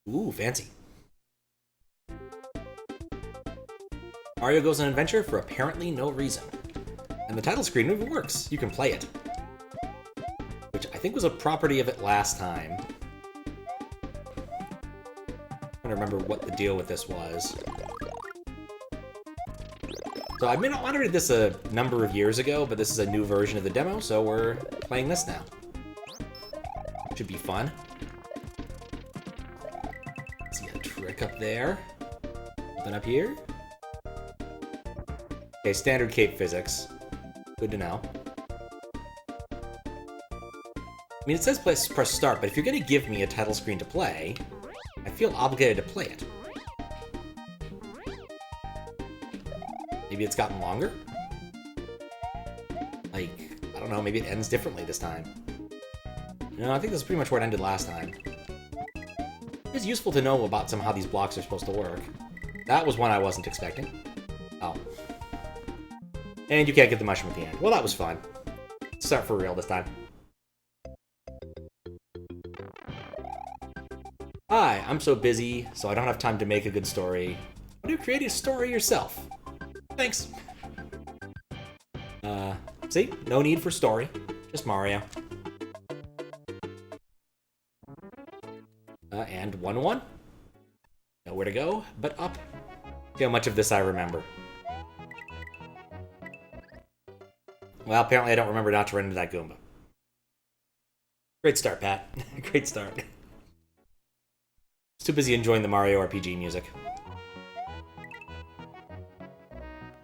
Ooh, fancy. Mario goes on an adventure for apparently no reason. And the title screen even works. You can play it. Which I think was a property of it last time. I'm trying to remember what the deal with this was. So I monitored this a number of years ago, but this is a new version of the demo, so we're playing this now. Should be fun. See a trick up there. Open up here. Okay, standard cape physics. Good to know. I mean, it says press start, but if you're going to give me a title screen to play, I feel obligated to play it. Maybe it's gotten longer? Like, I don't know, maybe it ends differently this time. No, I think this is pretty much where it ended last time. It's useful to know about how these blocks are supposed to work. That was one I wasn't expecting. Oh. And you can't get the mushroom at the end. Well, that was fun. Start for real this time. Hi, I'm so busy, so I don't have time to make a good story. Why don't you create a story yourself? Thanks. See? No need for story. Just Mario. And 1-1. Nowhere to go, but up. See how much of this I remember. Well, apparently I don't remember not to run into that Goomba. Great start, Pat. Great start. Too busy enjoying the Mario RPG music.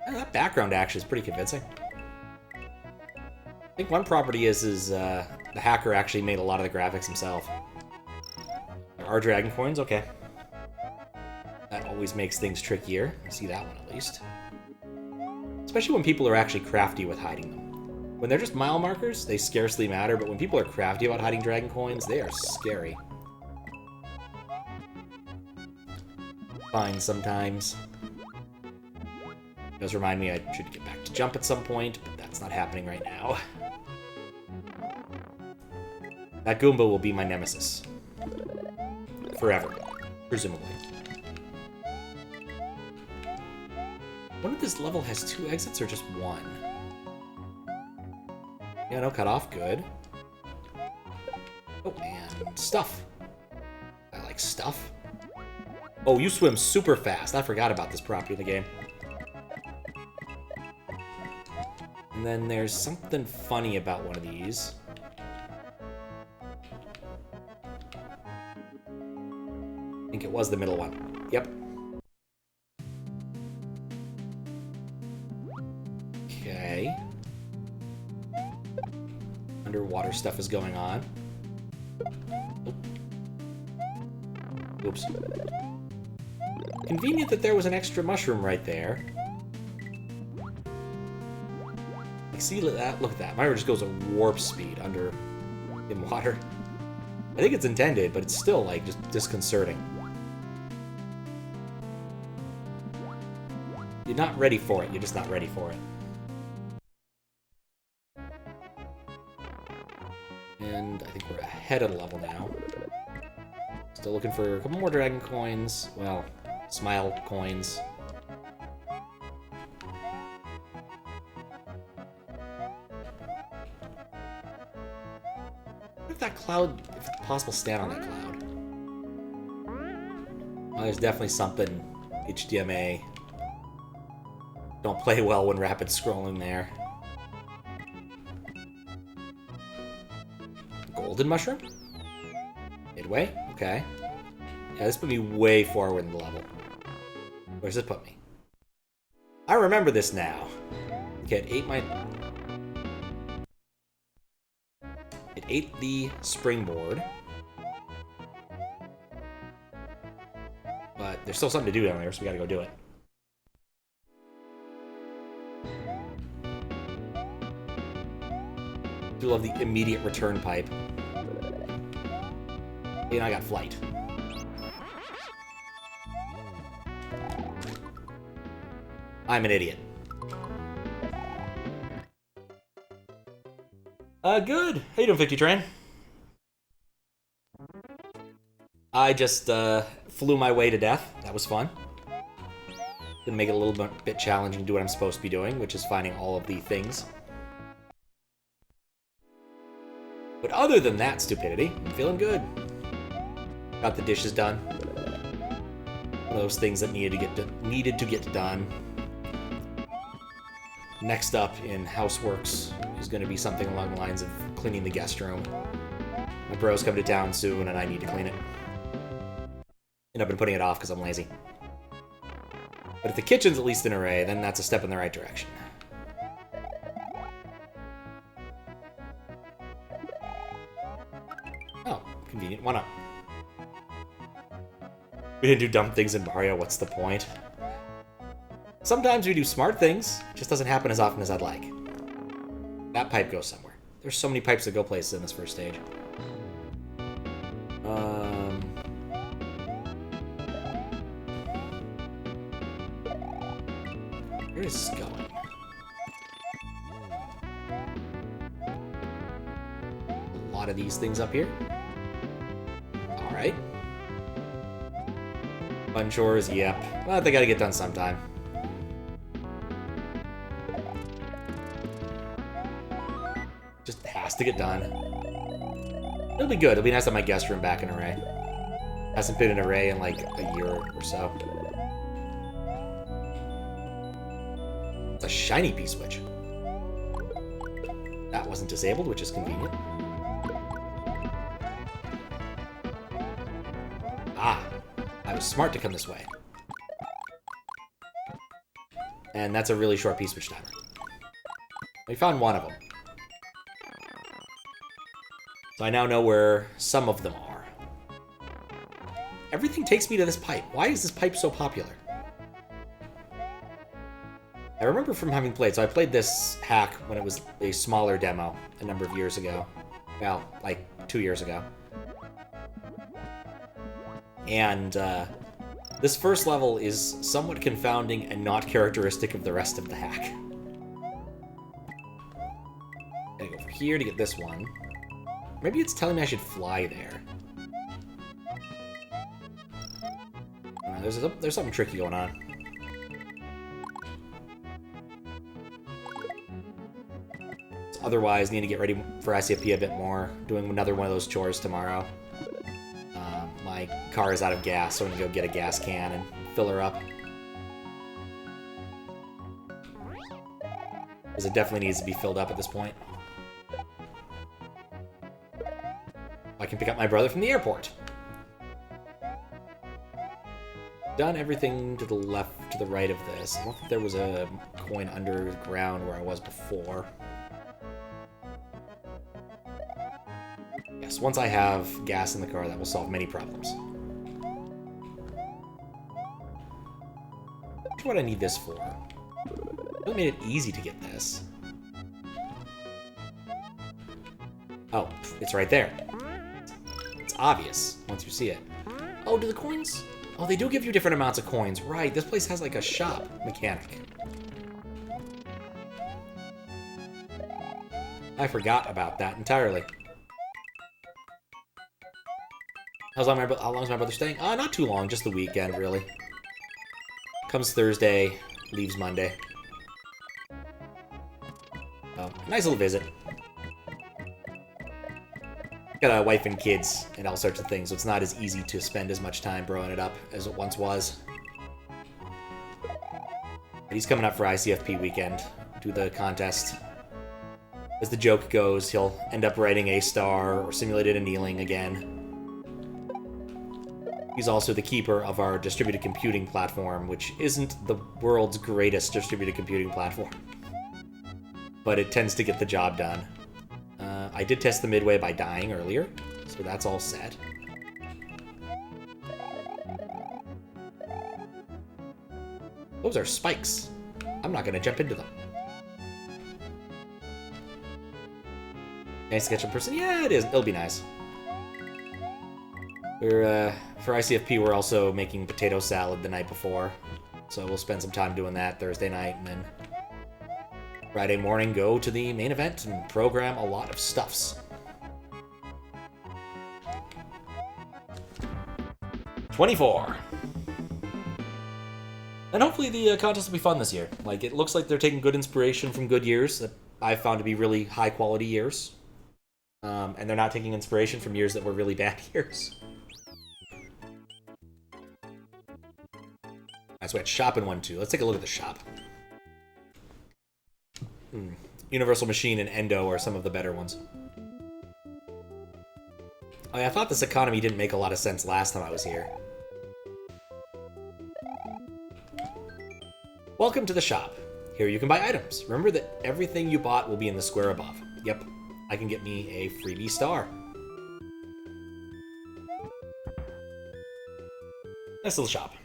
Yeah, that background actually is pretty convincing. I think one property is the hacker actually made a lot of the graphics himself. There are dragon coins, okay. That always makes things trickier. I see that one at least. Especially when people are actually crafty with hiding them. When they're just mile markers, they scarcely matter, but when people are crafty about hiding dragon coins, they are scary. Fine sometimes. It does remind me I should get back to jump at some point, but that's not happening right now. That Goomba will be my nemesis. Forever. Presumably. I wonder if this level has 2 exits or just 1. Yeah, no cutoff. Good. Oh, and stuff. I like stuff. Oh, you swim super fast. I forgot about this property in the game. And then there's something funny about one of these. I think it was the middle one. Yep. Okay. Underwater stuff is going on. Oops. Convenient that there was an extra mushroom right there. Like, see that? Look at that. Mario just goes at warp speed under in water. I think it's intended, but it's still, like, just disconcerting. You're not ready for it. You're just not ready for it. And I think we're ahead of the level now. Still looking for a couple more dragon coins. Well, smile coins. What if that cloud, if it's possible, stand on that cloud? Well, there's definitely something HDMA. Don't play well when rapid scrolling there. Golden mushroom? Midway? Okay. Yeah, this put me way forward in the level. Where's it put me? I remember this now. Okay, it ate the springboard. But there's still something to do down there, so we gotta go do it. I do love the immediate return pipe. And I got flight. I'm an idiot. Good. How you doing, 50 Train? I just flew my way to death. That was fun. Gonna make it a little bit challenging to do what I'm supposed to be doing, which is finding all of the things. But other than that stupidity, I'm feeling good. Got the dishes done. One of those things that needed to get done. Next up in houseworks is going to be something along the lines of cleaning the guest room. My bros come to town soon, and I need to clean it. And I've been putting it off because I'm lazy. But if the kitchen's at least in array, then that's a step in the right direction. Oh, convenient. Why not? We didn't do dumb things in Mario, what's the point? Sometimes we do smart things, it just doesn't happen as often as I'd like. That pipe goes somewhere. There's so many pipes that go places in this first stage. Where is this going? A lot of these things up here. Alright. Fun chores, yep. Well, they gotta get done sometime. Just has to get done. It'll be good. It'll be nice to have my guest room back in array. Hasn't been in array in like a year or so. It's a shiny P-switch. That wasn't disabled, which is convenient. Ah! I was smart to come this way. And that's a really short P-switch timer. We found one of them. So I now know where some of them are. Everything takes me to this pipe. Why is this pipe so popular? I remember from having played, so I played this hack when it was a smaller demo a number of years ago. Well, like 2 years ago. And this first level is somewhat confounding and not characteristic of the rest of the hack. Gotta go over here to get this one. Maybe it's telling me I should fly there. There's something tricky going on. So otherwise, need to get ready for ICFP a bit more. Doing another one of those chores tomorrow. My car is out of gas, so I'm gonna go get a gas can and fill her up. Because it definitely needs to be filled up at this point. I can pick up my brother from the airport. Done everything to the left, to the right of this. I don't think there was a coin underground where I was before. Yes, once I have gas in the car, that will solve many problems. I wonder what I need this for. It really made it easy to get this. Oh, it's right there. It's obvious once you see it. Oh, do the coins? Oh, they do give you different amounts of coins. Right, this place has like a shop mechanic. I forgot about that entirely. How long is my brother staying? Not too long, just the weekend, really. Comes Thursday, leaves Monday. Oh, nice little visit. Got a wife and kids and all sorts of things, so it's not as easy to spend as much time growing it up as it once was. But he's coming up for ICFP weekend, do the contest. As the joke goes, he'll end up writing a star or simulated annealing again. He's also the keeper of our distributed computing platform, which isn't the world's greatest distributed computing platform. But it tends to get the job done. I did test the midway by dying earlier, so that's all set. Those are spikes. I'm not going to jump into them. Nice to catch a person? Yeah, it is. It'll be nice. We're, for ICFP, we're also making potato salad the night before. So we'll spend some time doing that Thursday night, and then Friday morning go to the main event and program a lot of stuffs. 24. And hopefully the contest will be fun this year. Like, it looks like they're taking good inspiration from good years that I found to be really high-quality years. And they're not taking inspiration from years that were really bad years. Alright, so we had shop in 1-2. Let's take a look at the shop. Universal Machine and Endo are some of the better ones. I thought this economy didn't make a lot of sense last time I was here. Welcome to the shop. Here you can buy items. Remember that everything you bought will be in the square above. Yep, I can get me a freebie star. Nice little shop.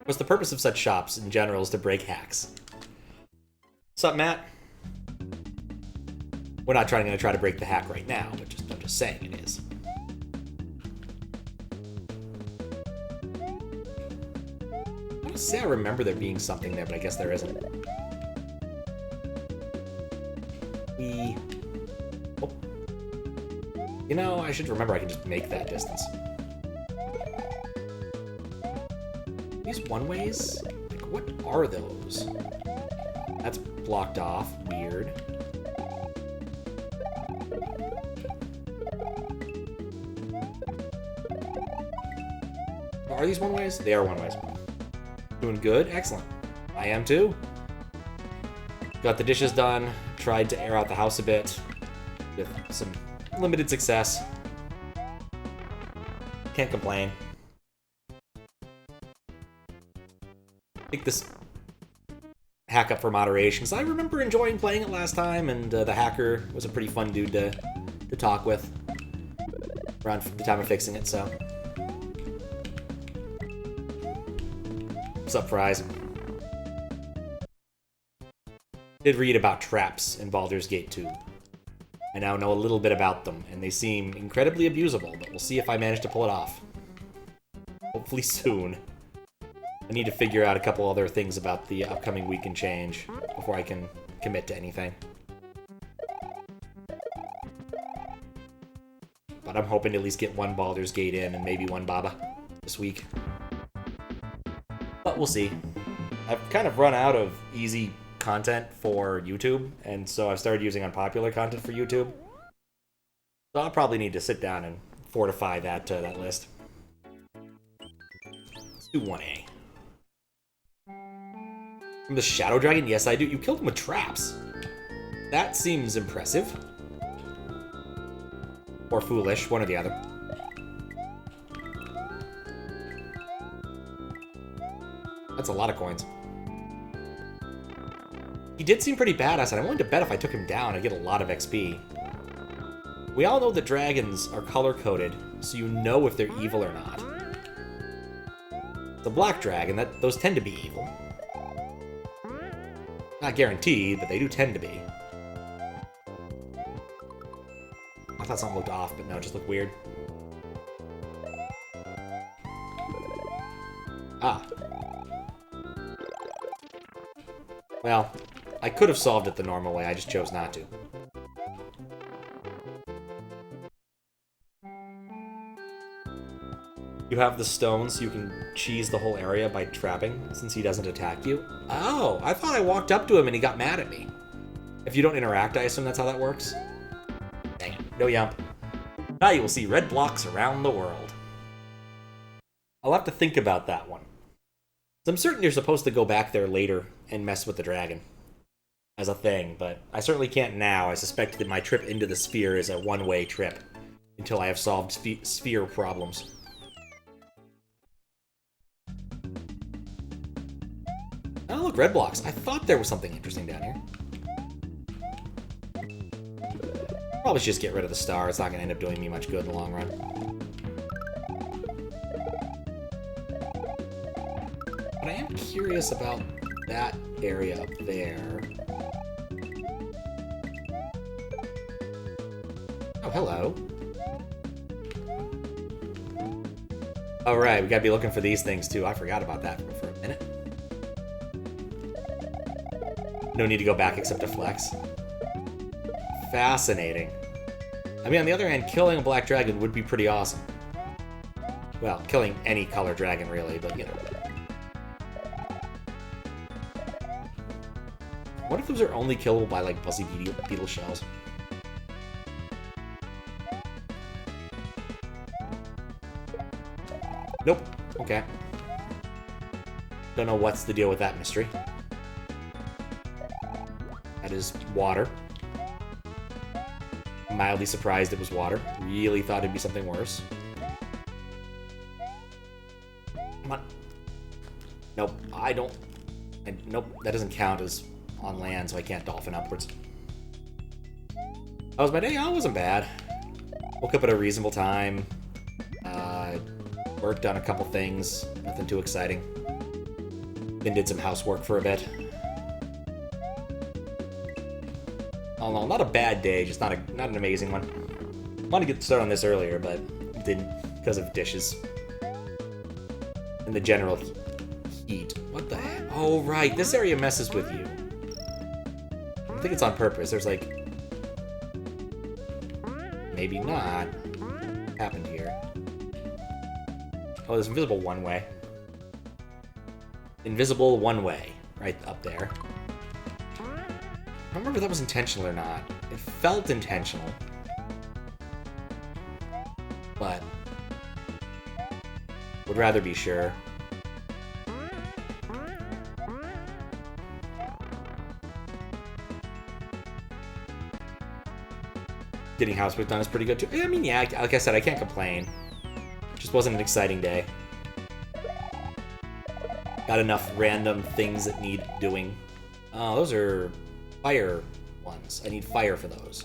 What's the purpose of such shops in general is to break hacks. What's up, Matt? We're not going to try to break the hack right now, but I'm just saying it is. I want to say I remember there being something there, but I guess there isn't. Oh. You know, I should remember I can just make that distance. These one-ways? Like, what are those? That's blocked off. Weird. Are these one-ways? They are one-ways. Doing good? Excellent. I am too. Got the dishes done. Tried to air out the house a bit. With some limited success. Can't complain. Pick this hack up for moderation, because I remember enjoying playing it last time, and the hacker was a pretty fun dude to talk with around the time of fixing it, so. What's up, Fries? Did read about traps in Baldur's Gate 2. I now know a little bit about them, and they seem incredibly abusable, but we'll see if I manage to pull it off. Hopefully soon. I need to figure out a couple other things about the upcoming week and change before I can commit to anything. But I'm hoping to at least get one Baldur's Gate in and maybe one Baba this week. But we'll see. I've kind of run out of easy content for YouTube, and so I've started using unpopular content for YouTube. So I'll probably need to sit down and fortify that list. Let's do 1A. From the Shadow Dragon? Yes, I do. You killed him with traps. That seems impressive. Or foolish, one or the other. That's a lot of coins. He did seem pretty badass, and I'm willing to bet if I took him down, I'd get a lot of XP. We all know that dragons are color-coded, so you know if they're evil or not. The black dragon, those tend to be evil. Not guaranteed, but they do tend to be. I thought something looked off, but no, it just looked weird. Ah. Well, I could have solved it the normal way, I just chose not to. You have the stones so you can cheese the whole area by trapping, since he doesn't attack you. Oh, I thought I walked up to him and he got mad at me. If you don't interact, I assume that's how that works? Dang it, no yump. Now you will see red blocks around the world. I'll have to think about that one. I'm certain you're supposed to go back there later and mess with the dragon as a thing, but I certainly can't now. I suspect that my trip into the sphere is a one-way trip until I have solved sphere problems. Oh, look, red blocks. I thought there was something interesting down here. Probably should just get rid of the star. It's not going to end up doing me much good in the long run. But I am curious about that area up there. Oh, hello. Alright, we gotta be looking for these things too. I forgot about that for a minute. No need to go back except to flex. Fascinating. I mean, on the other hand, killing a black dragon would be pretty awesome. Well, killing any color dragon, really, but, you know. What if those are only killable by, like, buzzy beetle shells? Nope. Okay. Don't know what's the deal with that mystery. That is water. Mildly surprised it was water. Really thought it'd be something worse. Come on. Nope, I don't... nope, that doesn't count as on land, so I can't dolphin upwards. How was my day? Oh, it wasn't bad. Woke up at a reasonable time. Worked on a couple things. Nothing too exciting. Then did some housework for a bit. Oh no, not a bad day, just not an amazing one. Wanted to get started on this earlier, but didn't because of dishes. And the general heat. What the heck? Oh right, this area messes with you. I think it's on purpose. There's like... maybe not. What happened here? Oh, there's invisible one-way. Invisible one-way. Right up there. I don't remember if that was intentional or not. It felt intentional. But... would rather be sure. Getting housework done is pretty good too. I mean, yeah, like I said, I can't complain. Just wasn't an exciting day. Got enough random things that need doing. Oh, those are fire ones. I need fire for those.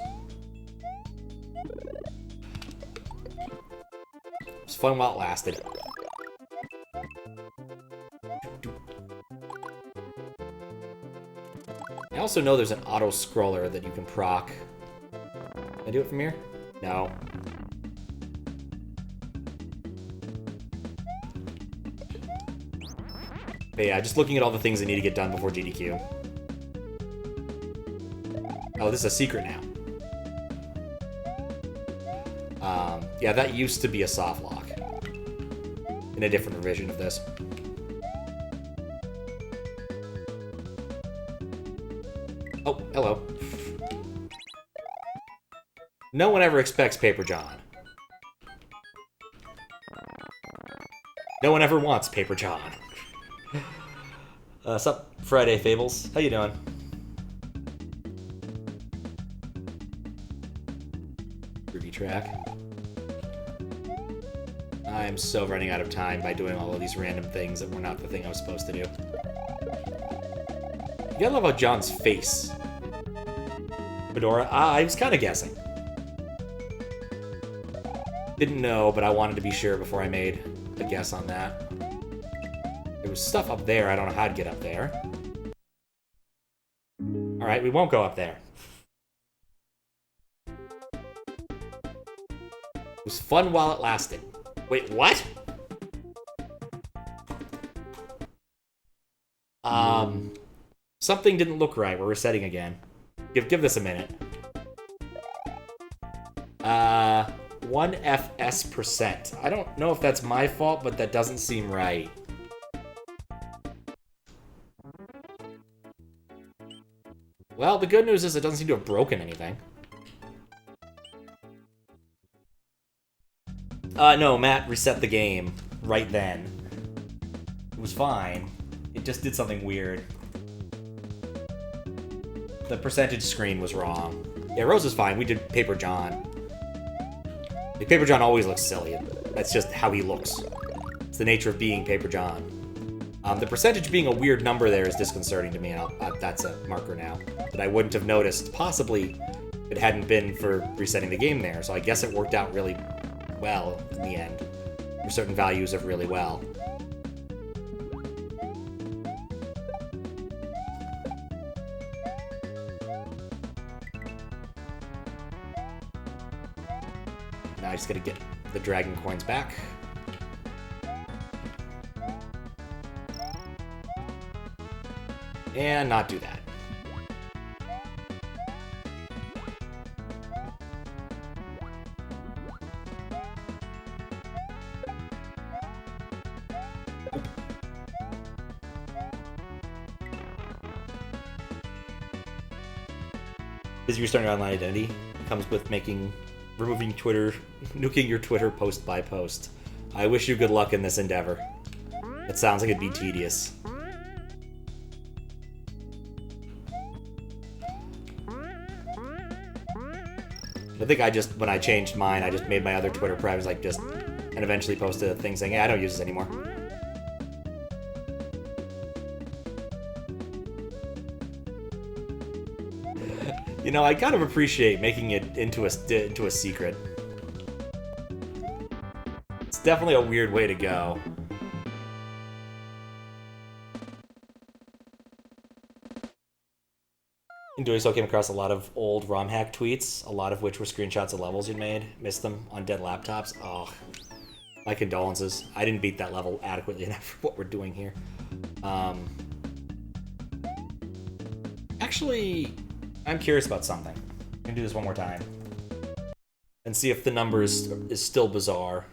It was fun while it lasted. I also know there's an auto-scroller that you can proc. Can I do it from here? No. But yeah, just looking at all the things that need to get done before GDQ. Oh, this is a secret now. Yeah, that used to be a soft lock. In a different revision of this. Oh, hello. No one ever expects Paper John. No one ever wants Paper John. Sup, Friday Fables? How you doing? Ruby track. I'm so running out of time by doing all of these random things that were not the thing I was supposed to do. You gotta love how John's face. Fedora? I was kind of guessing. Didn't know, but I wanted to be sure before I made a guess on that. There was stuff up there. I don't know how to get up there. Alright, we won't go up there. It was fun while it lasted. Wait, what? Something didn't look right. We're resetting again. Give this a minute. 1 FS%. I don't know if that's my fault, but that doesn't seem right. Well, the good news is it doesn't seem to have broken anything. No, Matt reset the game right then. It was fine. It just did something weird. The percentage screen was wrong. Yeah, Rose is fine. We did Paper John. Like, Paper John always looks silly. That's just how he looks. It's the nature of being Paper John. The percentage being a weird number there is disconcerting to me, and that's a marker now. That I wouldn't have noticed, possibly, if it hadn't been for resetting the game there. So I guess it worked out really well in the end. For certain values of really well. Now I just gotta get the dragon coins back. And not do that. His restarting your online identity comes with removing Twitter, nuking your Twitter post by post. I wish you good luck in this endeavor. It sounds like it'd be tedious. I think when I changed mine, I just made my other Twitter private, and eventually posted a thing saying, yeah, I don't use this anymore. You know, I kind of appreciate making it into a secret. It's definitely a weird way to go. In doing so, I came across a lot of old ROM hack tweets, a lot of which were screenshots of levels you'd made. Missed them on dead laptops. Oh, my condolences. I didn't beat that level adequately enough for what we're doing here. Actually, I'm curious about something. I'm gonna do this one more time and see if the number is still bizarre.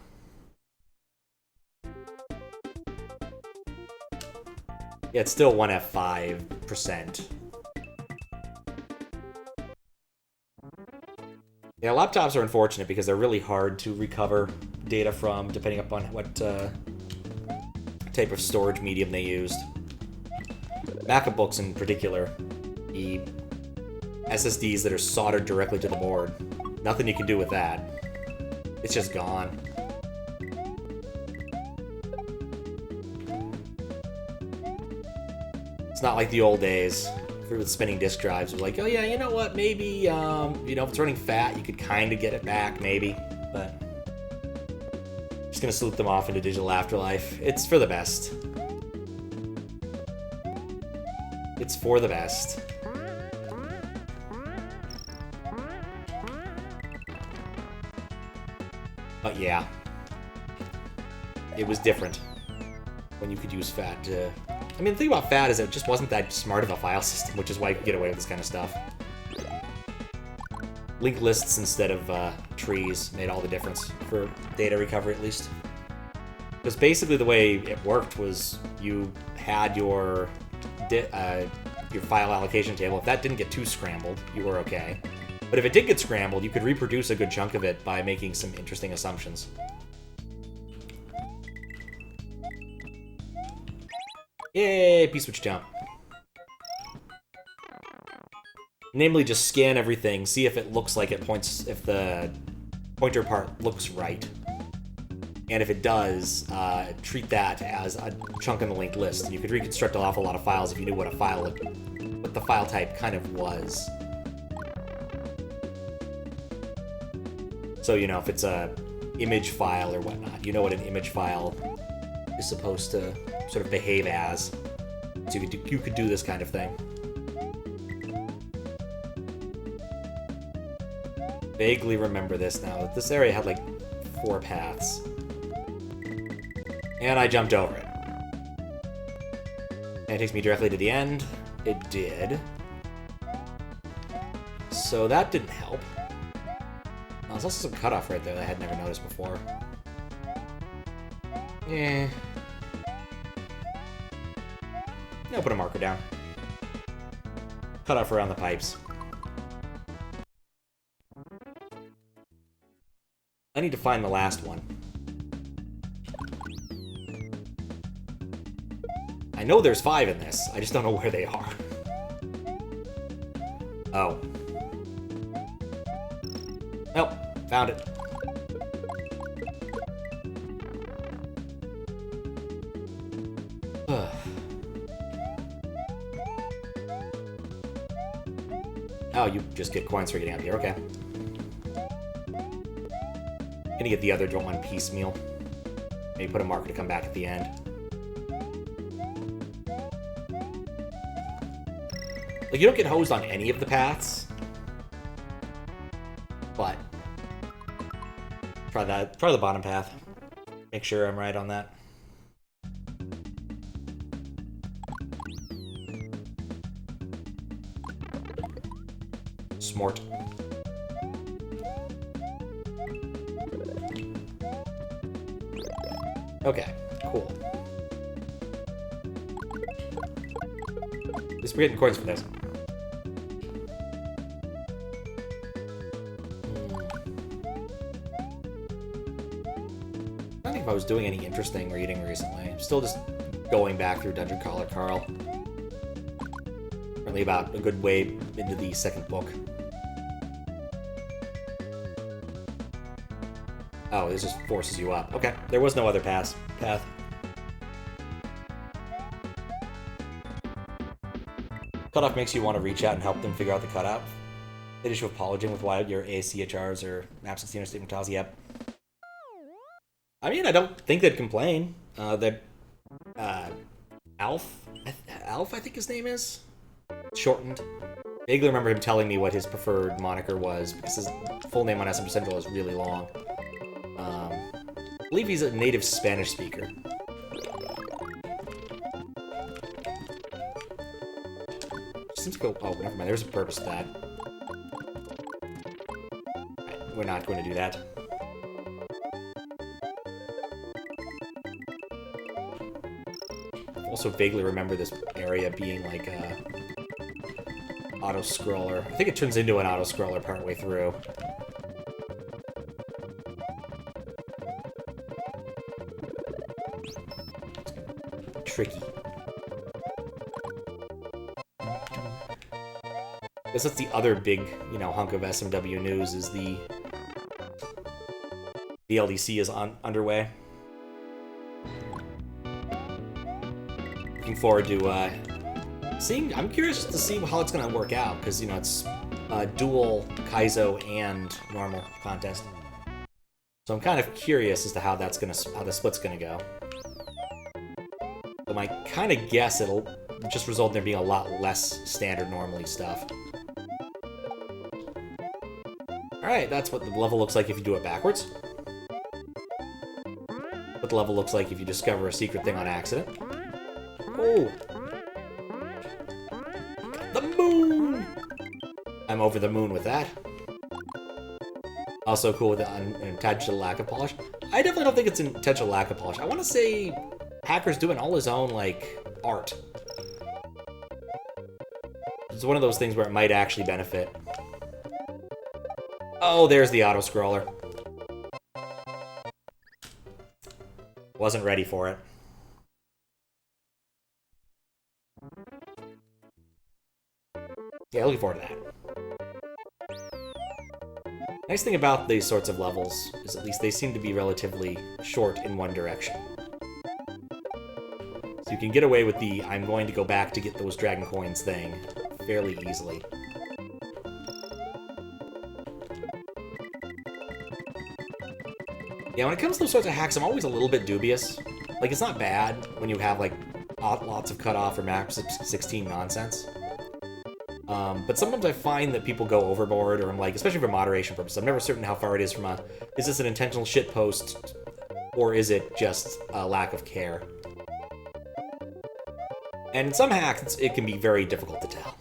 Yeah, it's still 1F5%. Yeah, laptops are unfortunate because they're really hard to recover data from, depending upon what type of storage medium they used. Backup books in particular, the SSDs that are soldered directly to the board. Nothing you can do with that. It's just gone. It's not like the old days with spinning disk drives. We're like, oh yeah, you know what? Maybe, you know, if it's running fat, you could kind of get it back, maybe. But just gonna salute them off into digital afterlife. It's for the best. It's for the best. But yeah, it was different when you could use FAT to... I mean, the thing about FAT is it just wasn't that smart of a file system, which is why you could get away with this kind of stuff. Linked lists instead of trees made all the difference for data recovery, at least. Because basically the way it worked was you had your file allocation table. If that didn't get too scrambled, you were okay. But if it did get scrambled, you could reproduce a good chunk of it by making some interesting assumptions. Yay, P-switch jump. Namely, just scan everything, see if it looks like it points, if the pointer part looks right. And if it does, treat that as a chunk in the linked list. And you could reconstruct an awful lot of files if you knew what the file type kind of was. So, you know, if it's a image file or whatnot, you know what an image file is supposed to sort of behave as. So you could do this kind of thing. Vaguely remember this now. This area had like 4 paths. And I jumped over it. And it takes me directly to the end. It did. So that didn't help. There's also some cutoff right there that I had never noticed before. Yeah. I'll put a marker down. Cutoff around the pipes. I need to find the last one. I know there's 5 in this. I just don't know where they are. Oh. Nope. Found it. Oh, you just get coins for getting up here. Okay. Gonna get the other one piecemeal. Maybe put a marker to come back at the end. Like, you don't get hosed on any of the paths. But try the bottom path. Make sure I'm right on that. Smart. Okay, cool. At least we're getting coins for this. I was doing any interesting reading recently. I'm still just going back through Dungeon Crawler Carl. Currently about a good way into the second book. Oh, this just forces you up. Okay, there was no other path. Cutoff makes you want to reach out and help them figure out the cutout. The issue of polishing with why your ACHRs or Map 16 or Statement Tiles, yep. I mean, I don't think they'd complain. Alf, I think his name is? Shortened. I vaguely remember him telling me what his preferred moniker was, because his full name on SM Central is really long. I believe he's a native Spanish speaker. Seems to go. Oh, never mind. There's a purpose to that. Right, we're not going to do that. I also vaguely remember this area being like a auto-scroller. I think it turns into an auto-scroller partway through. Tricky. I guess that's the other big, hunk of SMW news is the LDC is underway. Looking forward to seeing. I'm curious to see how it's going to work out because it's dual Kaizo and normal contest. So I'm kind of curious as to how the split's going to go. But my kind of guess it'll just result in there being a lot less standard normally stuff. Alright, that's what the level looks like if you do it backwards. What the level looks like if you discover a secret thing on accident. Oh! The moon! I'm over the moon with that. Also cool with an intentional lack of polish. I definitely don't think it's an intentional lack of polish. I want to say Hacker's doing all his own, art. It's one of those things where it might actually benefit. Oh, there's the auto-scroller. Wasn't ready for it. Yeah, looking forward to that. Nice thing about these sorts of levels is at least they seem to be relatively short in one direction. So you can get away with the I'm going to go back to get those dragon coins thing fairly easily. Yeah, when it comes to those sorts of hacks, I'm always a little bit dubious. It's not bad when you have, lots of cutoff or map 16 nonsense. But sometimes I find that people go overboard, or I'm especially for moderation purposes, I'm never certain how far it is from is this an intentional shitpost, or is it just a lack of care? And in some hacks, it can be very difficult to tell.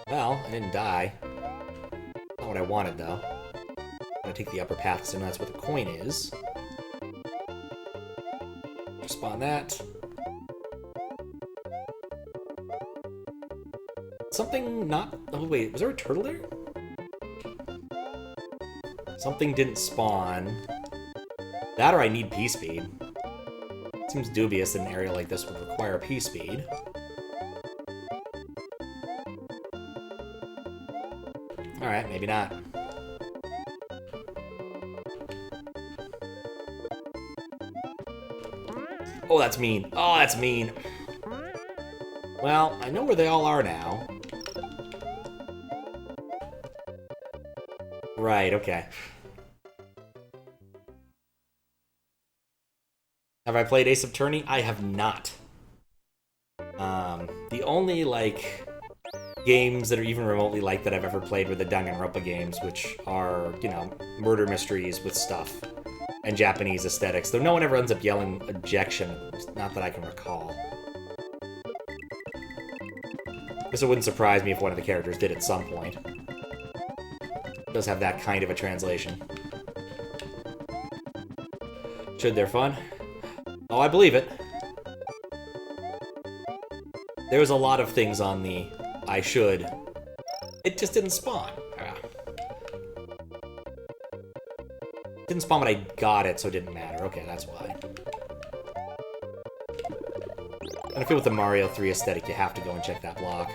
Well, I didn't die. Not what I wanted, though. I'm gonna take the upper path, so that's what the coin is. Spawn that. Something not... Oh, wait, was there a turtle there? Something didn't spawn. That or I need P-speed. Seems dubious that an area like this would require P-speed. Alright, maybe not. Oh, that's mean. Oh, that's mean. Well, I know where they all are now. Right, okay. Have I played Ace Attorney? I have not. The only, games that are even remotely like that I've ever played were the Danganronpa games, which are, murder mysteries with stuff. And Japanese aesthetics, though no one ever ends up yelling objection, not that I can recall. I guess it wouldn't surprise me if one of the characters did at some point. It does have that kind of a translation. Should they're fun? Oh, I believe it. There was a lot of things on the I should. It just didn't spawn. didn't spawn when I got it, so it didn't matter. Okay, that's why. And I feel with the Mario 3 aesthetic, you have to go and check that block.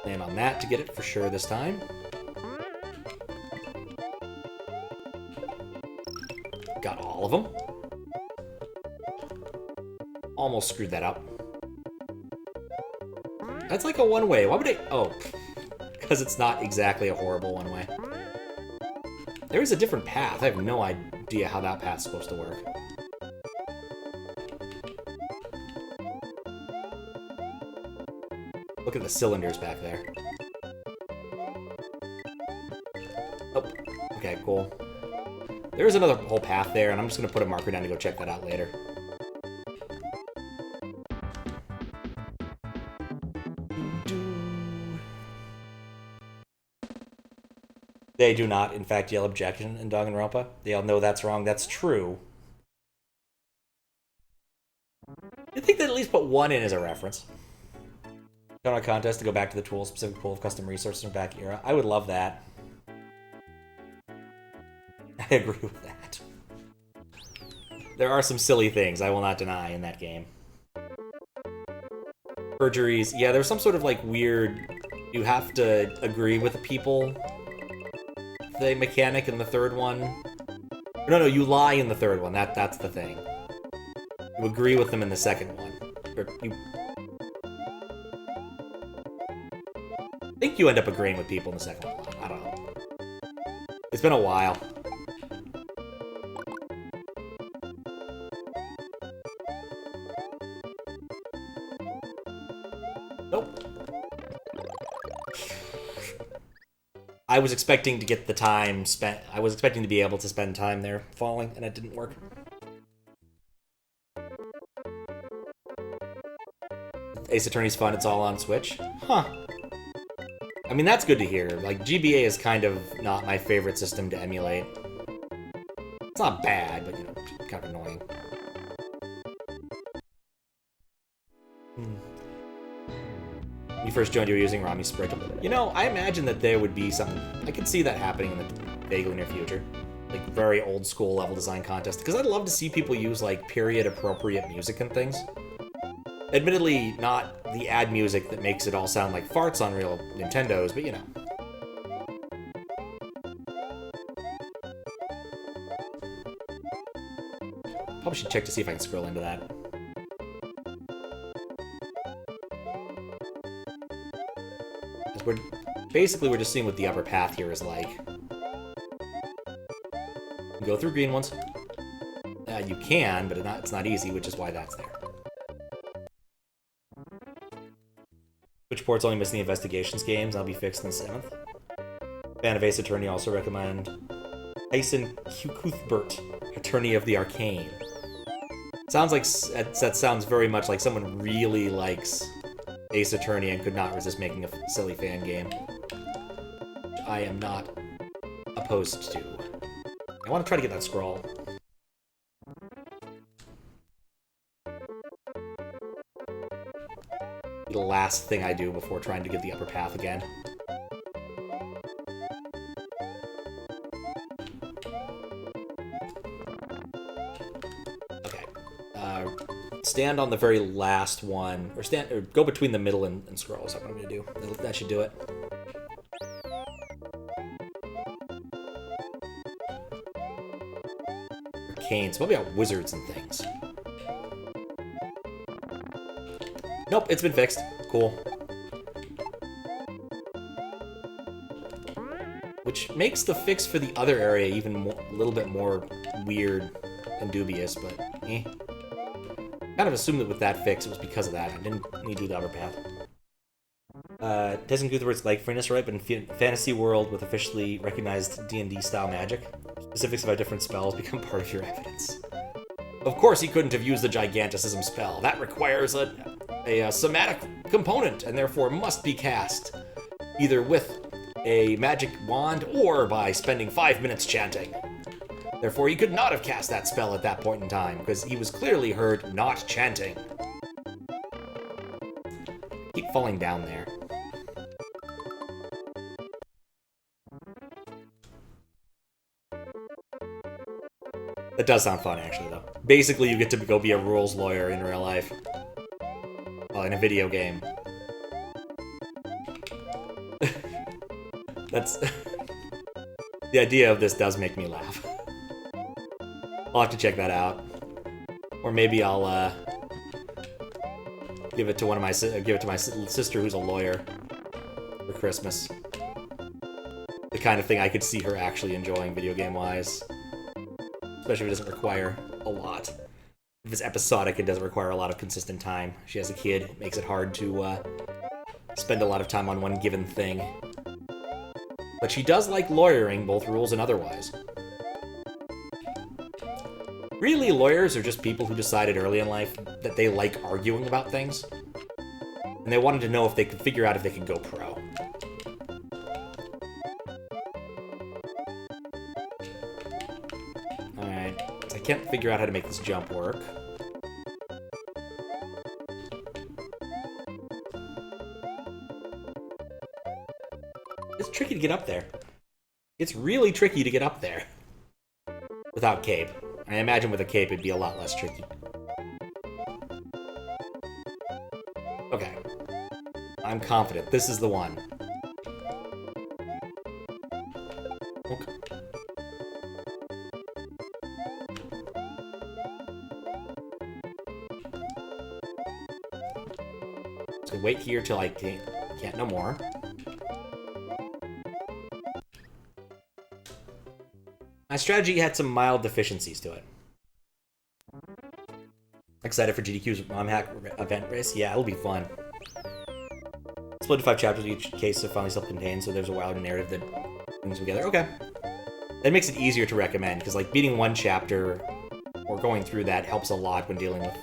Land on that to get it for sure this time. Got all of them. Almost screwed that up. That's like a one-way. Why would I... Oh. Because it's not exactly a horrible one-way. There is a different path. I have no idea how that path's supposed to work. Look at the cylinders back there. Oh. Okay, cool. There is another whole path there, and I'm just going to put a marker down to go check that out later. They do not, in fact, yell objection in Danganronpa. They all know that's wrong. That's true. I think that at least put one in as a reference. Done a contest to go back to the tool-specific pool of custom resources from back era. I would love that. I agree with that. There are some silly things, I will not deny, in that game. Perjuries. Yeah, there's some sort of, like, weird... You have to agree with the people... The mechanic in the third one. No, you lie in the third one. That's the thing. You agree with them in the second one. Or you... I think you end up agreeing with people in the second one. I don't know. It's been a while. Nope. I was expecting to get the time spent. I was expecting to be able to spend time there falling, and it didn't work. Ace Attorney's fun, it's all on Switch. Huh. I mean, that's good to hear. Like, GBA is kind of not my favorite system to emulate. It's not bad, but, you know, kind of annoying. When you first joined, you were using Rami Sprite. You know, I imagine that there would be something... I could see that happening in the vaguely near future. Like, very old-school level design contest. Because I'd love to see people use, like, period-appropriate music and things. Admittedly, not the ad music that makes it all sound like farts on real Nintendos, but, you know. Probably should check to see if I can scroll into that. We're just seeing what the upper path here is like. You go through green ones. You can, but it's not easy, which is why that's there. Which port's only missing the Investigations games? I'll be fixed in the 7th. Fan of Ace Attorney also recommend Tyson Cuthbert, Attorney of the Arcane. Sounds like that sounds very much like someone really likes Ace Attorney and could not resist making a silly fan game. Which I am not opposed to. I want to try to get that scroll. Be the last thing I do before trying to get the upper path again. Okay. Stand on the very last one, or go between the middle and scroll is what I'm going to do. That should do it. Arcanes. What about wizards and things? Nope, it's been fixed. Cool. Which makes the fix for the other area even more, a little bit more weird and dubious, but eh. Kind of assumed that with that fix, it was because of that. I didn't need to do the upper path. Doesn't Cuthbert's like Freenus right, but in fantasy world with officially recognized D&D style magic, specifics about different spells become part of your evidence. Of course he couldn't have used the Giganticism spell. That requires a somatic component, and therefore must be cast either with a magic wand or by spending 5 minutes chanting. Therefore, he could not have cast that spell at that point in time, because he was clearly heard not chanting. Keep falling down there. That does sound fun, actually, though. Basically, you get to go be a rules lawyer in real life. Well, in a video game. That's... The idea of this does make me laugh. I'll have to check that out. Or maybe I'll, give it to my sister who's a lawyer for Christmas. The kind of thing I could see her actually enjoying video game-wise. Especially if it doesn't require a lot. If it's episodic, it doesn't require a lot of consistent time. She has a kid, it makes it hard to spend a lot of time on one given thing. But she does like lawyering, both rules and otherwise. Really, lawyers are just people who decided early in life that they like arguing about things. And they wanted to know if they could figure out if they could go pro. Alright, so I can't figure out how to make this jump work. It's tricky to get up there. It's really tricky to get up there. Without cape. I imagine with a cape it'd be a lot less tricky. Okay. I'm confident. This is the one. Okay. So wait here till I can't no more. My strategy had some mild deficiencies to it. Excited for GDQ's Mom Hack event race? Yeah, it'll be fun. Split into 5 chapters, each case are finally self-contained, so there's a wild narrative that brings them together. Okay. That makes it easier to recommend, because like beating one chapter or going through that helps a lot when dealing with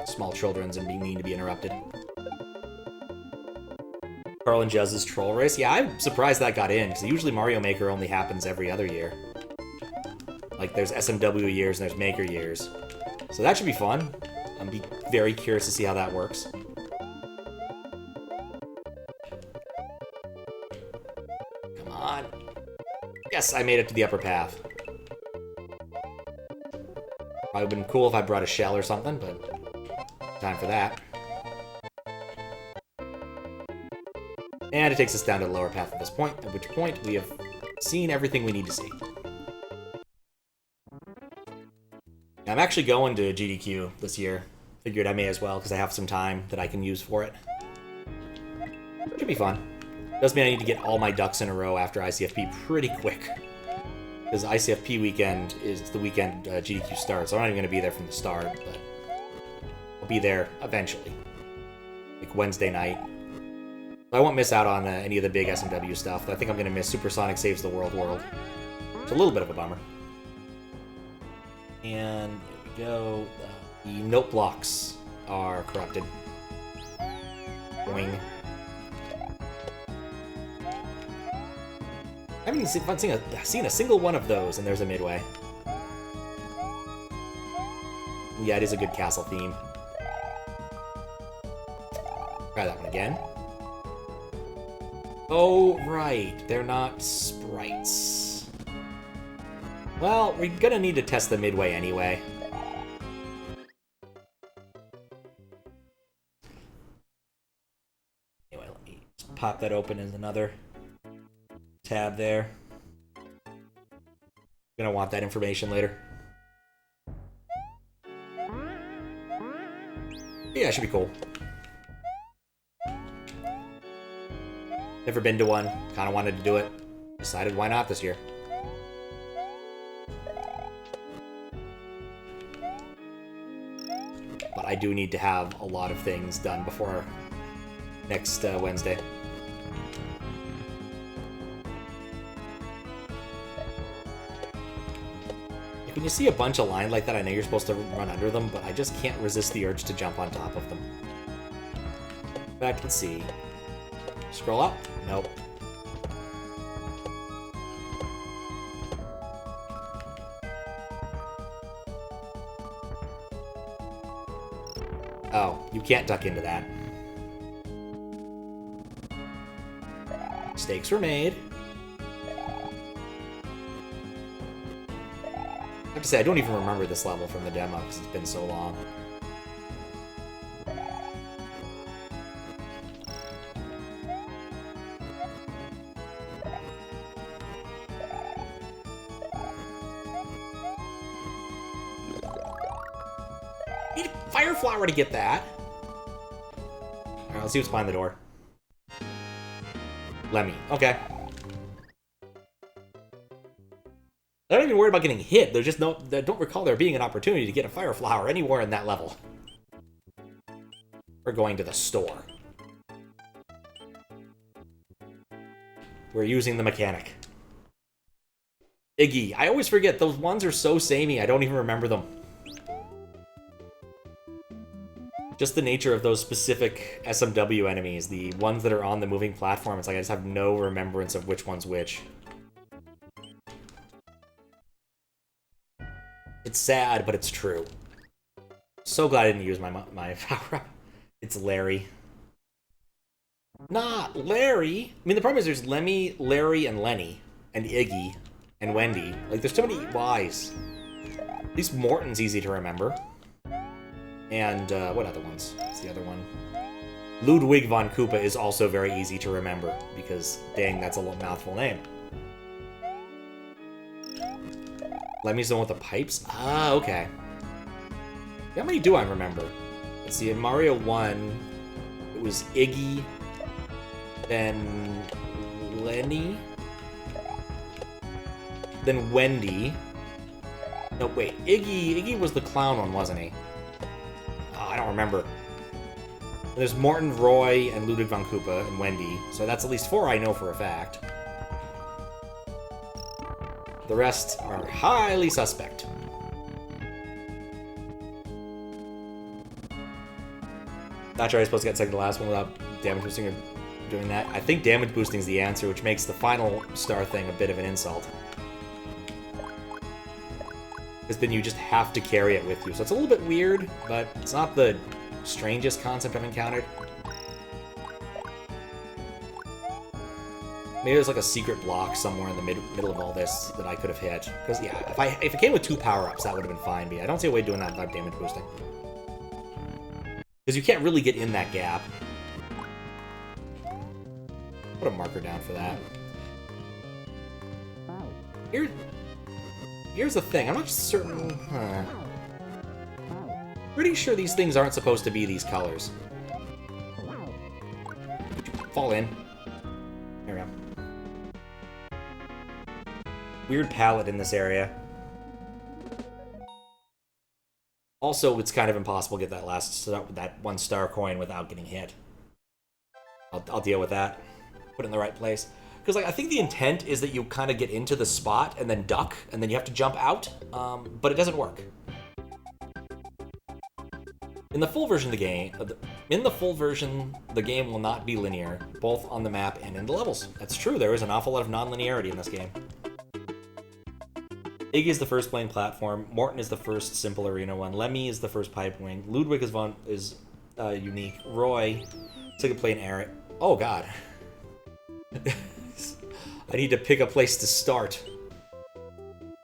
small children and being needing to be interrupted. Carl and Juzz's troll race? Yeah, I'm surprised that got in, because usually Mario Maker only happens every other year. Like, there's SMW years and there's Maker years. So that should be fun. I'm be very curious to see how that works. Come on. Yes, I made it to the upper path. Probably been cool if I brought a shell or something, but time for that. And it takes us down to the lower path at this point, at which point we have seen everything we need to see. I'm actually going to GDQ this year. Figured I may as well, because I have some time that I can use for it. Should be fun. Does mean I need to get all my ducks in a row after ICFP pretty quick. Because ICFP weekend is the weekend GDQ starts. I'm not even going to be there from the start, but I'll be there eventually. Like Wednesday night. I won't miss out on any of the big SMW stuff. I think I'm going to miss Supersonic Saves the World. It's a little bit of a bummer. And there we go. The note blocks are corrupted. Boing. I haven't seen a single one of those, and there's a midway. Yeah, it is a good castle theme. Try that one again. Oh, right. They're not sprites. Well, we're gonna need to test the midway anyway. Anyway, let me just pop that open as another tab there. Gonna want that information later. Yeah, it should be cool. Never been to one. Kind of wanted to do it. Decided why not this year. But I do need to have a lot of things done before next Wednesday. When you see a bunch of lines like that, I know you're supposed to run under them, but I just can't resist the urge to jump on top of them. In fact, let's see. Scroll up? Nope. Oh, you can't duck into that. Mistakes were made. have to say, I don't even remember this level from the demo because it's been so long. Need a fire flower to get that. Alright, let's see what's behind the door. Lemmy. Okay. They're not even worried about getting hit. They're just they don't recall there being an opportunity to get a fire flower anywhere in that level. We're going to the store. We're using the mechanic. Iggy. I always forget. Those ones are so samey. I don't even remember them. Just the nature of those specific SMW enemies, the ones that are on the moving platform, it's like I just have no remembrance of which one's which. It's sad, but it's true. So glad I didn't use my power-up. It's Larry. Not Larry! I mean, the problem is there's Lemmy, Larry, and Lenny, and Iggy, and Wendy. Like, there's too many Ys. At least Morton's easy to remember. And, what other ones? What's the other one? Ludwig von Koopa is also very easy to remember, because, dang, that's a mouthful name. Lemmy's the one with the pipes? Ah, okay. How many do I remember? Let's see, in Mario 1, it was Iggy, then Lenny, then Wendy. No, wait, Iggy was the clown one, wasn't he? Oh, I don't remember. There's Morton, Roy, and Ludwig von Koopa, and Wendy, so that's at least 4 I know for a fact. The rest are highly suspect. Not sure I was supposed to get second to last one without damage boosting or doing that. I think damage boosting is the answer, which makes the final star thing a bit of an insult. Because then you just have to carry it with you. So it's a little bit weird, but it's not the strangest concept I've encountered. Maybe there's like a secret block somewhere in the middle of all this that I could have hit. Because, yeah, if it came with 2 power-ups, that would have been fine. But I don't see a way of doing that without damage boosting. Because you can't really get in that gap. Put a marker down for that. Here's the thing. I'm not certain... Pretty sure these things aren't supposed to be these colors. Fall in. There we go. Weird palette in this area. Also, it's kind of impossible to get that 1 star coin without getting hit. I'll deal with that. Put it in the right place. Because like I think the intent is that you kind of get into the spot and then duck, and then you have to jump out, but it doesn't work. In the full version of the game, the game will not be linear, both on the map and in the levels. That's true. There is an awful lot of non-linearity in this game. Iggy is the first playing platform. Morton is the first simple arena one. Lemmy is the first pipe wing. Ludwig is unique. Roy, second plane area. Oh god. I need to pick a place to start.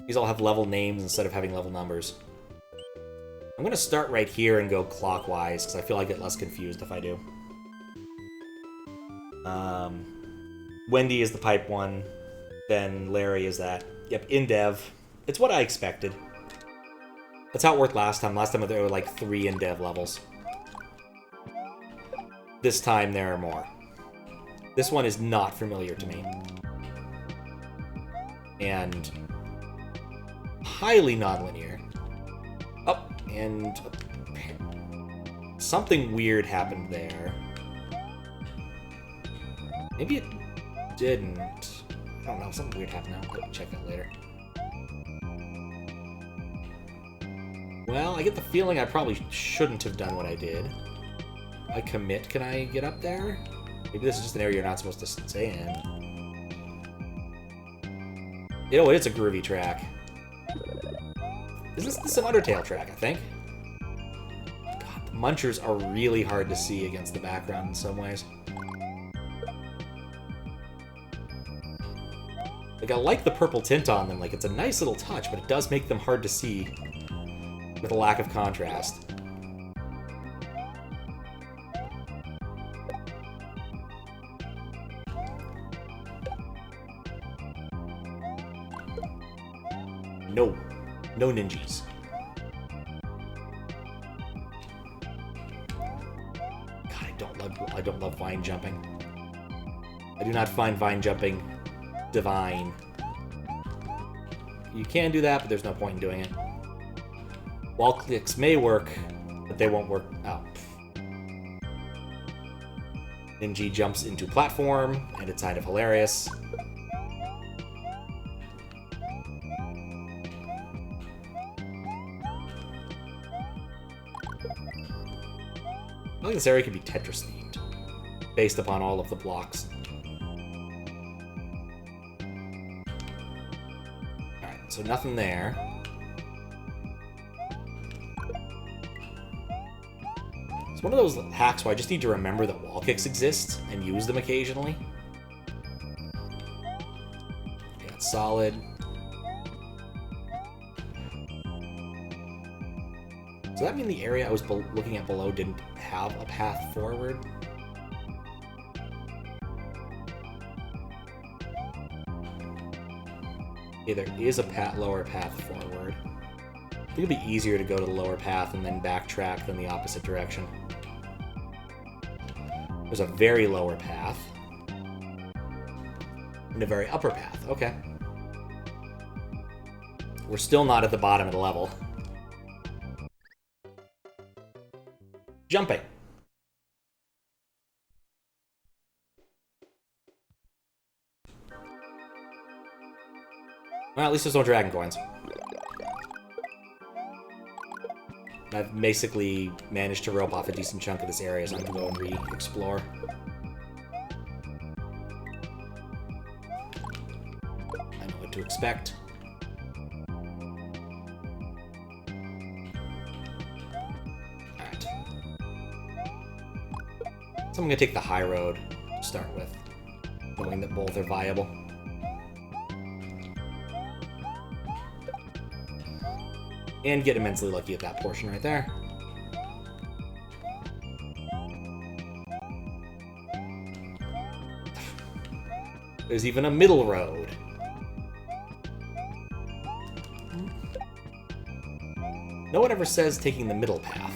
These all have level names instead of having level numbers. I'm gonna start right here and go clockwise, because I feel I get less confused if I do. Wendy is the pipe one. Then Larry is that. Yep, in dev. It's what I expected. That's how it worked last time. Last time there were like 3 in dev levels. This time there are more. This one is not familiar to me. And highly non-linear. Oh, and something weird happened there. Maybe it didn't. I don't know, something weird happened now. I'll check that later. Well, I get the feeling I probably shouldn't have done what I did. I commit, can I get up there? Maybe this is just an area you're not supposed to stay in. You know what, it's a groovy track. Isn't this an Undertale track, I think? God, the munchers are really hard to see against the background in some ways. Like, I like the purple tint on them. Like, it's a nice little touch, but it does make them hard to see with a lack of contrast. No. No ninjas. God, I don't love vine jumping. I do not find vine jumping divine. You can do that, but there's no point in doing it. Wall clicks may work, but they won't work. Oh. Ninja jumps into platform, and it's kind of hilarious. I think this area could be Tetris themed, based upon all of the blocks. Alright, so nothing there. It's one of those hacks where I just need to remember that wall kicks exist and use them occasionally. Okay, that's solid. Does that mean the area I was looking at below didn't have a path forward? Okay, there is a lower path forward. I think it'd be easier to go to the lower path and then backtrack than the opposite direction. There's a very lower path. And a very upper path. Okay. We're still not at the bottom of the level. Jumping. Well, at least there's no dragon coins. I've basically managed to rope off a decent chunk of this area, so I'm gonna go and re-explore. I know what to expect. Alright. So I'm gonna take the high road to start with, knowing that both are viable. And get immensely lucky at that portion right there. There's even a middle road. No one ever says taking the middle path.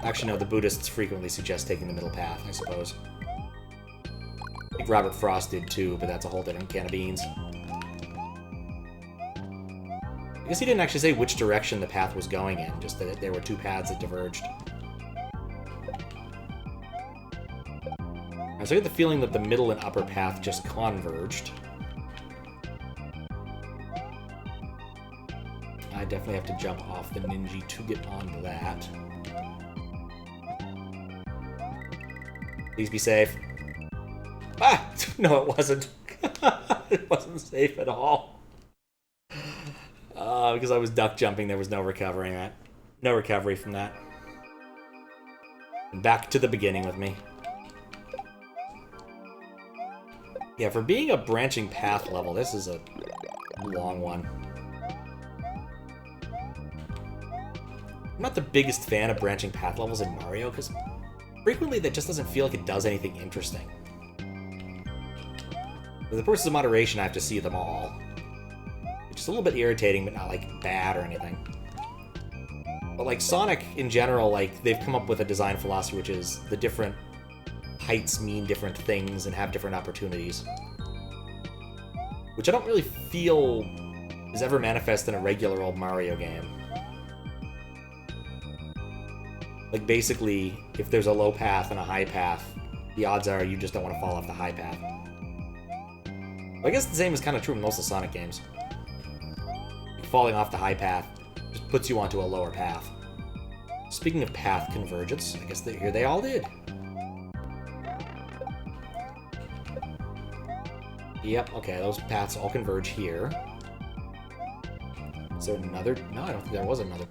Actually, no, the Buddhists frequently suggest taking the middle path, I suppose. I think Robert Frost did too, but that's a whole different can of beans. I guess he didn't actually say which direction the path was going in, just that there were two paths that diverged. Right, so I get the feeling that the middle and upper path just converged. I definitely have to jump off the ninja to get onto that. Please be safe. Ah! No, it wasn't. It wasn't safe at all. Because I was duck jumping, there was no recovering that. No recovery from that. And back to the beginning with me. Yeah, for being a branching path level, this is a long one. I'm not the biggest fan of branching path levels in Mario, because frequently that just doesn't feel like it does anything interesting. For the purposes of moderation, I have to see them all. It's a little bit irritating, but not, like, bad or anything. But, like, Sonic, in general, like, they've come up with a design philosophy which is the different heights mean different things and have different opportunities. Which I don't really feel is ever manifest in a regular old Mario game. Like, basically, if there's a low path and a high path, the odds are you just don't want to fall off the high path. Well, I guess the same is kind of true in most of Sonic games. Falling off the high path just puts you onto a lower path. Speaking of path convergence, I guess here they all did. Yep, okay, those paths all converge here. Is there another? No, I don't think there was another.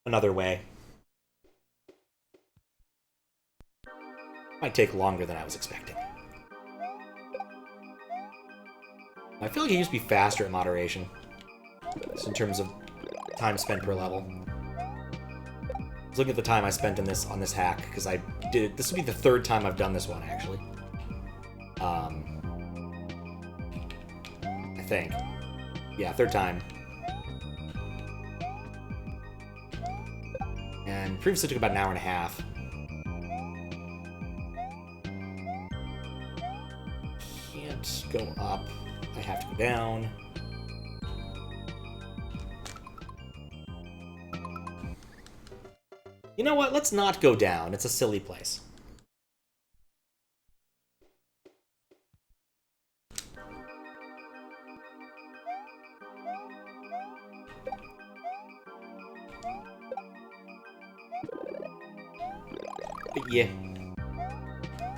Another way. Might take longer than I was expecting. I feel like it used to be faster at moderation. Just in terms of time spent per level. I was looking at the time I spent on this hack, because I did it. This would be the third time I've done this one, actually. I think. Yeah, third time. And previously took about an hour and a half. Can't go up. I have to go down. You know what? Let's not go down. It's a silly place. But yeah.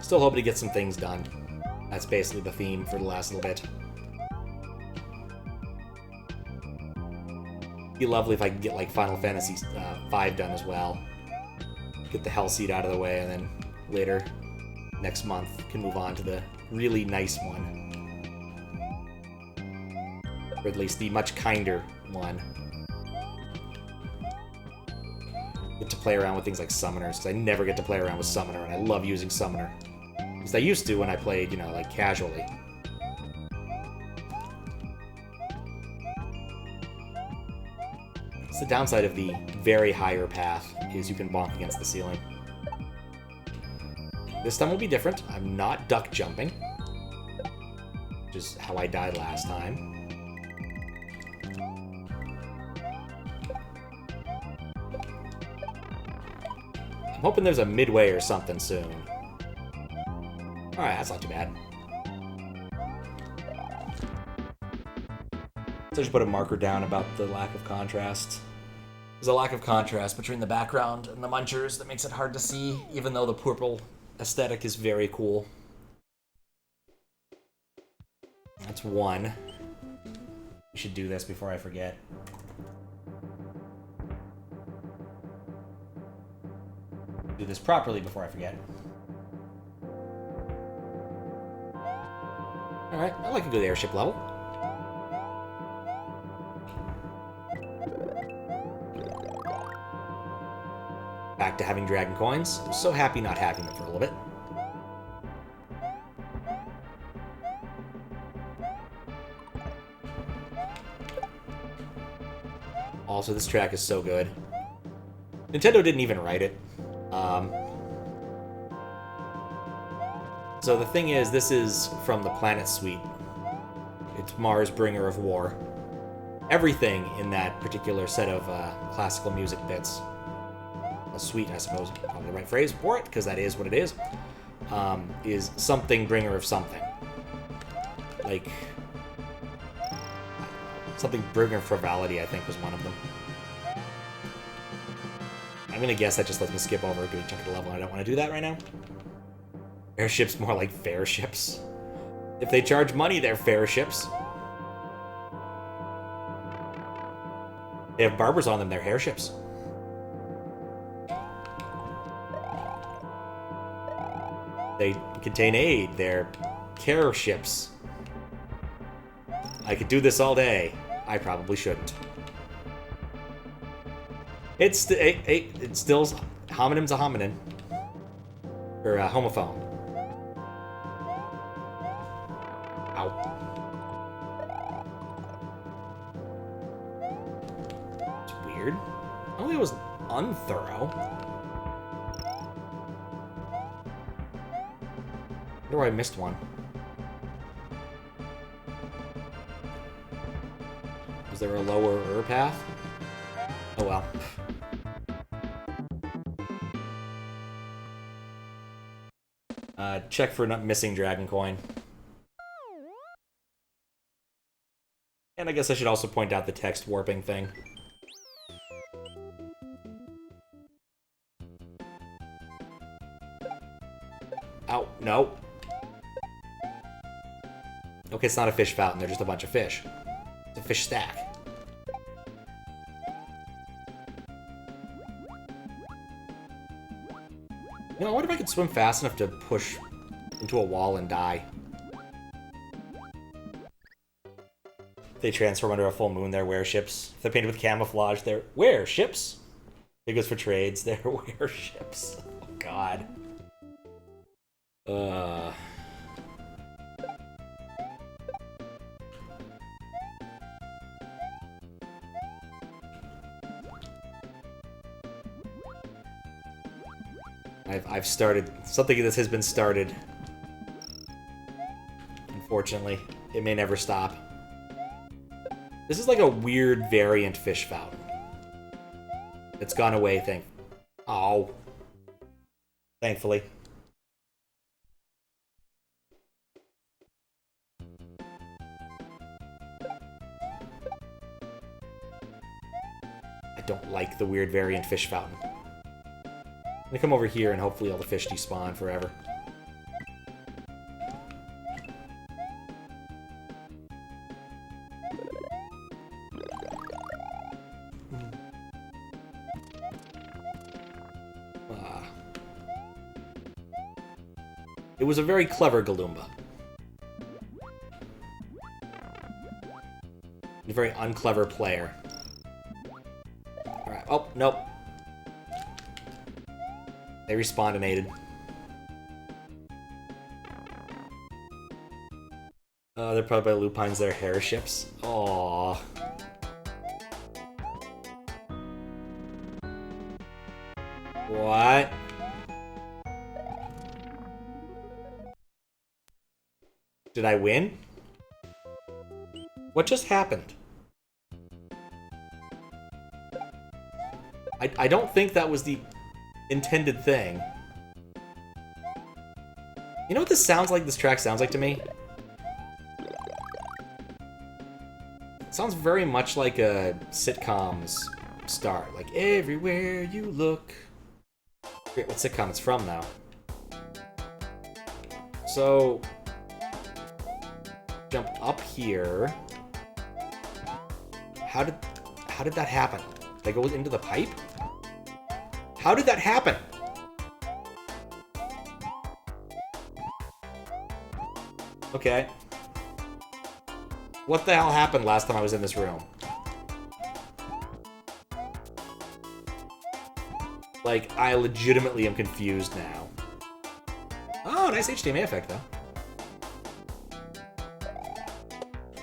Still hoping to get some things done. That's basically the theme for the last little bit. It'd be lovely if I could get like Final Fantasy V done as well. Get the Hell Seed out of the way, and then later, next month, can move on to the really nice one. Or at least the much kinder one. Get to play around with things like Summoners, because I never get to play around with Summoner, and I love using Summoner. At least I used to when I played, you know, like, casually. The downside of the very higher path is you can bonk against the ceiling. This time will be different. I'm not duck jumping, which is how I died last time. I'm hoping there's a midway or something soon. Alright, that's not too bad. So I should put a marker down about the lack of contrast. There's a lack of contrast between the background and the munchers that makes it hard to see, even though the purple aesthetic is very cool. That's one. We should do this before I forget. Do this properly before I forget. Alright, I like a good airship level. Back to having dragon coins. I'm so happy not having them for a little bit. Also, this track is so good. Nintendo didn't even write it. So the thing is, this is from the Planet Suite. It's Mars, Bringer of War. Everything in that particular set of classical music bits. A suite, I suppose, probably the right phrase for it, because that is what it is something Bringer of something. Like, something Bringer of Frivolity, I think, was one of them. I'm gonna guess that just lets me skip over a good chunk of the level, and I don't want to do that right now. Airships more like fair ships. If they charge money, they're fair ships. They have barbers on them, they're hair ships. They contain aid, they're care ships. I could do this all day. I probably shouldn't. It's still homonym's a hominin. Or a homophone. Ow. It's weird. I don't think it was unthorough. I wonder why I missed one. Was there a lower path? Oh well. Check for not missing dragon coin. And I guess I should also point out the text warping thing. Ow, no. Okay, it's not a fish fountain, they're just a bunch of fish. It's a fish stack. You know, I wonder if I could swim fast enough to push into a wall and die. They transform under a full moon, they're warships. If they're painted with camouflage, they're warships. It goes for trades, they're warships. Oh, God. I've started... Something of this has been started. Unfortunately. It may never stop. This is like a weird variant fish fountain. It's gone away, Oh. Thankfully. I don't like the weird variant fish fountain. I'm gonna come over here and hopefully all the fish despawn forever. It was a very clever Galumba. A very unclever player. Alright, oh, nope. They respawnated. They're probably by lupines, they're hair ships. Aww. What? Did I win? What just happened? I don't think that was the intended thing. You know what this sounds like? This track sounds like to me? It sounds very much like a sitcom's start. Like, everywhere you look. I forget what sitcom it's from now. So... jump up here. How did that happen? Did I go into the pipe? How did that happen? Okay. What the hell happened last time I was in this room? Like, I legitimately am confused now. Oh, nice HDMI effect, though.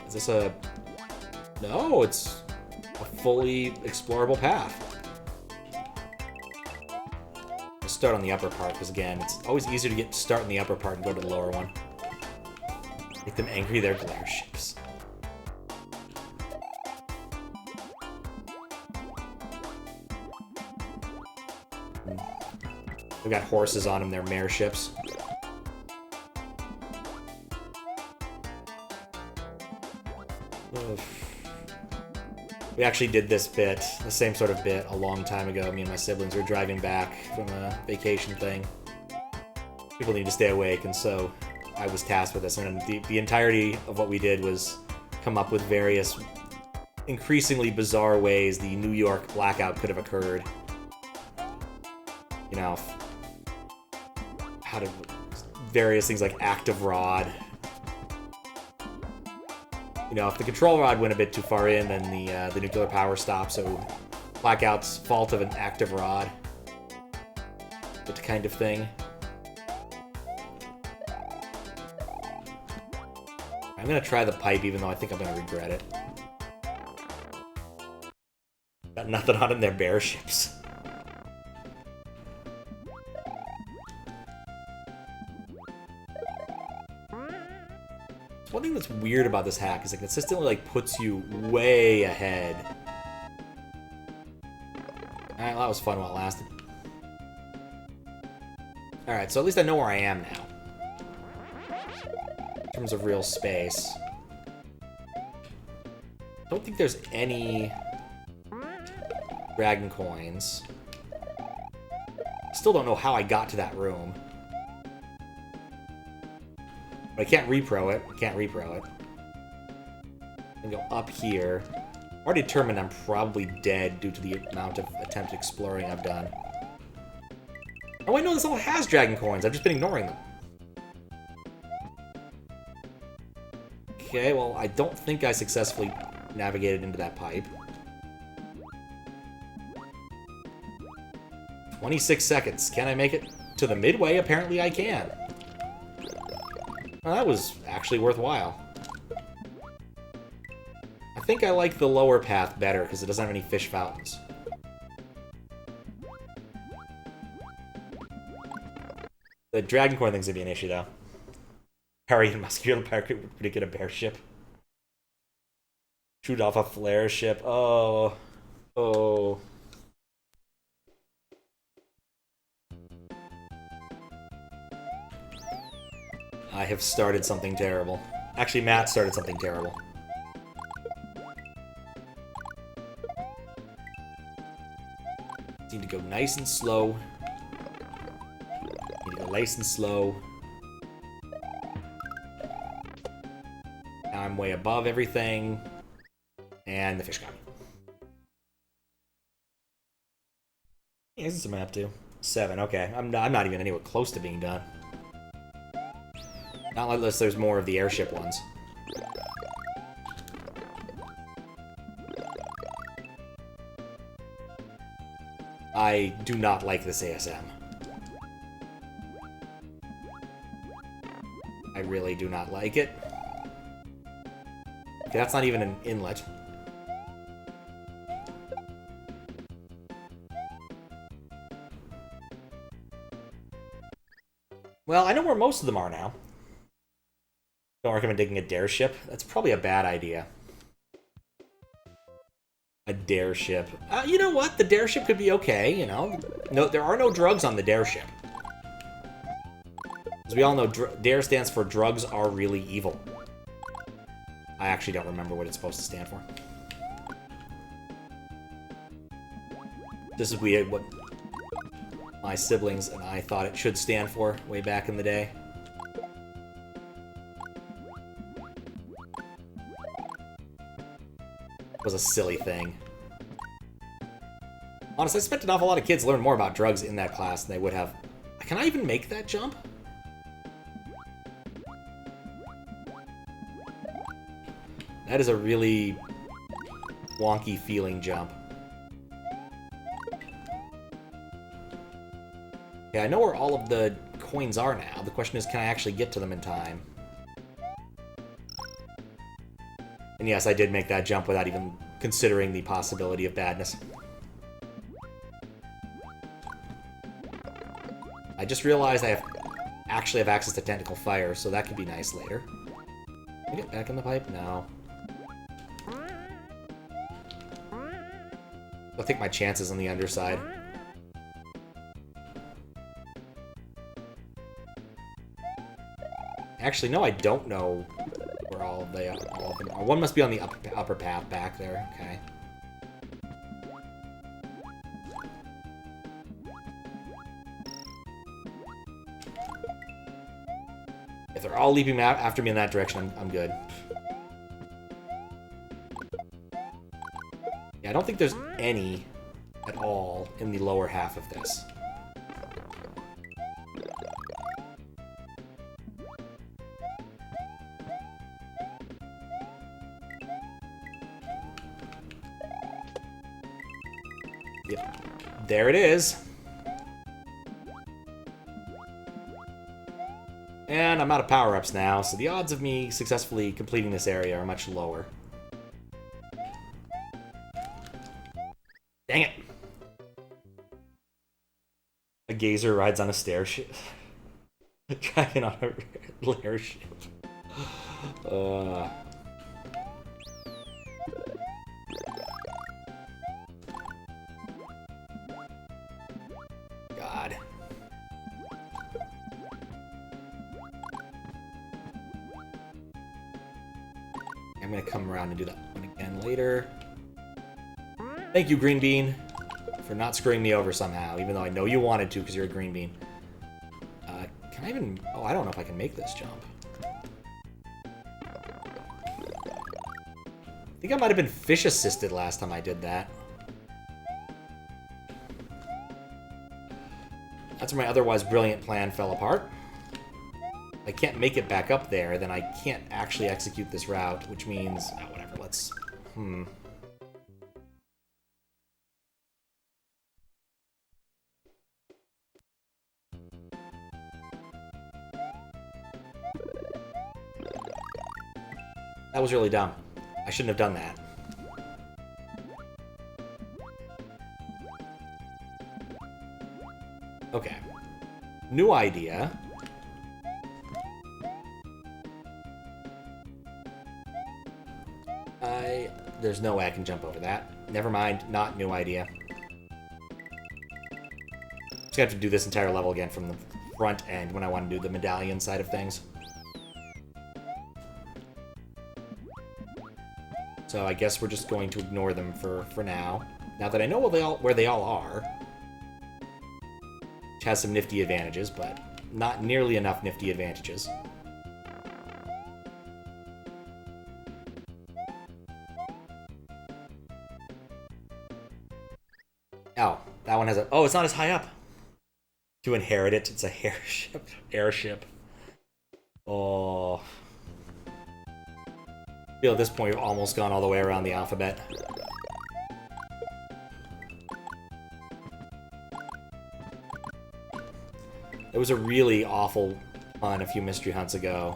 Is this a... No, it's a fully explorable path. Let's start on the upper part, because again, it's always easier to start in the upper part and go to the lower one. Make them angry, they're glare ships. We've got horses on them, they're mare ships. We actually did this bit, the same sort of bit, a long time ago. Me and my siblings were driving back from a vacation thing. People need to stay awake, and so I was tasked with this. And the entirety of what we did was come up with various increasingly bizarre ways the New York blackout could have occurred. You know, how to... various things like active rod. You know, if the control rod went a bit too far in, then the nuclear power stops, so blackout's fault of an active rod. That kind of thing. I'm gonna try the pipe, even though I think I'm gonna regret it. Got nothing on in their bear ships. One thing that's weird about this hack is it consistently like puts you way ahead. Alright, well, that was fun while it lasted. Alright, so at least I know where I am now. In terms of real space. I don't think there's any dragon coins. Still don't know how I got to that room. But I can't repro it. I can't repro it. I can go up here. I'm already determined I'm probably dead due to the amount of attempted exploring I've done. Oh, wait, no, this all has dragon coins. I've just been ignoring them. Okay, well, I don't think I successfully navigated into that pipe. 26 seconds. Can I make it to the midway? Apparently I can. Well, that was actually worthwhile. I think I like the lower path better because it doesn't have any fish fountains. The dragon coin thing's gonna be an issue, though. Harry and Muscular Park would get a bear ship. Shoot off a flare ship. Oh. Oh. I have started something terrible. Actually, Matt started something terrible. Need to go nice and slow. Need to go nice and slow. Now I'm way above everything. And the fish got me. Yeah, this is a map too. 7, okay. I'm not even anywhere close to being done. Not unless there's more of the airship ones. I do not like this ASM. I really do not like it. Okay, that's not even an inlet. Well, I know where most of them are now. Don't recommend digging a dare ship. That's probably a bad idea. A dare ship. You know what? The dare ship could be okay, you know. No, there are no drugs on the dare ship. As we all know, dare stands for drugs are really evil. I actually don't remember what it's supposed to stand for. This is what my siblings and I thought it should stand for way back in the day. Was a silly thing. Honestly, I expect an awful lot of kids learn more about drugs in that class than they would have. Can I even make that jump? That is a really wonky feeling jump. Okay, I know where all of the coins are now. The question is, can I actually get to them in time? And yes, I did make that jump without even considering the possibility of badness. I just realized I actually have access to tentacle fire, so that could be nice later. Can I get back in the pipe? No. I'll take my chances on the underside. Actually, no, I don't know where all of them are. One must be on the upper path back there. Okay. If they're all leaping after me in that direction, I'm good. Yeah, I don't think there's any at all in the lower half of this. Yep. There it is. And I'm out of power-ups now, so the odds of me successfully completing this area are much lower. Dang it! A gazer rides on a stair ship. A dragon on a lair ship. God. I'm gonna come around and do that one again later. Thank you, Green Bean, for not screwing me over somehow, even though I know you wanted to because you're a Green Bean. Can I even... Oh, I don't know if I can make this jump. I think I might have been fish-assisted last time I did that. That's where my otherwise brilliant plan fell apart. If I can't make it back up there, then I can't actually execute this route, which means... Oh, whatever, let's... That was really dumb. I shouldn't have done that. Okay. New idea. There's no way I can jump over that. Never mind, not new idea. Just gonna have to do this entire level again from the front end when I want to do the medallion side of things. So I guess we're just going to ignore them for now. Now that I know where they all are. Which has some nifty advantages, but not nearly enough nifty advantages. Oh, that one has a... Oh, it's not as high up. To inherit it, it's a airship. Airship. Oh... I feel at this point we've almost gone all the way around the alphabet. It was a really awful one a few mystery hunts ago.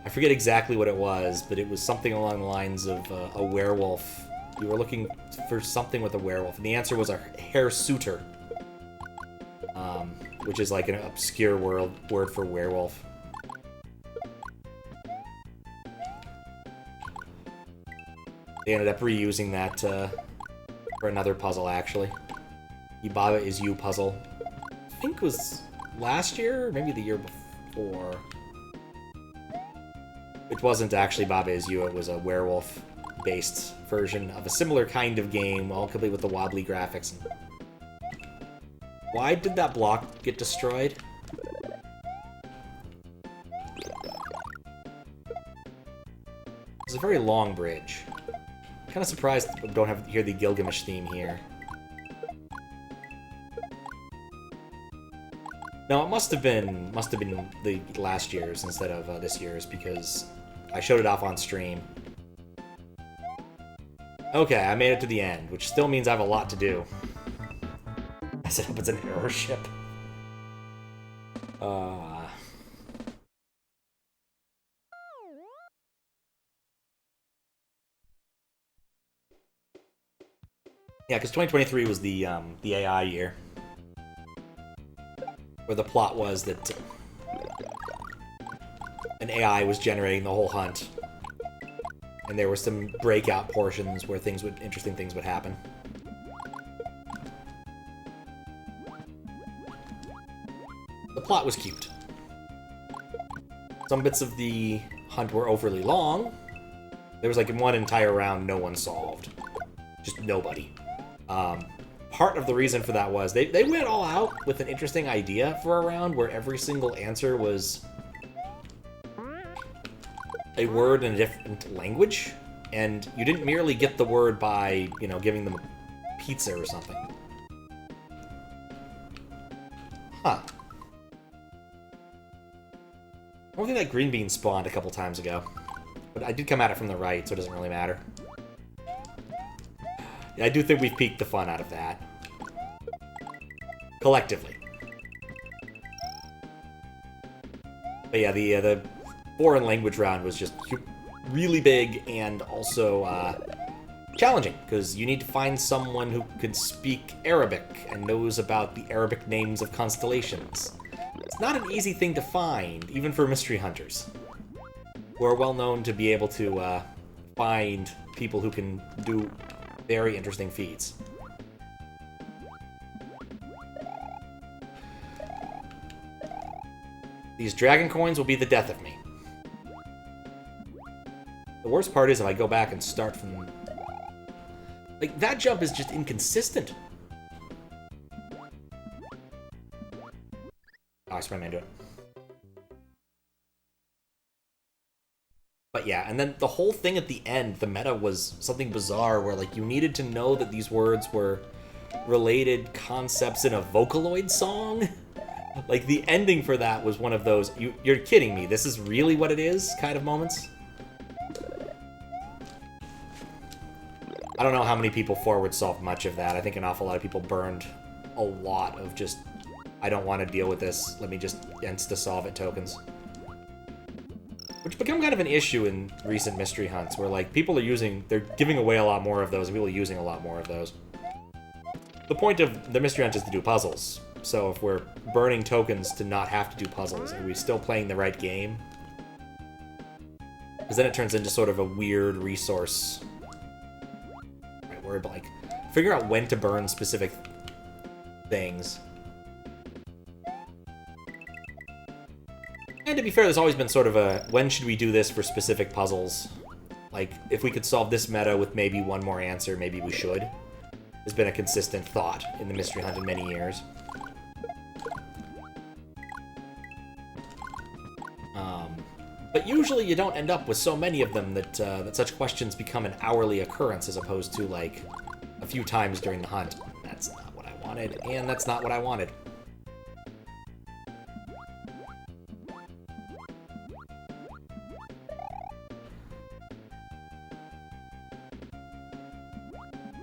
I forget exactly what it was, but it was something along the lines of a werewolf. You were looking for something with a werewolf, and the answer was a hirsute, which is like an obscure word for werewolf. They ended up reusing that for another puzzle, actually. The Baba Is You puzzle. I think it was last year, or maybe the year before. It wasn't actually Baba Is You, it was a werewolf-based version of a similar kind of game, all complete with the wobbly graphics. Why did that block get destroyed? It's a very long bridge. Kind of surprised we don't hear the Gilgamesh theme here. No, it must have been the last year's instead of this year's, because I showed it off on stream. Okay, I made it to the end, which still means I have a lot to do. I said it's an airship. Yeah, because 2023 was the AI year, where the plot was that an AI was generating the whole hunt, and there were some breakout portions where interesting things would happen. The plot was cute. Some bits of the hunt were overly long. There was like in one entire round no one solved. Just nobody. Part of the reason for that was they went all out with an interesting idea for a round where every single answer was a word in a different language, and you didn't merely get the word by, you know, giving them a pizza or something. Huh. I don't think that green bean spawned a couple times ago, but I did come at it from the right, so it doesn't really matter. I do think we've peaked the fun out of that. Collectively. But yeah, the foreign language round was just really big and also challenging, because you need to find someone who can speak Arabic and knows about the Arabic names of constellations. It's not an easy thing to find, even for mystery hunters, who are well known to be able to find people who can do very interesting feats. These dragon coins will be the death of me. The worst part is if I go back and start from... Like, that jump is just inconsistent. Oh, I sprang into it. But yeah, and then the whole thing at the end, the meta was something bizarre where, like, you needed to know that these words were related concepts in a Vocaloid song. Like, the ending for that was one of those, you're kidding me, this is really what it is kind of moments. I don't know how many people forward solved much of that. I think an awful lot of people burned a lot of just, I don't want to deal with this, let me just insta-solve it tokens. Which become kind of an issue in recent mystery hunts, where, like, people are they're giving away a lot more of those, and people are using a lot more of those. The point of the mystery hunt is to do puzzles. So if we're burning tokens to not have to do puzzles, are we still playing the right game? Because then it turns into sort of a weird resource. Right, where, like, figure out when to burn specific things. And to be fair, there's always been sort of a, when should we do this for specific puzzles? Like, if we could solve this meta with maybe one more answer, maybe we should. Has been a consistent thought in the mystery hunt in many years. But usually you don't end up with so many of them that, that such questions become an hourly occurrence as opposed to, like, a few times during the hunt. That's not what I wanted, and that's not what I wanted.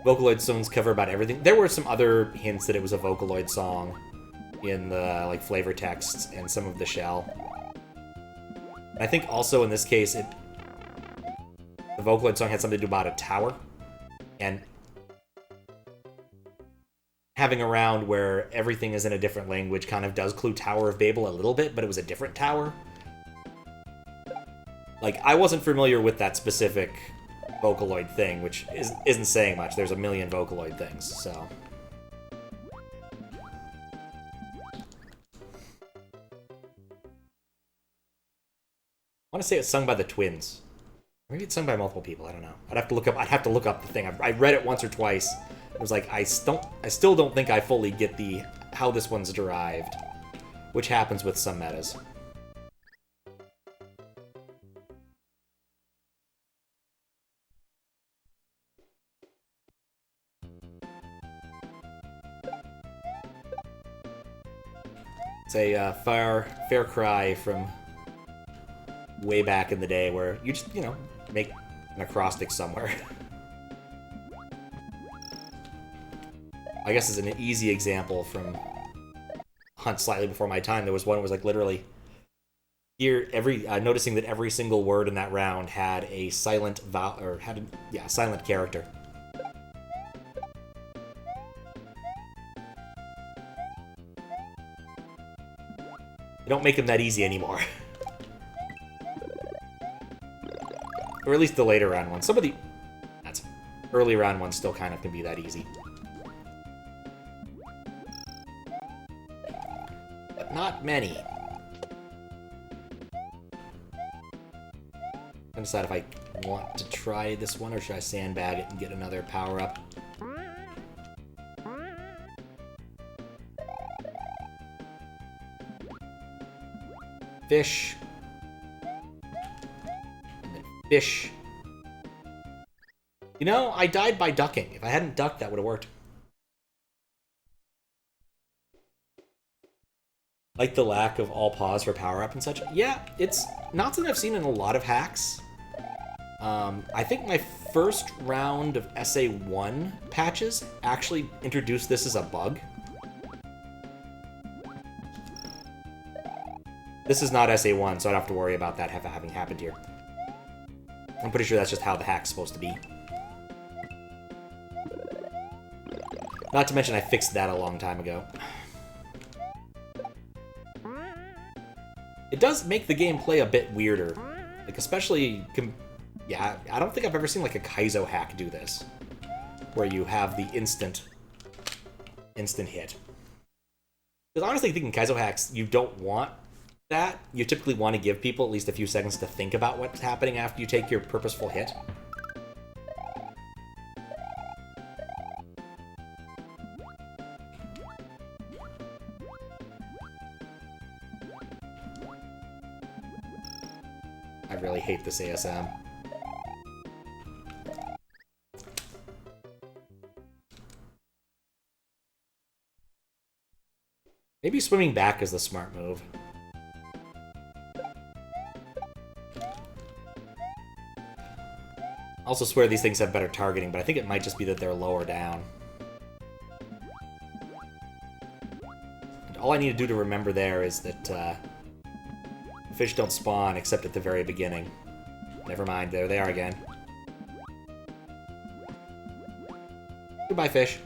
Vocaloid songs cover about everything. There were some other hints that it was a Vocaloid song in the, like, flavor texts and some of the shell. I think also in this case, the Vocaloid song had something to do about a tower, and having a round where everything is in a different language kind of does clue Tower of Babel a little bit, but it was a different tower. Like, I wasn't familiar with that specific Vocaloid thing, which isn't saying much. There's a million Vocaloid things, so... I want to say it's sung by the twins. Maybe it's sung by multiple people, I don't know. I'd have to look up the thing. I read it once or twice. It was like, I still don't think I fully get how this one's derived, which happens with some metas. It's a fair cry from way back in the day where you just, you know, make an acrostic somewhere. I guess as an easy example from Hunt slightly before my time, there was one that was like literally here noticing that every single word in that round had a silent silent character. They don't make them that easy anymore. Or at least the later round ones. Some of the early round ones still kind of can be that easy. But not many. I'm gonna decide if I want to try this one or should I sandbag it and get another power-up. Fish. Fish. You know, I died by ducking. If I hadn't ducked, that would have worked. Like the lack of all pause for power-up and such. Yeah, it's not something I've seen in a lot of hacks. I think my first round of SA1 patches actually introduced this as a bug. This is not SA1, so I don't have to worry about that having happened here. I'm pretty sure that's just how the hack's supposed to be. Not to mention I fixed that a long time ago. It does make the game play a bit weirder. Like, especially... Yeah, I don't think I've ever seen, like, a Kaizo hack do this. Where you have the instant hit. Because honestly, thinking Kaizo hacks, you don't want that. You typically want to give people at least a few seconds to think about what's happening after you take your purposeful hit. I really hate this ASM. Maybe swimming back is the smart move. I also swear these things have better targeting, but I think it might just be that they're lower down. And all I need to do to remember there is that fish don't spawn except at the very beginning. Never mind, there they are again. Goodbye, fish.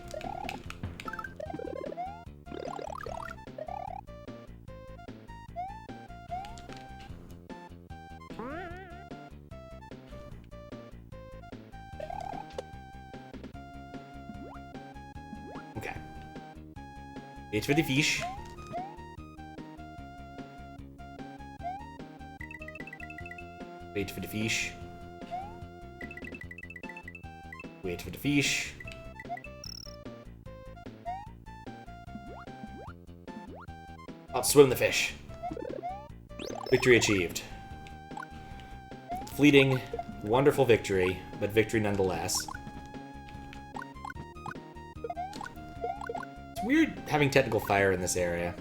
Okay. Wait for the fish. Wait for the fish. Wait for the fish. Outswim the fish. Victory achieved. Fleeting, wonderful victory, but victory nonetheless. It's weird having technical fire in this area.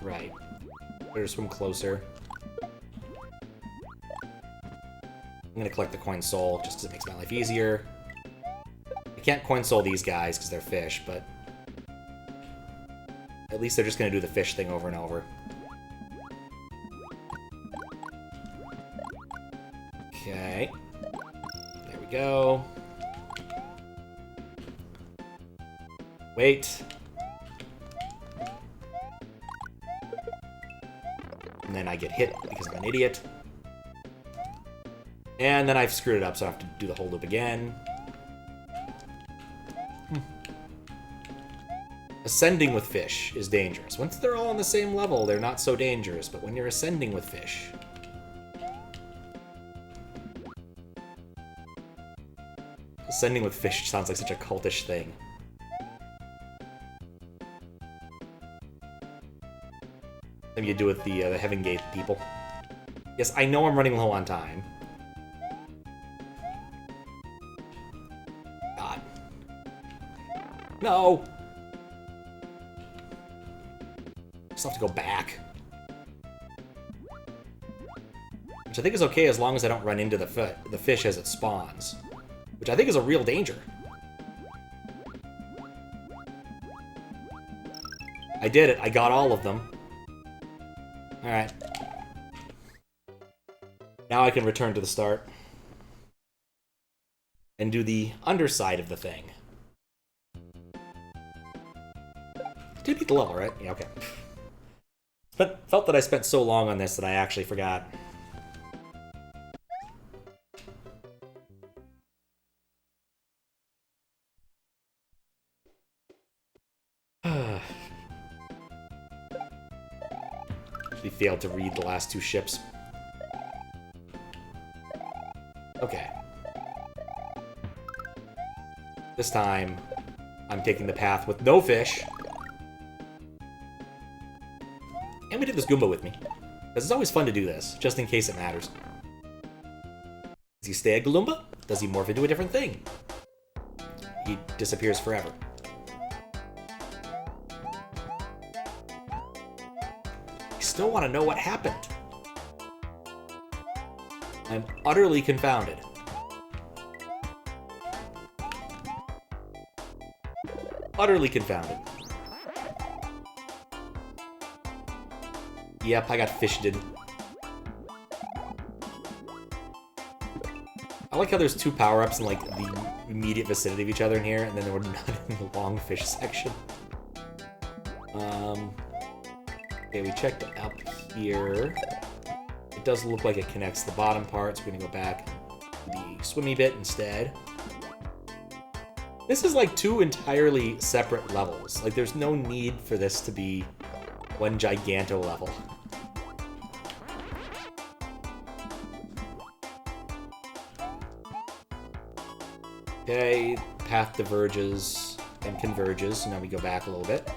Right. Better swim closer. I'm gonna collect the coin soul just because it makes my life easier. I can't coin soul these guys because they're fish, but at least they're just gonna do the fish thing over and over. Okay. There we go. Wait. And then I get hit because I'm an idiot. And then I've screwed it up, so I have to do the whole loop again. Ascending with fish is dangerous. Once they're all on the same level, they're not so dangerous, but when you're ascending with fish... Ascending with fish sounds like such a cultish thing. Something you do with the Heaven Gate people. Yes, I know I'm running low on time. God. No! Just have to go back. Which I think is okay as long as I don't run into the fish as it spawns. Which I think is a real danger. I did it. I got all of them. Alright. Now I can return to the start. And do the underside of the thing. Did beat the level, right? Yeah, okay. Felt that I spent so long on this that I actually forgot. Actually failed to read the last two ships. Okay. This time, I'm taking the path with no fish. And we did this Goomba with me. Because it's always fun to do this, just in case it matters. Does he stay a Gloomba? Does he morph into a different thing? He disappears forever. I still want to know what happened. I'm utterly confounded. Utterly confounded. Yep, I got fished in. I like how there's two power-ups in, like, the immediate vicinity of each other in here, and then there were none in the long fish section. Okay, we checked up here. It does look like it connects the bottom part, so we're gonna go back to the swimmy bit instead. This is like two entirely separate levels. Like, there's no need for this to be one giganto level. Okay, path diverges and converges, so now we go back a little bit.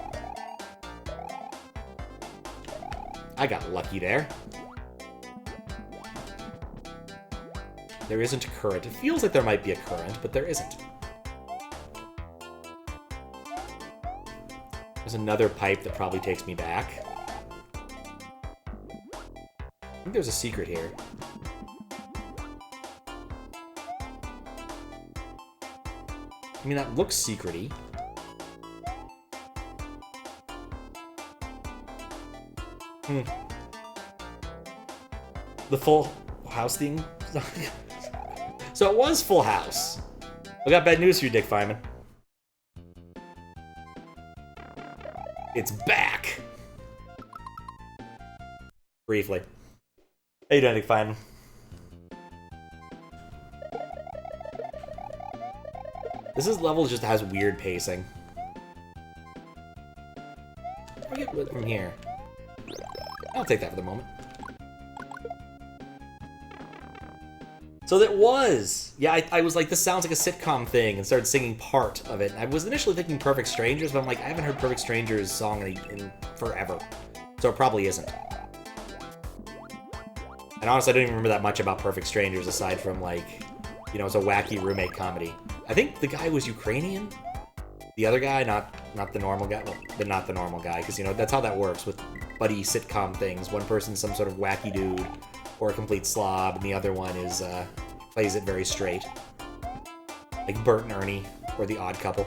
I got lucky there. There isn't a current. It feels like there might be a current, but there isn't. There's another pipe that probably takes me back. I think there's a secret here. I mean, that looks secret-y. The full house thing? So it was Full House. I got bad news for you, Dick Feynman. It's back! Briefly. How you doing, Dick Feynman? This level just has weird pacing. I'll get lit from here. I'll take that for the moment. So that was! Yeah, I was like, this sounds like a sitcom thing, and started singing part of it. I was initially thinking Perfect Strangers, but I'm like, I haven't heard Perfect Strangers' song in forever. So it probably isn't. And honestly, I don't even remember that much about Perfect Strangers, aside from, like, you know, it's a wacky roommate comedy. I think the guy was Ukrainian. The other guy, not the normal guy. Well, not the normal guy, because, you know, that's how that works with buddy sitcom things. One person's some sort of wacky dude or a complete slob, and the other one is plays it very straight. Like Bert and Ernie, or The Odd Couple.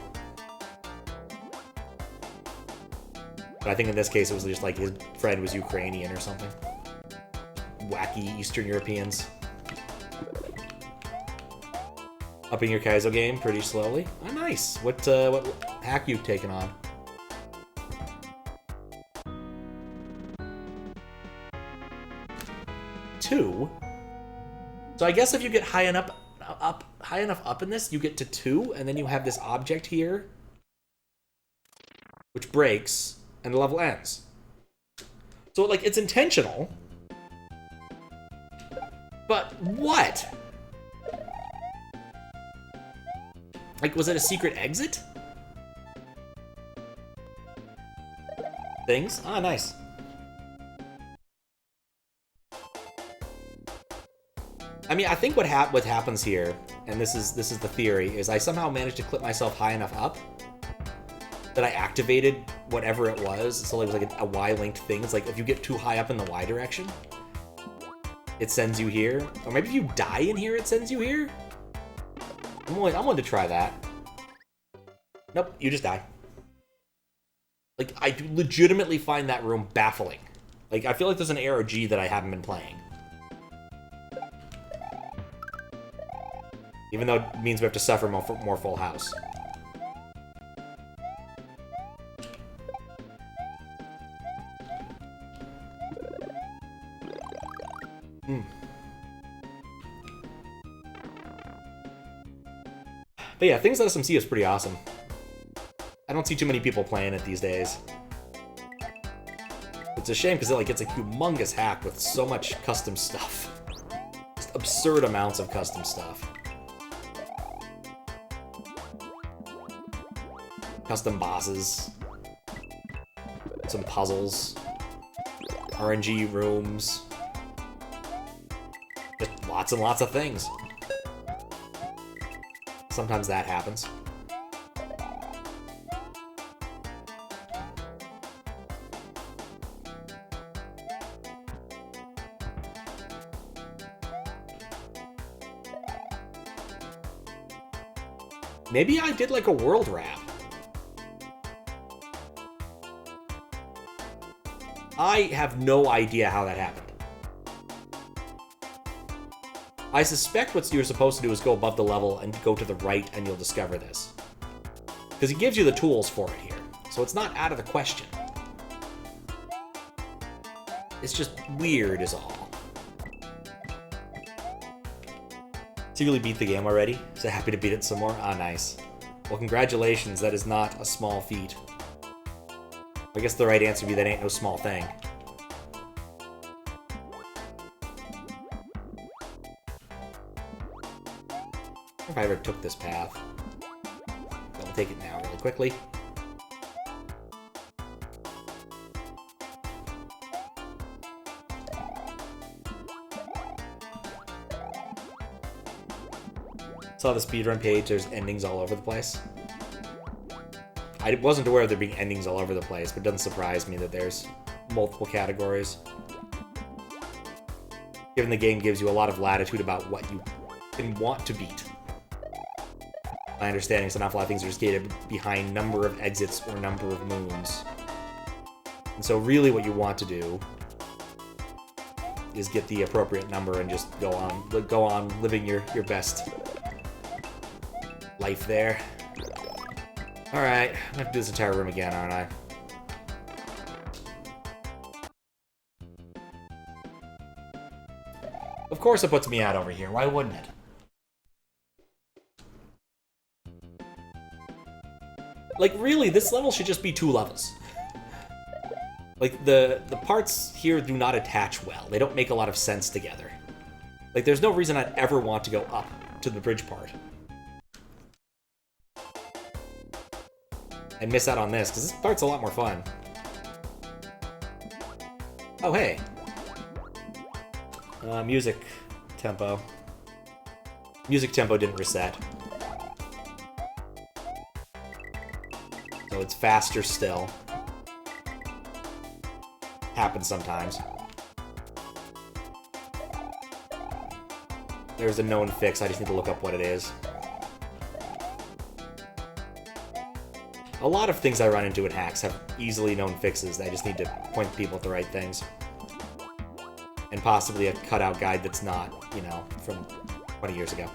But I think in this case it was just like his friend was Ukrainian or something. Wacky Eastern Europeans. Upping your Kaizo game pretty slowly. Oh, nice. What hack you taken on? Two. So I guess if you get high enough up in this, you get to 2, and then you have this object here, which breaks, and the level ends. So like it's intentional, but what? Like, was it a secret exit? Things? Ah, nice. I mean, I think what happens here, and this is the theory, is I somehow managed to clip myself high enough up that I activated whatever it was. So it was like a Y-linked thing. It's like if you get too high up in the Y direction, it sends you here. Or maybe if you die in here, it sends you here? I'm willing to try that. Nope, you just die. Like, I do legitimately find that room baffling. Like, I feel like there's an ARG that I haven't been playing. Even though it means we have to suffer more Full House. But yeah, things that SMC is pretty awesome. I don't see too many people playing it these days. It's a shame because it's a humongous hack with so much custom stuff. Just absurd amounts of custom stuff. Custom bosses. Some puzzles. RNG rooms. Just lots and lots of things. Sometimes that happens. Maybe I did like a world wrap. I have no idea how that happened. I suspect what you're supposed to do is go above the level and go to the right and you'll discover this. Because he gives you the tools for it here. So it's not out of the question. It's just weird is all. So you really beat the game already? So happy to beat it some more? Ah, nice. Well, congratulations, that is not a small feat. I guess the right answer would be that ain't no small thing. If I ever took this path. I'll take it now really quickly. Saw the speedrun page, there's endings all over the place. I wasn't aware of there being endings all over the place, but it doesn't surprise me that there's multiple categories. Given the game gives you a lot of latitude about what you can want to beat. My understanding is an awful lot of things are just gated behind number of exits or number of moons. And so really what you want to do is get the appropriate number and just go on living your best life there. Alright, I'm gonna have to do this entire room again, aren't I? Of course it puts me out over here, why wouldn't it? Like, really, this level should just be 2 levels. Like, the parts here do not attach well. They don't make a lot of sense together. Like, there's no reason I'd ever want to go up to the bridge part. I miss out on this, because this part's a lot more fun. Oh, hey. Music tempo. Music tempo didn't reset. So it's faster still. Happens sometimes. There's a known fix, I just need to look up what it is. A lot of things I run into in hacks have easily known fixes. I just need to point people at the right things. And possibly a cutout guide that's not, you know, from 20 years ago.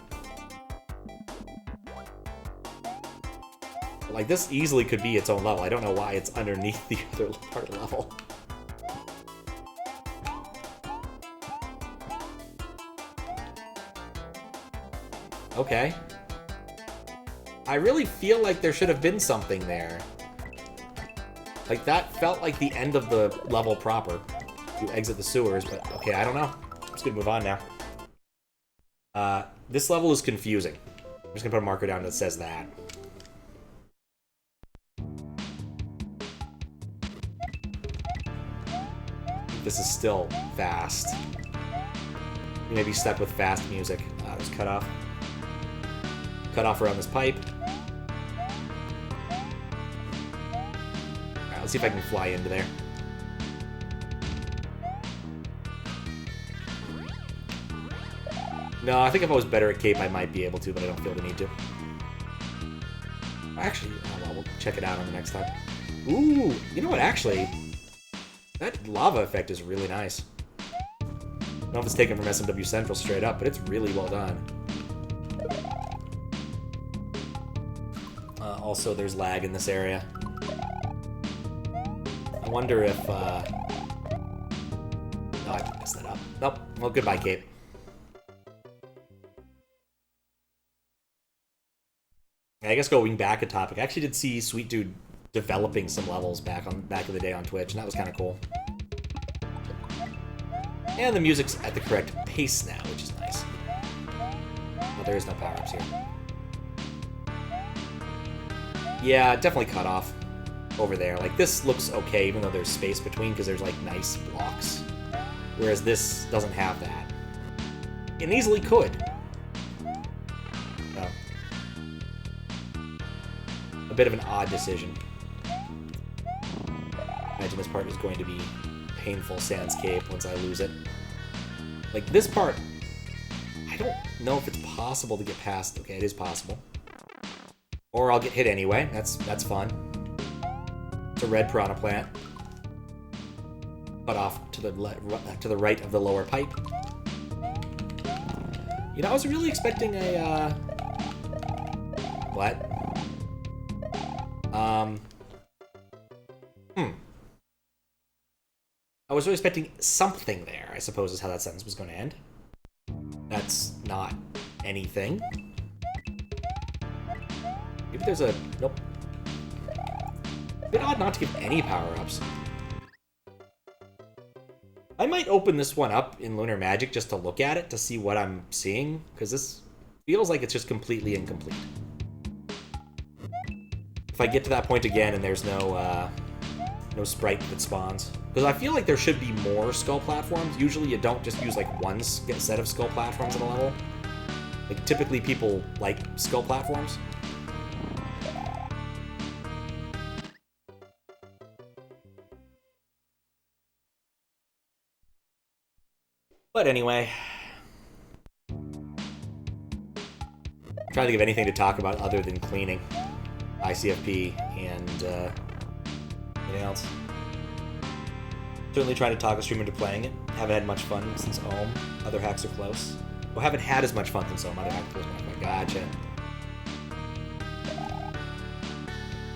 Like, this easily could be its own level. I don't know why it's underneath the other part of the level. Okay. I really feel like there should have been something there. Like, that felt like the end of the level proper. You exit the sewers, but okay, I don't know. I'm just gonna move on now. This level is confusing. I'm just gonna put a marker down that says that. This is still fast. You may be stuck with fast music. There's cut off. Cut off around this pipe. Alright, let's see if I can fly into there. No, I think if I was better at cape, I might be able to, but I don't feel the need to. Actually, oh well, we'll check it out on the next time. Ooh, you know what, actually, that lava effect is really nice. I don't know if it's taken from SMW Central straight up, but it's really well done. Also, there's lag in this area. I wonder if, oh, I messed that up. Nope, well, goodbye, cape. I guess going back a topic, I actually did see Sweet Dude developing some levels back in the day on Twitch, and that was kind of cool. And the music's at the correct pace now, which is nice. But there is no power-ups here. Yeah, definitely cut off over there. Like, this looks okay, even though there's space between, because there's, like, nice blocks. Whereas this doesn't have that. It easily could. So. A bit of an odd decision. Imagine this part is going to be painful sandscape once I lose it. Like, this part, I don't know if it's possible to get past. Okay, it is possible. Or I'll get hit anyway. That's fun. It's a red piranha plant. Cut off to the right of the lower pipe. You know, I was really expecting a what? I was really expecting something there, I suppose is how that sentence was going to end. That's not anything. Maybe there's a... Nope. A bit odd not to give any power-ups. I might open this one up in Lunar Magic just to look at it, to see what I'm seeing, because this feels like it's just completely incomplete. If I get to that point again and there's no sprite that spawns. Because I feel like there should be more skull platforms. Usually you don't just use like one set of skull platforms in a level. Like typically people like skull platforms. But anyway, I'm trying to think of anything to talk about other than cleaning, ICFP, and anything else. Certainly trying to talk a stream into playing it. Haven't had much fun since Ohm. Other hacks are close. Well, haven't had as much fun since Ohm. Other hacks are close. Gotcha.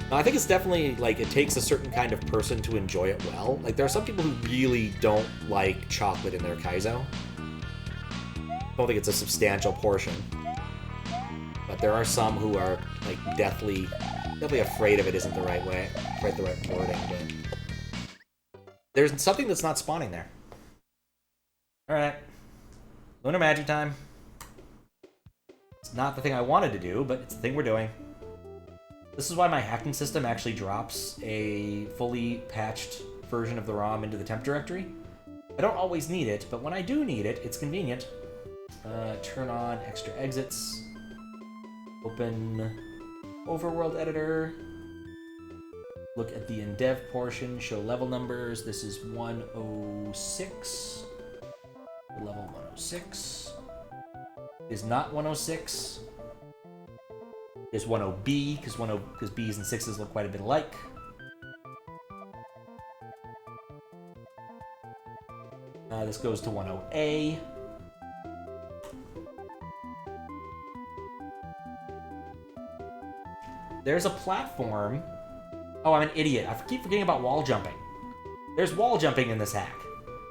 No, I think it's definitely, like, it takes a certain kind of person to enjoy it well. Like, there are some people who really don't like chocolate in their Kaizo. I don't think it's a substantial portion. But there are some who are, like, deathly afraid of it isn't the right way. Right, the right wording, but... There's something that's not spawning there. Alright. Lunar Magic time. It's not the thing I wanted to do, but it's the thing we're doing. This is why my hacking system actually drops a fully patched version of the ROM into the temp directory. I don't always need it, but when I do need it, it's convenient. Turn on extra exits. Open Overworld editor. Look at the endev portion, show level numbers. This is 106. Level 106 is not 106. Is 10B, because B's and 6s look quite a bit alike. This goes to 10A. There's a platform. Oh, I'm an idiot. I keep forgetting about wall jumping. There's wall jumping in this hack.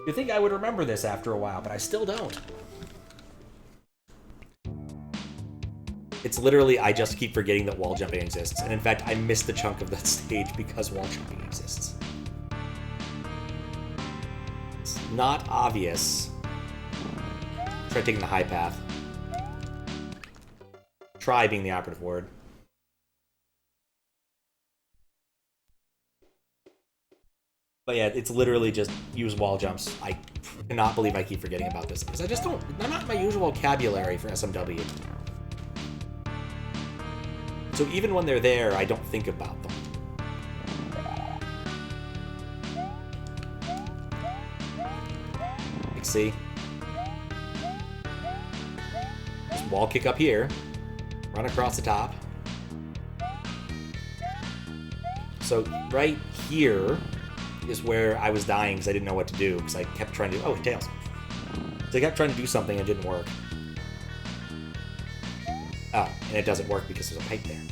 You'd think I would remember this after a while, but I still don't. It's literally, I just keep forgetting that wall jumping exists. And in fact, I missed a chunk of that stage because wall jumping exists. It's not obvious. Try taking the high path. Try being the operative word. But yeah, it's literally just use wall jumps. I cannot believe I keep forgetting about this because I just don't, they're not my usual vocabulary for SMW. So even when they're there, I don't think about them. Like, see? Just wall kick up here, run across the top. So right here is where I was dying because I didn't know what to do because I kept trying to... Oh, tails. So I kept trying to do something and it didn't work. Oh, and it doesn't work because there's a pipe there.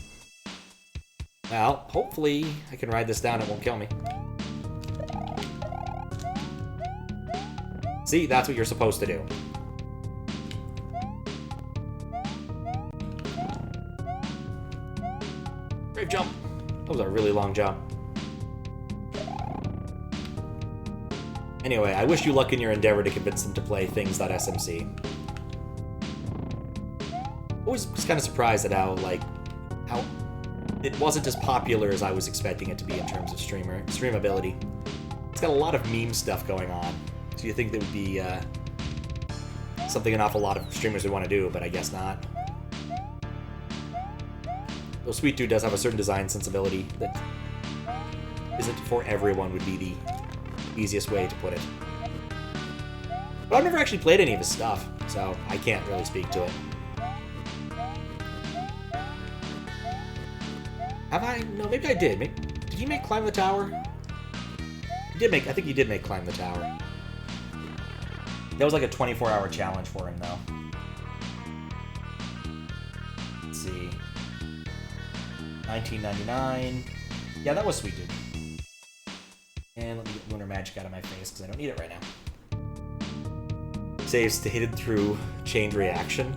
Well, hopefully I can ride this down, it won't kill me. See, that's what you're supposed to do. Brave jump. That was a really long jump. Anyway, I wish you luck in your endeavor to convince them to play things.smc. I was kind of surprised at how it wasn't as popular as I was expecting it to be in terms of streamability. It's got a lot of meme stuff going on, so you think that would be something an awful lot of streamers would want to do, but I guess not. Though Sweet Dude does have a certain design sensibility that isn't for everyone would be the easiest way to put it. But I've never actually played any of his stuff, so I can't really speak to it. Have I? No, maybe I did. Did he make Climb the Tower? He did make... I think he did make Climb the Tower. That was like a 24-hour challenge for him, though. Let's see. 1999. Yeah, that was Sweet Dude. And let me get Lunar Magic out of my face, because I don't need it right now. Save stated through chain reaction.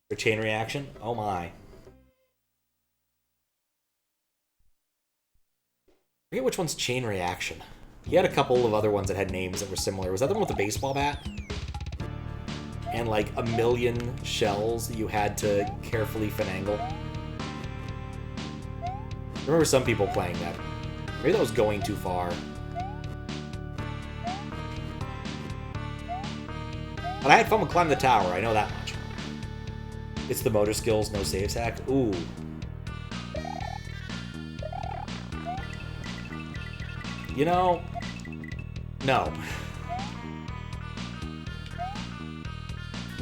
For chain reaction? Oh my. I forget which one's chain reaction. He had a couple of other ones that had names that were similar. Was that the one with the baseball bat? And like a million shells that you had to carefully finagle? I remember some people playing that. Maybe that was going too far. But I had fun with Climb the Tower, I know that much. It's the motor skills, no saves hack. Ooh. You know, no.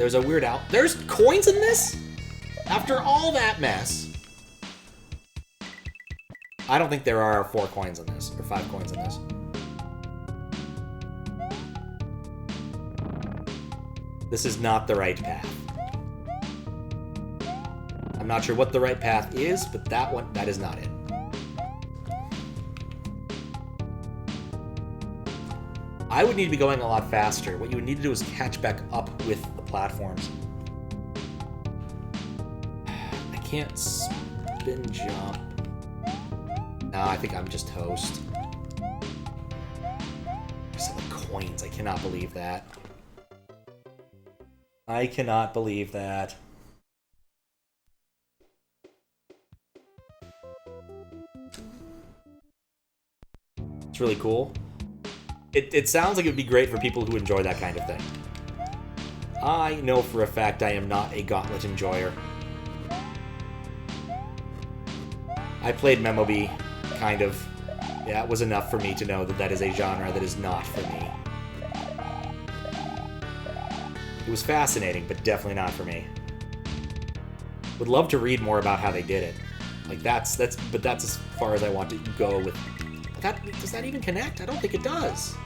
There's a weird out. There's coins in this? After all that mess. I don't think there are 4 coins in this, or 5 coins in this. This is not the right path. I'm not sure what the right path is, but that is not it. I would need to be going a lot faster. What you would need to do is catch back up with the platforms. I can't spin jump. No, I think I'm just toast. There's some coins. I cannot believe that. I cannot believe that. It's really cool. It sounds like it would be great for people who enjoy that kind of thing. I know for a fact I am not a gauntlet enjoyer. I played MMOB, kind of. Yeah, it was enough for me to know that that is a genre that is not for me. It was fascinating, but definitely not for me. Would love to read more about how they did it. Like that's as far as I want to go with. Does that even connect? I don't think it does.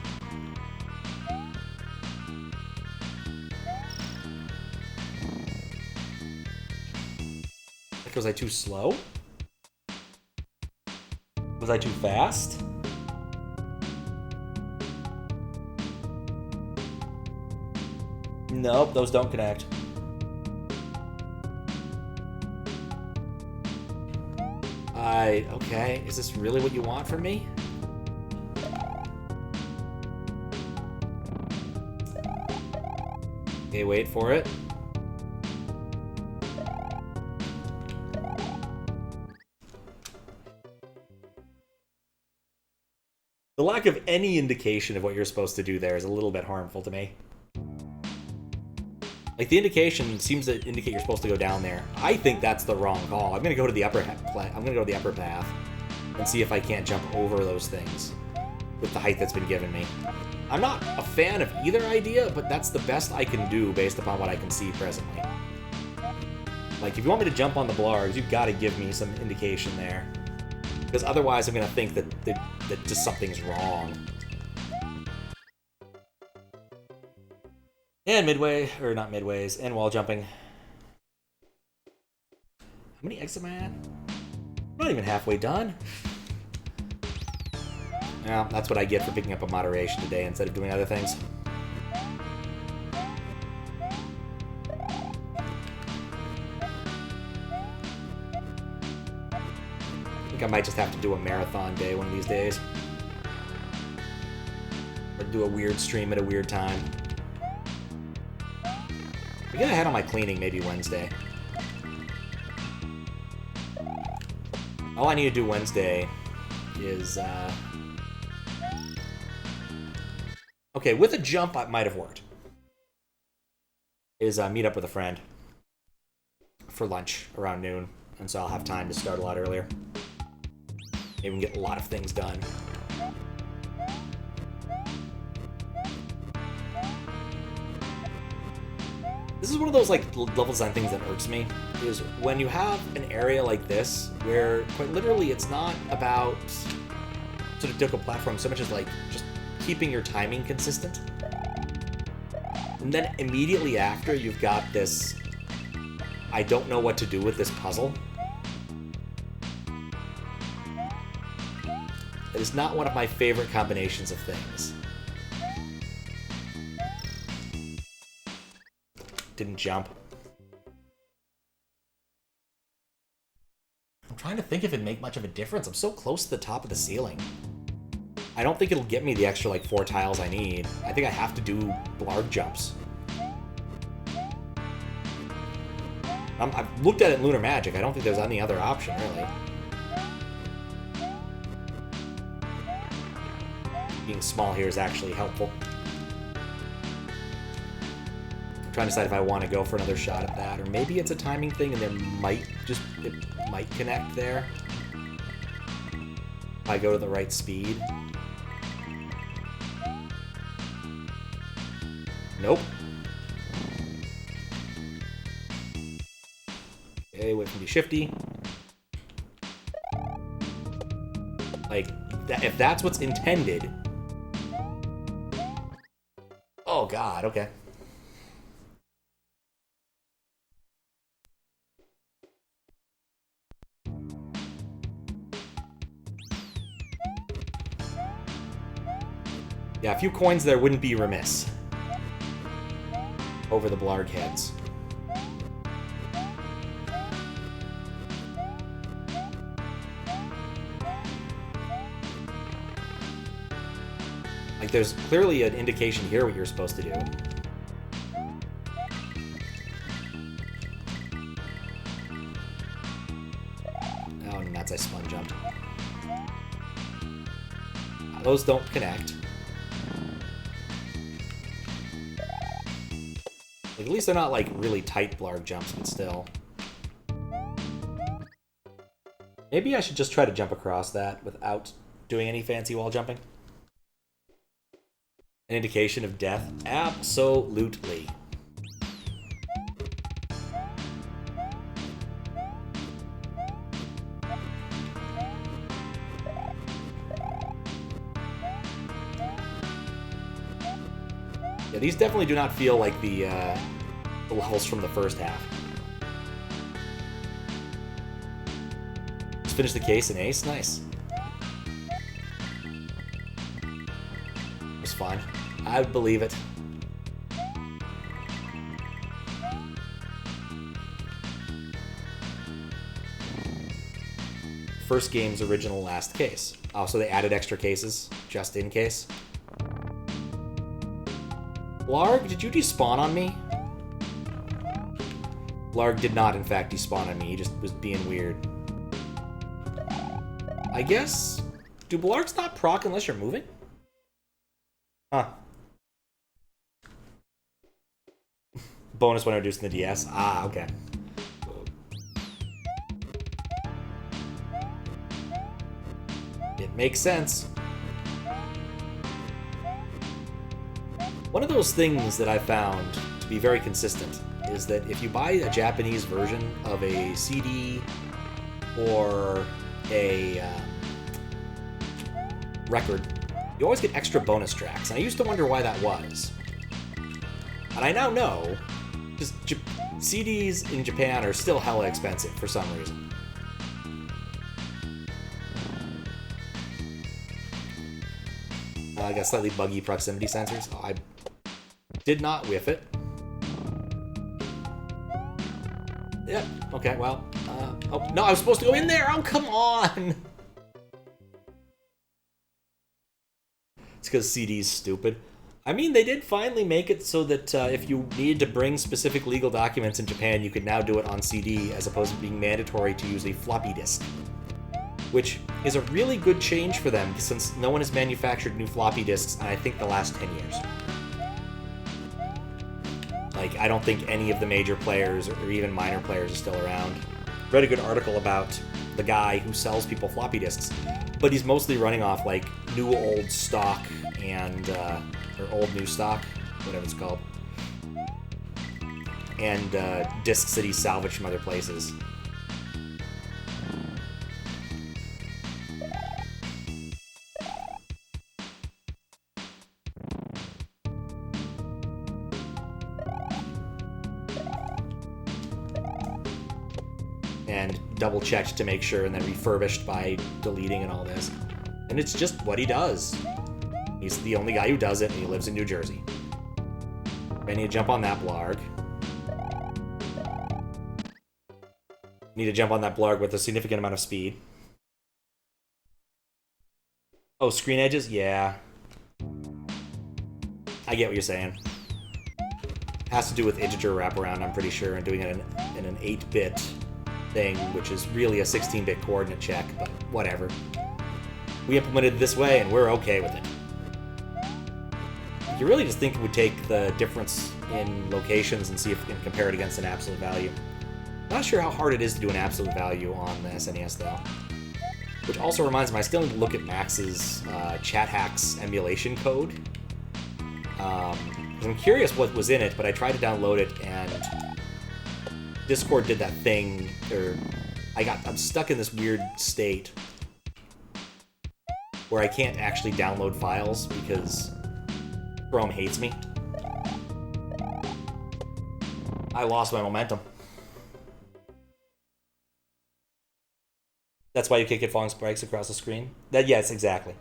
Like, was I too slow? Was I too fast? Nope, those don't connect. Okay, is this really what you want from me? Okay, wait for it. The lack of any indication of what you're supposed to do there is a little bit harmful to me. Like, the indication seems to indicate you're supposed to go down there. I think that's the wrong call. I'm gonna go to the upper path and see if I can't jump over those things with the height that's been given me. I'm not a fan of either idea, but that's the best I can do based upon what I can see presently. Like, if you want me to jump on the blargs, you've got to give me some indication there. Because otherwise I'm gonna think that just something's wrong. And midway, or not midways, and wall jumping. How many eggs am I at? I'm not even halfway done. Well, that's what I get for picking up a moderation today instead of doing other things. I think I might just have to do a marathon day one of these days. Or do a weird stream at a weird time. I get ahead on my cleaning maybe Wednesday. All I need to do Wednesday is, okay, with a jump, it might have worked. Is meet up with a friend for lunch around noon, and so I'll have time to start a lot earlier. Maybe we can get a lot of things done. This is one of those, like, level design things that irks me, is when you have an area like this, where, quite literally, it's not about sort of difficult platforms so much as, like, just keeping your timing consistent. And then immediately after, you've got this, I don't know what to do with this puzzle. It is not one of my favorite combinations of things. Didn't jump. I'm trying to think if it'd make much of a difference. I'm so close to the top of the ceiling. I don't think it'll get me the extra, like, 4 tiles I need. I think I have to do blarg jumps. I've looked at it in Lunar Magic. I don't think there's any other option, really. Being small here is actually helpful. I'm trying to decide if I want to go for another shot at that, or maybe it's a timing thing and it might connect there. If I go to the right speed. Nope. Okay, wait for me shifty. Like, if that's what's intended... Oh god, okay. Yeah, a few coins there wouldn't be remiss. Over the blarg heads. Like, there's clearly an indication here what you're supposed to do. Oh, nuts, I spun jumped. Those don't connect. Like, at least they're not, like, really tight blarg jumps, but still. Maybe I should just try to jump across that without doing any fancy wall jumping. An indication of death? Absolutely. Yeah, these definitely do not feel like the levels from the first half. Just finish the case and ace, nice. It was fine. I would believe it. First game's original last case. Oh, so they added extra cases just in case. Blarg, did you despawn on me? Blarg did not, in fact, despawn on me. He just was being weird. I guess... Do Blargs not proc unless you're moving? Huh. Bonus when reducing the DS. Ah, okay. It makes sense. One of those things that I found to be very consistent is that if you buy a Japanese version of a CD or a record, you always get extra bonus tracks, and I used to wonder why that was. And I now know, because CDs in Japan are still hella expensive for some reason. I got slightly buggy proximity sensors. Oh, I did not whiff it. Yep, okay, well, oh, no, I was supposed to go in there! Oh, come on! It's because CD's stupid. I mean, they did finally make it so that if you needed to bring specific legal documents in Japan, you could now do it on CD, as opposed to being mandatory to use a floppy disk. Which is a really good change for them, since no one has manufactured new floppy disks in, I think, the last 10 years. Like, I don't think any of the major players, or even minor players, are still around. Read a good article about the guy who sells people floppy disks, but he's mostly running off, like, new old stock and, or old new stock, whatever it's called, and disks that he salvaged from other places. And double-checked to make sure, and then refurbished by deleting and all this. And it's just what he does. He's the only guy who does it, and he lives in New Jersey. I need to jump on that blarg. Need to jump on that blarg with a significant amount of speed. Oh, screen edges? Yeah. I get what you're saying. Has to do with integer wraparound, I'm pretty sure, and doing it in an 8-bit thing, which is really a 16-bit coordinate check, but whatever. We implemented it this way, and we're okay with it. You really just think it would take the difference in locations and see if you can compare it against an absolute value. Not sure how hard it is to do an absolute value on the SNES, though. Which also reminds me, I still need to look at Max's chat hacks emulation code. I'm curious what was in it, but I tried to download it, and Discord did that thing, or I'm stuck in this weird state where I can't actually download files because Chrome hates me. I lost my momentum. That's why you can't get falling spikes across the screen? Yes, exactly.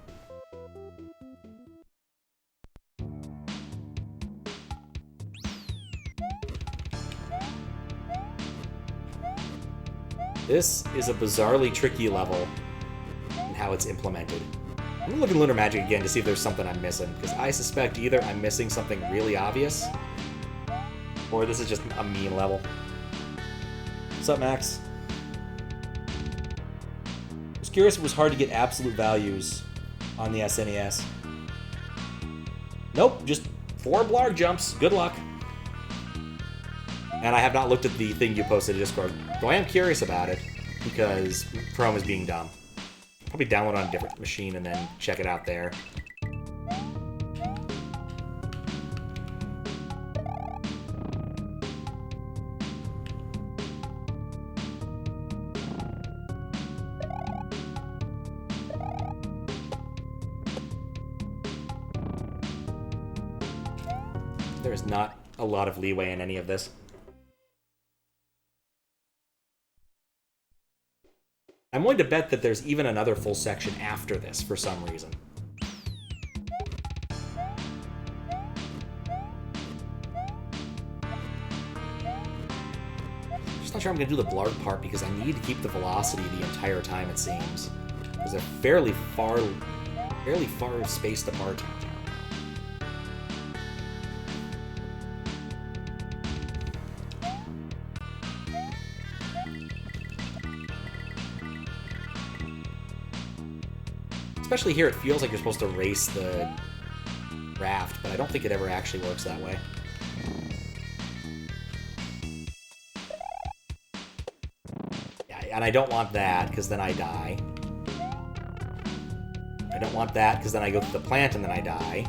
This is a bizarrely tricky level in how it's implemented. I'm gonna look in Lunar Magic again to see if there's something I'm missing, because I suspect either I'm missing something really obvious, or this is just a mean level. What's up, Max? I was curious if it was hard to get absolute values on the SNES. Nope, just 4 blarg jumps. Good luck. And I have not looked at the thing you posted to Discord, though I am curious about it, because Chrome is being dumb. Probably download on a different machine and then check it out there. There is not a lot of leeway in any of this. I'm willing to bet that there's even another full section after this for some reason. Just not sure I'm going to do the blarg part because I need to keep the velocity the entire time, it seems. Because they're fairly far spaced apart. Especially here, it feels like you're supposed to race the raft, but I don't think it ever actually works that way. Yeah, and I don't want that, because then I die. I don't want that, because then I go through the plant and then I die.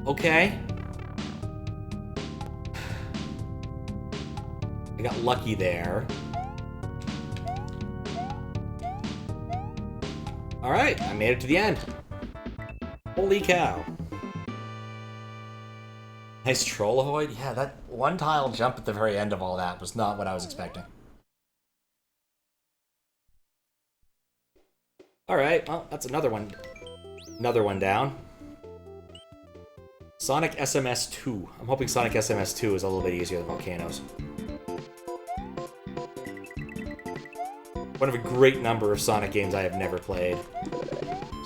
Okay. I got lucky there. Alright, I made it to the end. Holy cow. Nice troll avoid? Yeah, that one tile jump at the very end of all that was not what I was expecting. Alright, well, that's another one. Another one down. Sonic SMS 2. I'm hoping Sonic SMS 2 is a little bit easier than Volcanoes. One of a great number of Sonic games I have never played.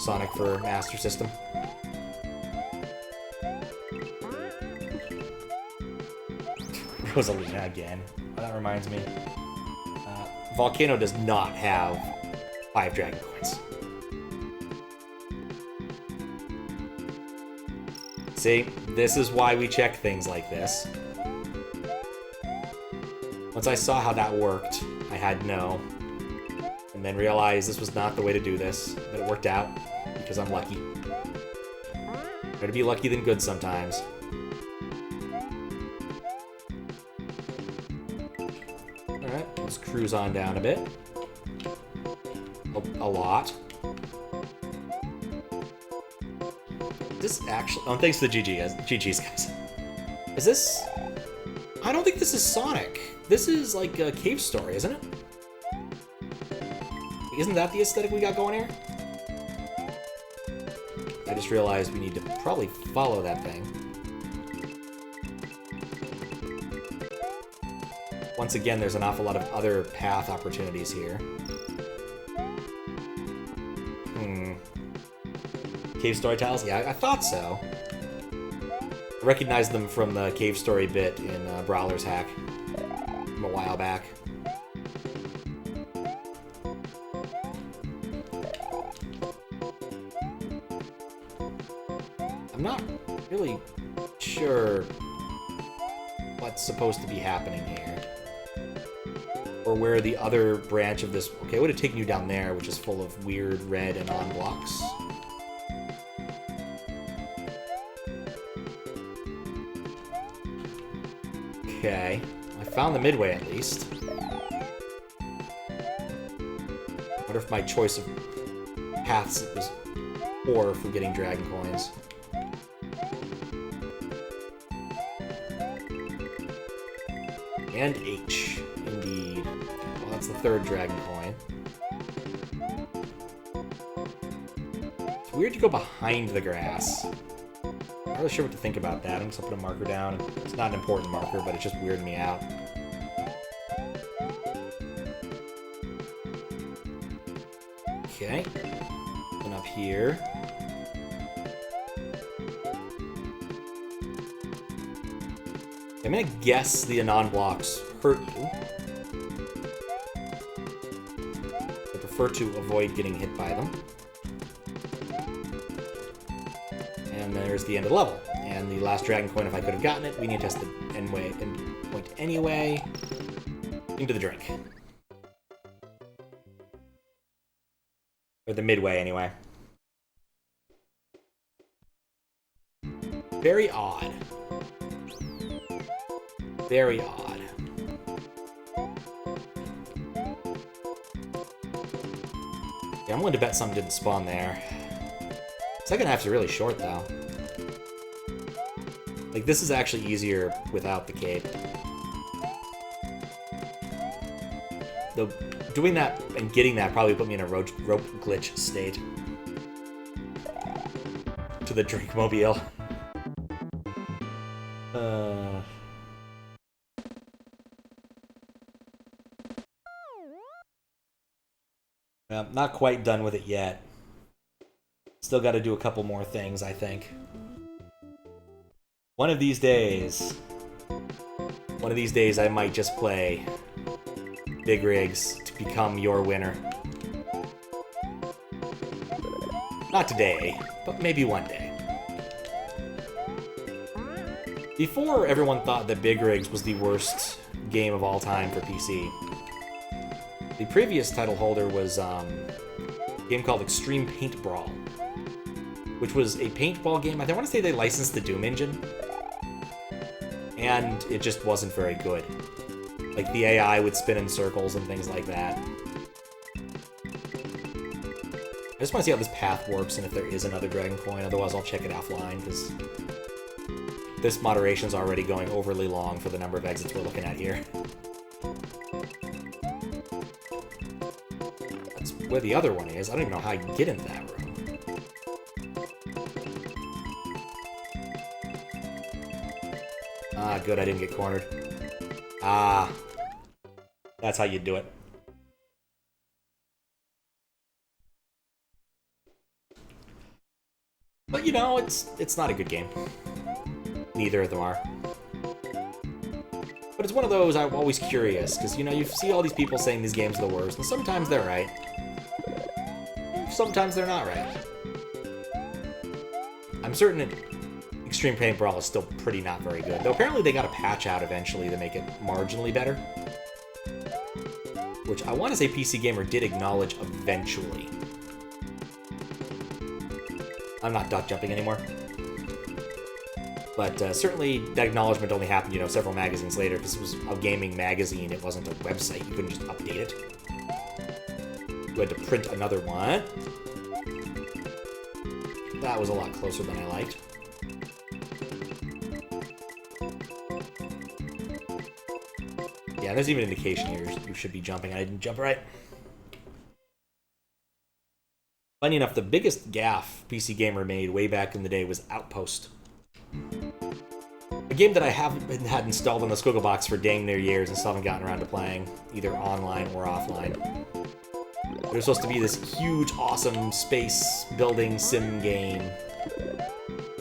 Sonic for Master System. Rosalina again. Oh, that reminds me. Volcano does not have 5 Dragon Coins. See, this is why we check things like this. Once I saw how that worked, I had no. And then realized this was not the way to do this, but it worked out, because I'm lucky. Better be lucky than good sometimes. Alright, let's cruise on down a bit. A lot. This actually... Oh, thanks to the GG's, guys. Is this... I don't think this is Sonic. This is like a cave story, isn't it? Isn't that the aesthetic we got going here? I just realized we need to probably follow that thing. Once again, there's an awful lot of other path opportunities here. Cave story tiles? Yeah, I thought so. I recognized them from the cave story bit in Brawler's Hack from a while back. I'm not really sure what's supposed to be happening here. Or or where the other branch of this... Okay, it would have taken you down there, which is full of weird red and on blocks. Okay, I found the midway at least. I wonder if my choice of paths was poor for getting dragon coins. And H, indeed. Well, that's the third dragon coin. It's weird to go behind the grass. Not really sure what to think about that. I'm just gonna put a marker down. It's not an important marker, but it's just weirding me out. Okay. And up here. I'm gonna guess the anon blocks hurt you. I prefer to avoid getting hit by them. And there's the end of the level. And the last dragon coin, if I could have gotten it, we need to test the end point anyway. Into the drink. Or the midway, anyway. Very odd. Very odd. Yeah, I'm willing to bet some didn't spawn there. Second half's really short, though. Like, this is actually easier without the cape. Though, doing that and getting that probably put me in a rope glitch state. To the drink mobile. Not quite done with it yet. Still got to do a couple more things, I think. One of these days, I might just play Big Rigs to become your winner. Not today, but maybe one day. Before, everyone thought that Big Rigs was the worst game of all time for PC. The previous title holder was a game called Extreme Paint Brawl, which was a paintball game. I want to say they licensed the Doom engine, and it just wasn't very good. Like, the AI would spin in circles and things like that. I just want to see how this path works and if there is another dragon coin, otherwise I'll check it offline, because this moderation's already going overly long for the number of exits we're looking at here. Where the other one is. I don't even know how I can get into that room. Ah, good, I didn't get cornered. Ah. That's how you do it. But, you know, it's not a good game. Neither of them are. But it's one of those I'm always curious, because, you know, you see all these people saying these games are the worst, and sometimes they're right. Sometimes they're not right. I'm certain that Extreme Paint Brawl is still pretty not very good. Though apparently they got a patch out eventually to make it marginally better. Which I want to say PC Gamer did acknowledge eventually. I'm not duck jumping anymore. But certainly that acknowledgement only happened, you know, several magazines later, because it was a gaming magazine, it wasn't a website, you couldn't just update it. You had to print another one. That was a lot closer than I liked. Yeah, there's even an indication here you should be jumping. I didn't jump right. Funny enough, the biggest gaffe PC Gamer made way back in the day was Outpost. A game that I haven't had installed on the Squiggle Box for dang near years and still haven't gotten around to playing, either online or offline. It was supposed to be this huge, awesome space building sim game.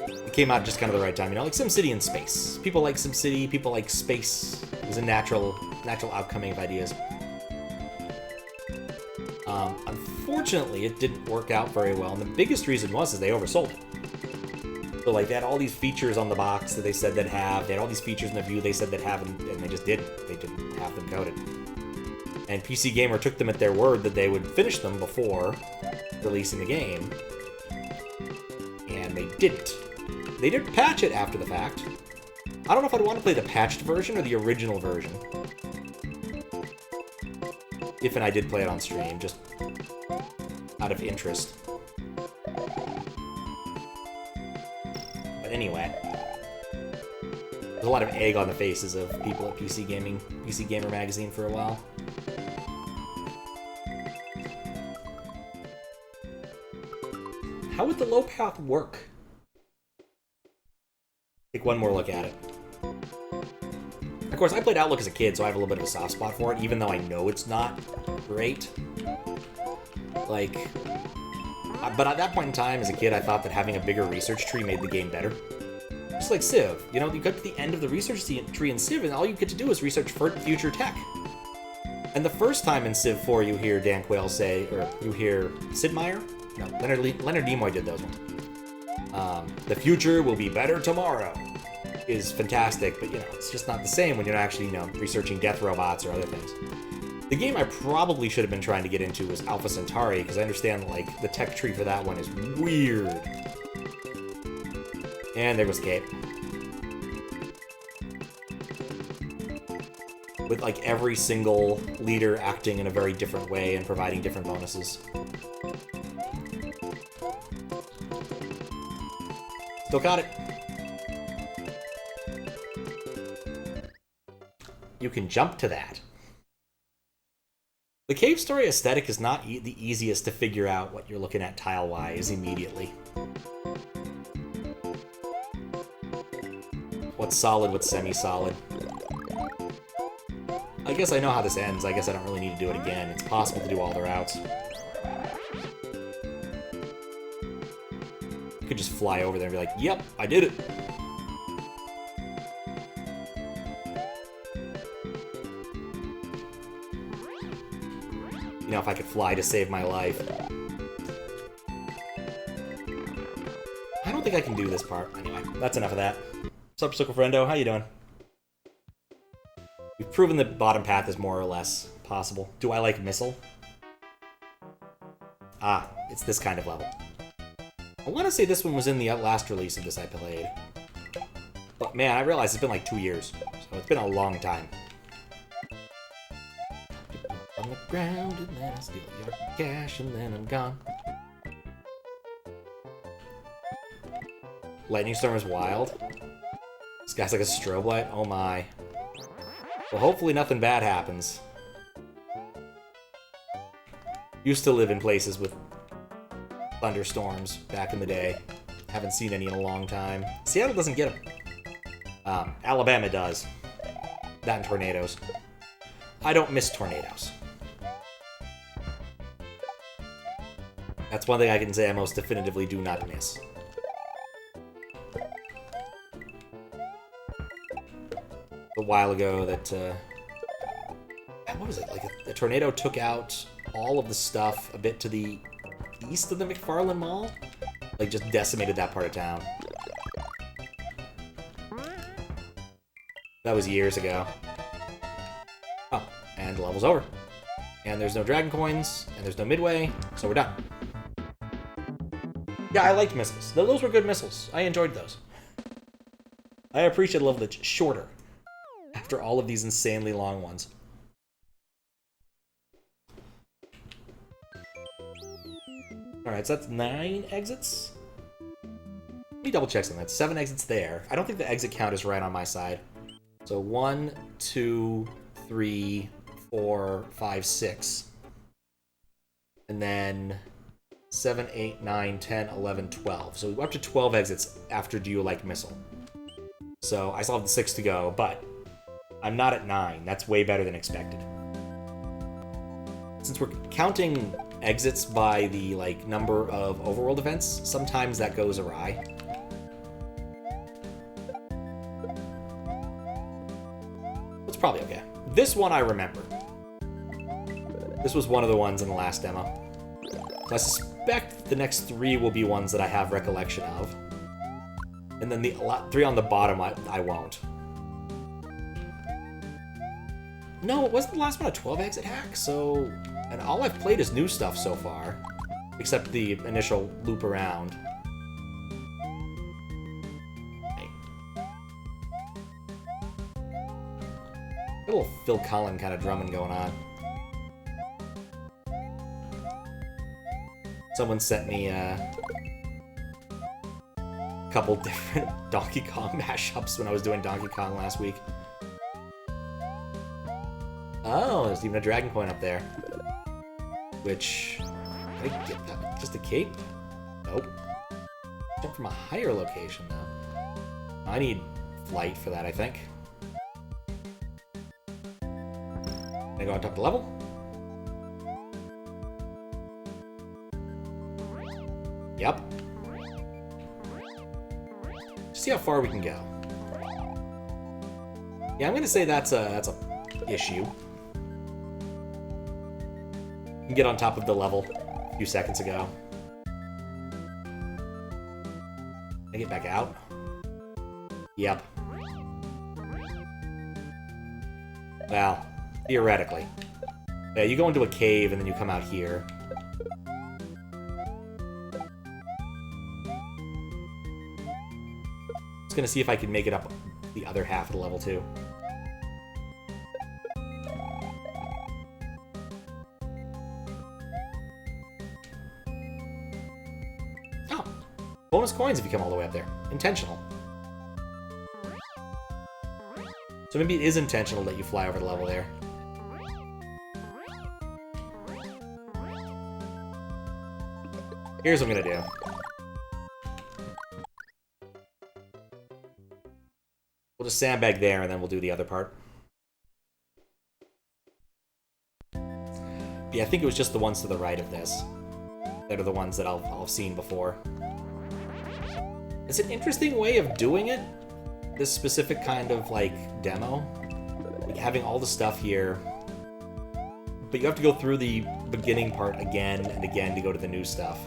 It came out just kind of the right time, you know, like SimCity in space. People like SimCity, people like space. It was a natural outcoming of ideas. Unfortunately, it didn't work out very well, and the biggest reason was they oversold it. So, like, they had all these features on the box that they said they'd have. They had all these features in the view they said they'd have, and they just didn't. They didn't have them coded. And PC Gamer took them at their word that they would finish them before releasing the game. And they didn't. They did patch it after the fact. I don't know if I'd want to play the patched version or the original version. If and I did play it on stream, just out of interest. But anyway, there's a lot of egg on the faces of people at PC Gamer Magazine for a while. How would the low path work? Take one more look at it. Of course, I played Outlook as a kid, so I have a little bit of a soft spot for it, even though I know it's not great. Like, but at that point in time, as a kid, I thought that having a bigger research tree made the game better. Just like Civ. You know, you get to the end of the research tree in Civ, and all you get to do is research for future tech. And the first time in Civ 4 you hear Dan Quayle say, or you hear Sid Meier? No, Leonard Nimoy did those ones. The future will be better tomorrow is fantastic, but, you know, it's just not the same when you're actually, you know, researching death robots or other things. The game I probably should have been trying to get into was Alpha Centauri, because I understand, like, the tech tree for that one is weird. And there was Cape. With, like, every single leader acting in a very different way and providing different bonuses. Still got it. You can jump to that. The cave story aesthetic is not the easiest to figure out what you're looking at tile-wise immediately. What's solid, what's semi-solid. I guess I know how this ends. I guess I don't really need to do it again. It's possible to do all the routes. You could just fly over there and be like, yep, I did it. You know, if I could fly to save my life. I don't think I can do this part. Anyway, that's enough of that. What's up, Circle Friendo? How you doing? We've proven that bottom path is more or less possible. Do I like Missile? Ah, it's this kind of level. I want to say this one was in the last release of this I played. But man, I realize it's been like 2 years. So it's been a long time. On the ground and then I steal your cash and then I'm gone. Lightning Storm is wild. This guy's like a strobe light. Oh my. Well, hopefully nothing bad happens. Used to live in places with thunderstorms back in the day. Haven't seen any in a long time. Seattle doesn't get them. Alabama does. That and tornadoes. I don't miss tornadoes. That's one thing I can say I most definitively do not miss. A while ago that, what was it? Like a tornado took out all of the stuff a bit to the east of the McFarland Mall? Like, just decimated that part of town. That was years ago. Oh, and the level's over. And there's no Dragon Coins, and there's no Midway, so we're done. Yeah, I liked missiles. Those were good missiles. I enjoyed those. I appreciate a level that's shorter after all of these insanely long ones. Alright, so that's 9 exits? Let me double check something. That's 7 exits there. I don't think the exit count is right on my side. So 1, 2, 3, 4, 5, 6. And then 7, 8, 9, 10, 11, 12. So we're up to 12 exits after Do You Like Missile. So I still have the 6 to go, but I'm not at 9. That's way better than expected. Since we're counting exits by the, like, number of overworld events, sometimes that goes awry. It's probably okay. This one I remember. This was one of the ones in the last demo. So I suspect the next 3 will be ones that I have recollection of. And then the 3 on the bottom I won't. No, it wasn't the last one a 12 exit hack, so... And all I've played is new stuff so far. Except the initial loop around. Hey. A little Phil Collin kind of drumming going on. Someone sent me a couple different Donkey Kong mashups when I was doing Donkey Kong last week. Oh, there's even a dragon coin up there. Which... Did I get that? Just a cape? Nope. Jump from a higher location, though. I need flight for that, I think. Can I go on top of the level? Yep. See how far we can go. Yeah, I'm gonna say that's a issue. You can get on top of the level a few seconds ago. Can I get back out? Yep. Well, theoretically. Yeah, you go into a cave and then you come out here. Just gonna see if I can make it up the other half of the level too. Oh, bonus coins if you come all the way up there. Intentional. So maybe it is intentional that you fly over the level there. Here's what I'm gonna do. We'll just sandbag there, and then we'll do the other part. Yeah, I think it was just the ones to the right of this that are the ones that I'll have seen before. It's an interesting way of doing it, this specific kind of, like, demo. Like, having all the stuff here, but you have to go through the beginning part again and again to go to the new stuff.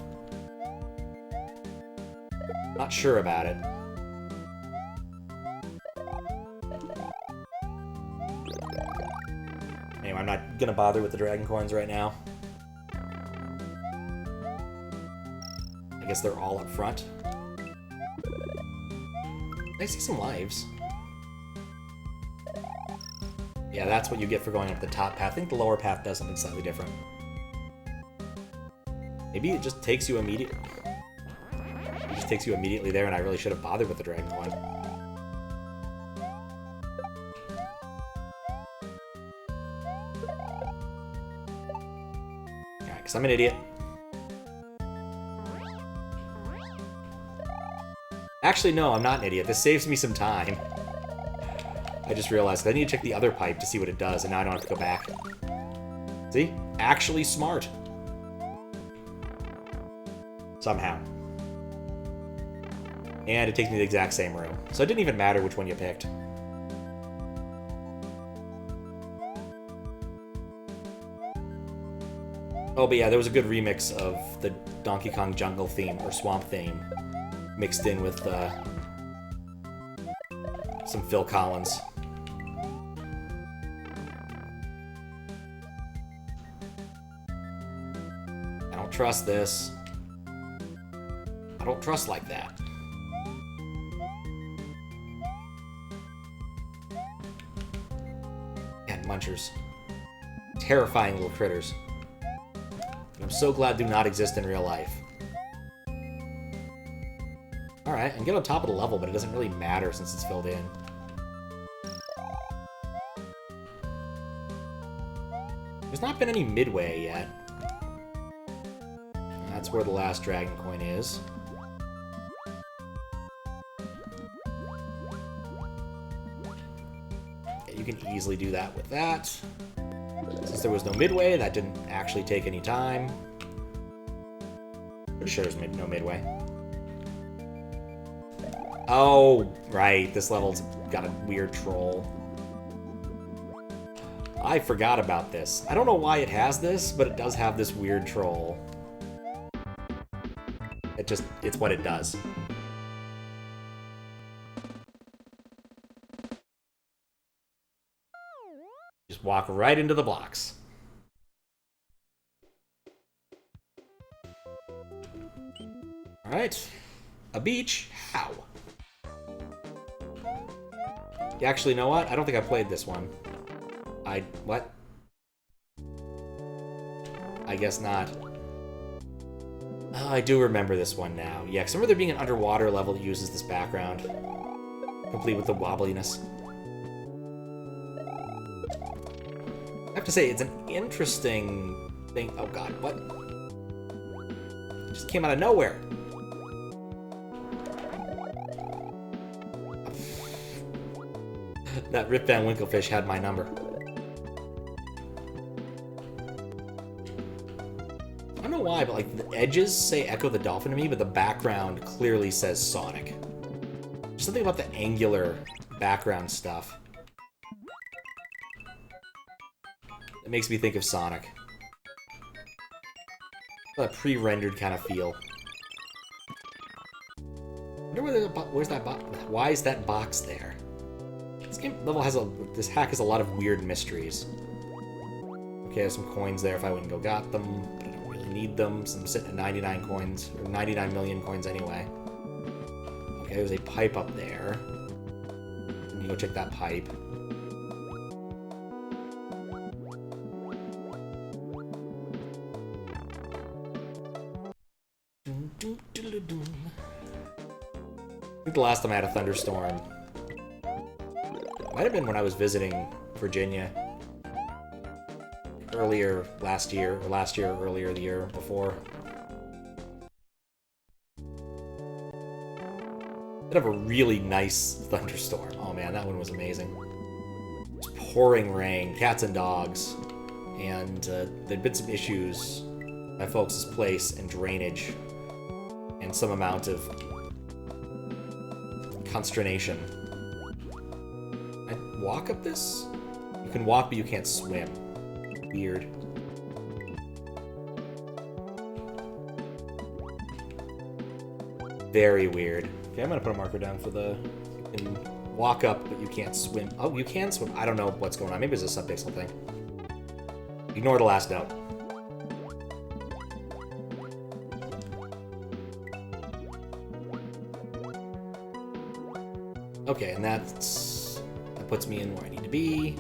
Not sure about it. Anyway, I'm not gonna bother with the dragon coins right now. I guess they're all up front. I see some lives. Yeah, that's what you get for going up the top path. I think the lower path does something slightly different. Maybe it just takes you immediately. It just takes you immediately there, and I really should have bothered with the dragon coin. Alright, because I'm an idiot. Actually, no, I'm not an idiot. This saves me some time. I just realized I need to check the other pipe to see what it does, and now I don't have to go back. See? Actually smart. Somehow. And it takes me to the exact same room. So it didn't even matter which one you picked. Oh, but yeah, there was a good remix of the Donkey Kong jungle theme, or swamp theme, mixed in with some Phil Collins. I don't trust this. I don't trust like that. And munchers. Terrifying little critters. And I'm so glad do not exist in real life. Alright, I can get on top of the level, but it doesn't really matter since it's filled in. There's not been any midway yet. That's where the last dragon coin is. Yeah, you can easily do that with that. Since there was no midway, that didn't actually take any time. Pretty sure there's no midway. Oh, right. This level's got a weird troll. I forgot about this. I don't know why it has this, but it does have this weird troll. It's what it does. Just walk right into the blocks. Alright. A beach? How? You actually know what? I don't think I played this one. What? I guess not. Oh, I do remember this one now. Yeah, because I remember there being an underwater level that uses this background. Complete with the wobbliness. I have to say, it's an interesting thing. Oh god, what? It just came out of nowhere. That Rip Van Winkle fish had my number. I don't know why, but like the edges say Echo the Dolphin to me, but the background clearly says Sonic. There's something about the angular background stuff that makes me think of Sonic. A pre-rendered kind of feel. I wonder where's that box? Why is that box there? This game level has this hack has a lot of weird mysteries. Okay, there's some coins there if I went and go got them, but I don't really need them, so I'm sitting at 99 coins, or 99 million coins anyway. Okay, there's a pipe up there. Let me go check that pipe. I think the last time I had a thunderstorm might have been when I was visiting Virginia earlier last year, or earlier the year before. Did have a really nice thunderstorm. Oh man, that one was amazing. It was pouring rain, cats and dogs, and there'd been some issues at folks' place and drainage, and some amount of consternation. Walk up this? You can walk, but you can't swim. Weird. Very weird. Okay, I'm gonna put a marker down for the... You can walk up, but you can't swim. Oh, you can swim? I don't know what's going on. Maybe it's a subpixel thing. Ignore the last note. Okay, and that puts me in where I need to be.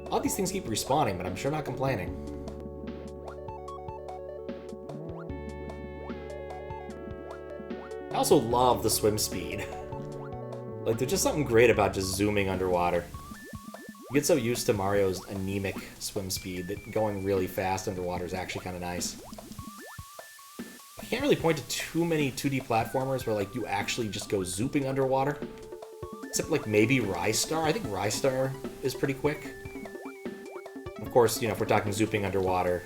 All these things keep respawning, but I'm sure not complaining. I also love the swim speed. Like, there's just something great about just zooming underwater. You get so used to Mario's anemic swim speed that going really fast underwater is actually kind of nice. I can't really point to too many 2D platformers where, like, you actually just go zooping underwater. Except, like, maybe Rystar. I think Rystar is pretty quick. Of course, you know, if we're talking zooping underwater,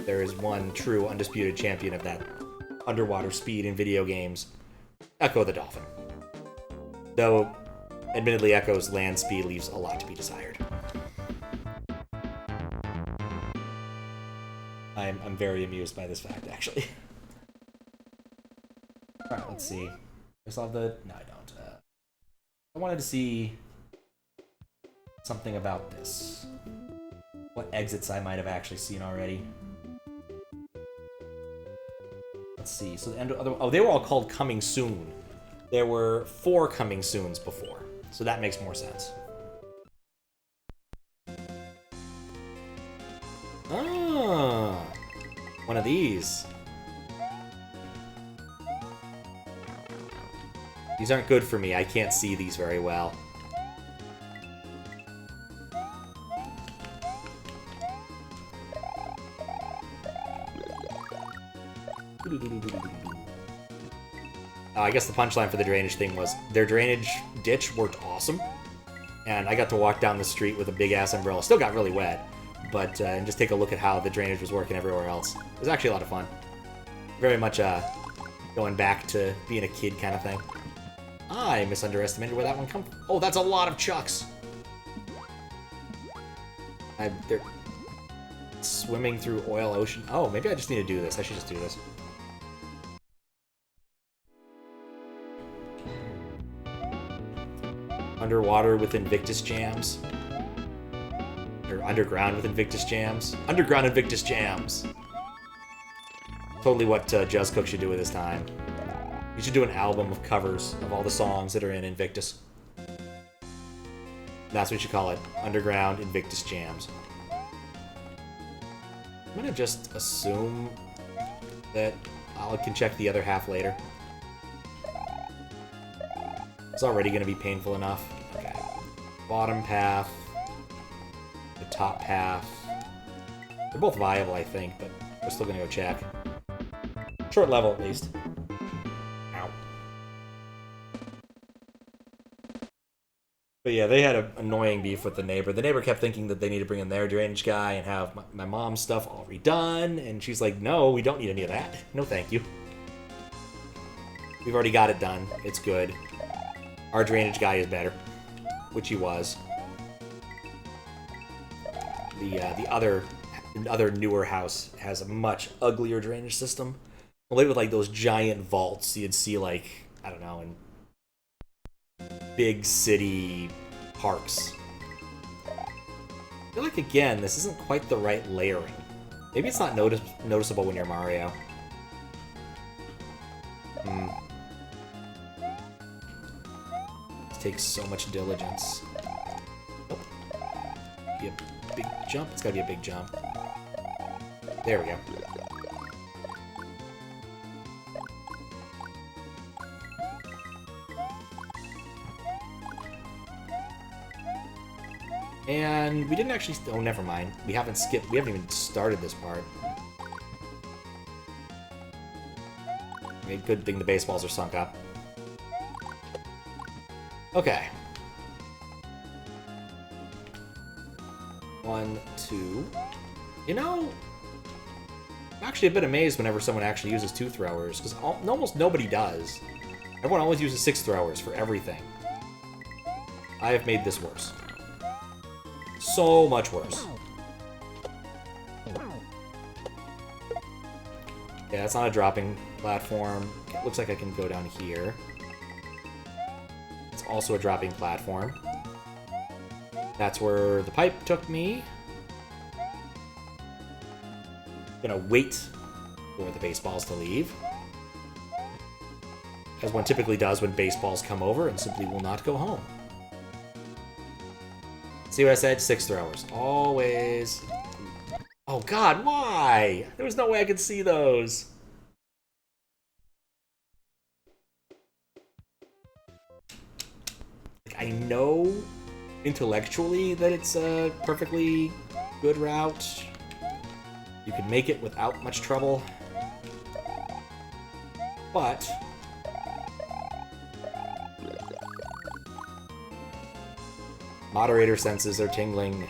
there is one true undisputed champion of that underwater speed in video games. Echo the Dolphin. Though, admittedly, Echo's land speed leaves a lot to be desired. I'm very amused by this fact, actually. Alright, let's see. I still have the... No, I don't. I wanted to see something about this. What exits I might have actually seen already. Let's see. So the end of, oh, they were all called Coming Soon. There were 4 Coming Soons before, so that makes more sense. Ah, one of these. These aren't good for me. I can't see these very well. I guess the punchline for the drainage thing was their drainage ditch worked awesome, and I got to walk down the street with a big-ass umbrella. Still got really wet, but and just take a look at how the drainage was working everywhere else. It was actually a lot of fun. Very much going back to being a kid kind of thing. I misunderestimated where that one comes from. Oh, that's a lot of chucks! They're swimming through oil ocean. Oh, maybe I just need to do this. I should just do this. Underwater with Invictus jams. Or underground with Invictus Jams. Underground Invictus Jams! Totally what Juzzcook should do with his time. We should do an album of covers of all the songs that are in Invictus. That's what you should call it. Underground Invictus Jams. I'm gonna just assume that I can check the other half later. It's already gonna be painful enough. Okay. Bottom path. The top path. They're both viable, I think, but we're still gonna go check. Short level, at least. Ow. But yeah, they had an annoying beef with the neighbor. The neighbor kept thinking that they need to bring in their drainage guy and have my mom's stuff all redone, and she's like, no, we don't need any of that. No thank you. We've already got it done. It's good. Our drainage guy is better. Which he was. The other newer house has a much uglier drainage system. Only with like those giant vaults you'd see like, I don't know, in big city parks. I feel like, again, this isn't quite the right layering. Maybe it's not noticeable when you're Mario. It takes so much diligence. Oh. Be a big jump? It's gotta be a big jump. There we go. And we didn't actually... Oh, never mind. We haven't even started this part. Okay, good thing the baseballs are sunk up. Okay. 1, 2... You know... I'm actually a bit amazed whenever someone actually uses 2 throwers, because almost nobody does. Everyone always uses 6 throwers for everything. I have made this worse. So much worse. Yeah, that's not a dropping platform. It looks like I can go down here. It's also a dropping platform. That's where the pipe took me. Gonna wait for the baseballs to leave. As one typically does when baseballs come over and simply will not go home. See what I said? 6 throwers. Always. Oh god, why? There was no way I could see those. Like, I know intellectually that it's a perfectly good route. You can make it without much trouble. But moderator senses are tingling.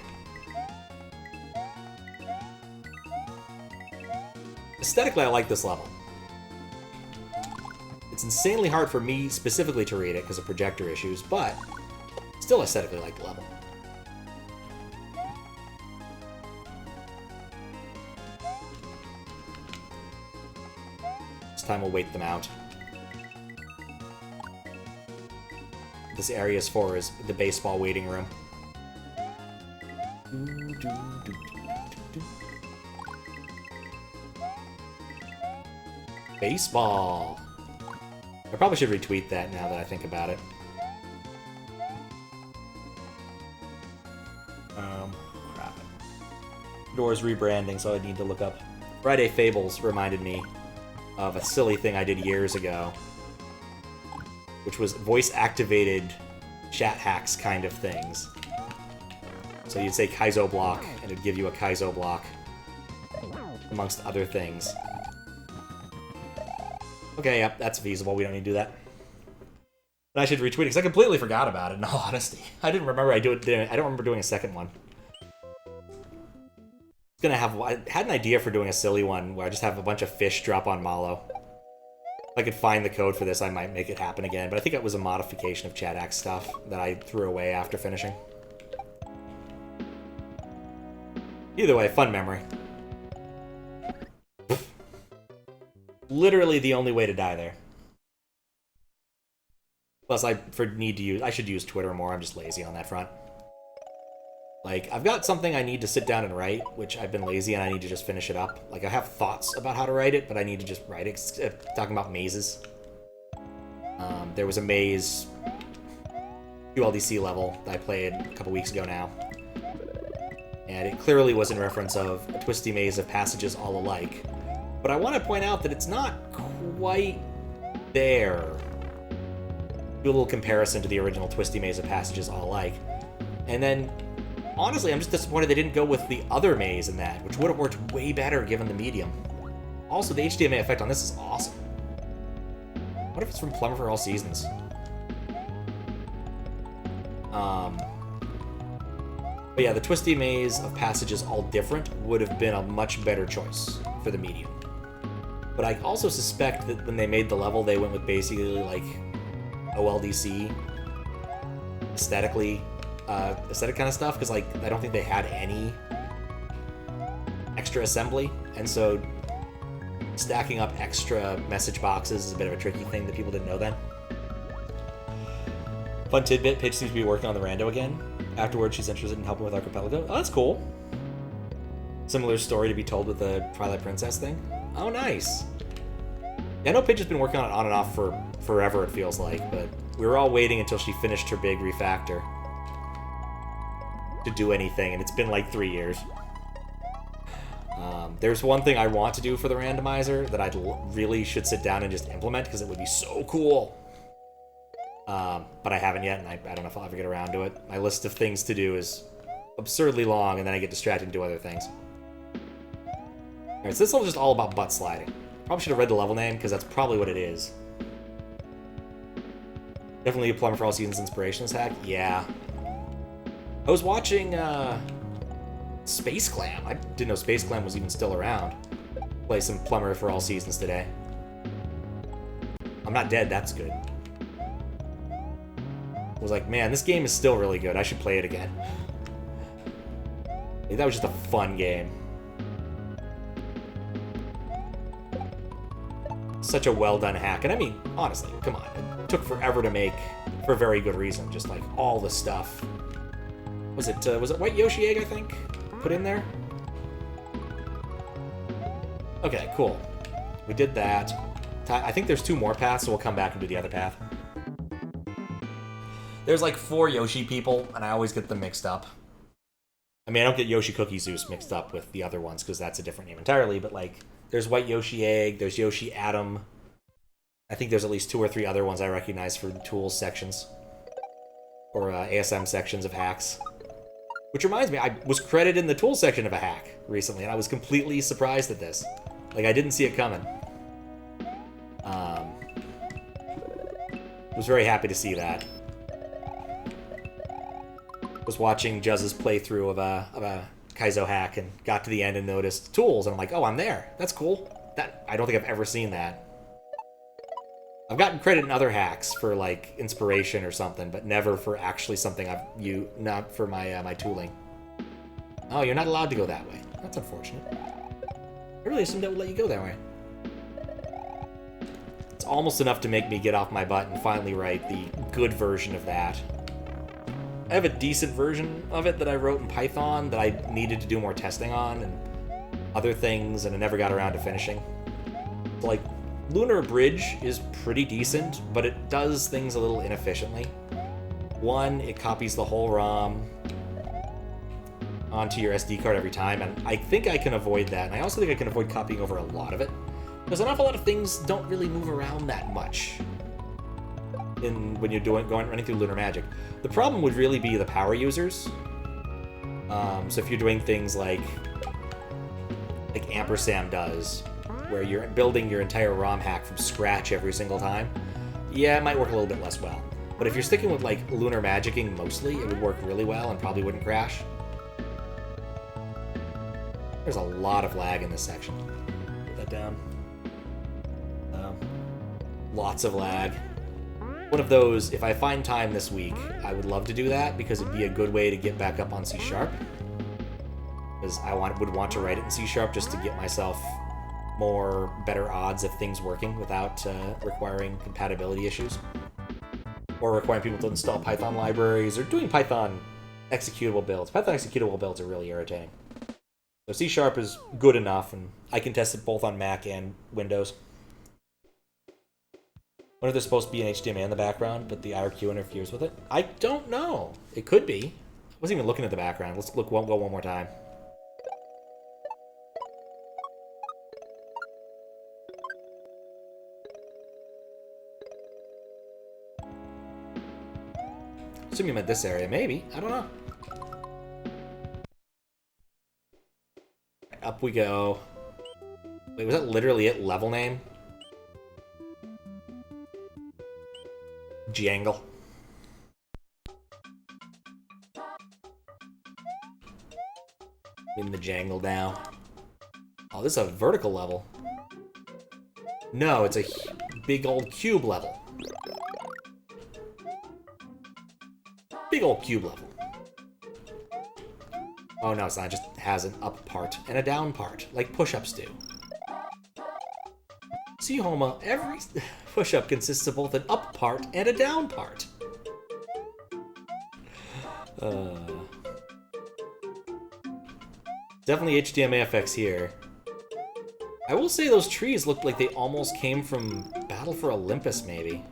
Aesthetically, I like this level. It's insanely hard for me specifically to read it because of projector issues, but still aesthetically like the level. This time we'll wait them out. This area is for is the baseball waiting room. Baseball. I probably should retweet that now that I think about it. Crap. Doors rebranding, so I need to look up. Friday Fables reminded me of a silly thing I did years ago, which was voice-activated chat hacks kind of things. So you'd say Kaizo block, and it'd give you a Kaizo block, amongst other things. Okay, yep, that's feasible. We don't need to do that. But I should retweet it, because I completely forgot about it, in all honesty. I didn't remember I don't remember doing a second one. I had an idea for doing a silly one, where I just have a bunch of fish drop on Malo. If I could find the code for this, I might make it happen again, but I think it was a modification of chat hack stuff that I threw away after finishing. Either way, fun memory. Literally the only way to die there. Plus, I should use Twitter more. I'm just lazy on that front. Like, I've got something I need to sit down and write, which I've been lazy and I need to just finish it up. Like, I have thoughts about how to write it, but I need to just write it. Talking about mazes. There was a maze QLDC level that I played a couple weeks ago now. And it clearly was in reference of a twisty maze of passages all alike. But I want to point out that it's not quite there. Do a little comparison to the original twisty maze of passages all alike. And then, honestly, I'm just disappointed they didn't go with the other maze in that, which would have worked way better given the medium. Also, the HDMA effect on this is awesome. What if it's from Plumber for All Seasons? But yeah, the twisty maze of passages all different would have been a much better choice for the medium. But I also suspect that when they made the level, they went with basically like OLDC aesthetic kind of stuff, because like I don't think they had any extra assembly, and so stacking up extra message boxes is a bit of a tricky thing that people didn't know then. Fun tidbit, Paige seems to be working on the rando again. Afterwards, she's interested in helping with Archipelago. Oh, that's cool. Similar story to be told with the Twilight Princess thing. Oh, nice. Yeah, I know Paige has been working on and off for forever, it feels like, but we were all waiting until she finished her big refactor to do anything, and it's been like 3 years. There's one thing I want to do for the randomizer that I really should sit down and just implement, because it would be so cool. But I haven't yet, and I don't know if I'll ever get around to it. My list of things to do is absurdly long, and then I get distracted and do other things. Alright, so this level's just all about butt sliding. Probably should have read the level name, because that's probably what it is. Definitely a Plumber for All Seasons inspirations hack. Yeah. I was watching Space Clam. I didn't know Space Clam was even still around. Play some Plumber for All Seasons today. I'm not dead, that's good. I was like, man, this game is still really good. I should play it again. That was just a fun game. Such a well-done hack. And I mean, honestly, come on. It took forever to make for a very good reason. Just like all the stuff. Was it White Yoshi Egg, I think? Put in there? Okay, cool. We did that. I think there's 2 more paths, so we'll come back and do the other path. There's like 4 Yoshi people, and I always get them mixed up. I mean, I don't get Yoshi Cookie Zeus mixed up with the other ones, because that's a different name entirely, but like, there's White Yoshi Egg, there's Yoshi Atom. I think there's at least 2 or 3 other ones I recognize for the tools sections. Or ASM sections of hacks. Which reminds me, I was credited in the tools section of a hack recently, and I was completely surprised at this. Like, I didn't see it coming. Was very happy to see that. Was watching Juzz's playthrough of a Kaizo hack and got to the end and noticed tools, and I'm like, oh, I'm there. That's cool. I don't think I've ever seen that. I've gotten credit in other hacks for like inspiration or something, but never for actually something not for my my tooling. Oh, you're not allowed to go that way. That's unfortunate. I really assumed that would let you go that way. It's almost enough to make me get off my butt and finally write the good version of that. I have a decent version of it that I wrote in Python that I needed to do more testing on and other things, and I never got around to finishing. So, like, Lunar Bridge is pretty decent, but it does things a little inefficiently. One, it copies the whole ROM onto your SD card every time, and I think I can avoid that, and I also think I can avoid copying over a lot of it, because an awful lot of things don't really move around that much when you're running through Lunar Magic. The problem would really be the power users. So if you're doing things like Ampersand does, where you're building your entire ROM hack from scratch every single time, yeah, it might work a little bit less well. But if you're sticking with like Lunar Magicking mostly, it would work really well and probably wouldn't crash. There's a lot of lag in this section. Put that down. Lots of lag. One of those, if I find time this week, I would love to do that, because it'd be a good way to get back up on C#. Because I would want to write it in C# just to get myself better odds of things working without requiring compatibility issues. Or requiring people to install Python libraries, or doing Python executable builds. Python executable builds are really irritating. So C# is good enough, and I can test it both on Mac and Windows. What if there's supposed to be an HDMI in the background, but the IRQ interferes with it? I don't know. It could be. I wasn't even looking at the background. Let's look. Go one more time. Assume you meant this area. Maybe. I don't know. Up we go. Wait, was that literally it? Level name? Jangle. In the jangle now. Oh, this is a vertical level. No, it's a big old cube level. Big old cube level. Oh no, it's not. It just has an up part and a down part, like push-ups do. See, Homa, every push-up consists of both an up part and a down part. Definitely HDMI effects here. I will say those trees look like they almost came from Battle for Olympus, maybe.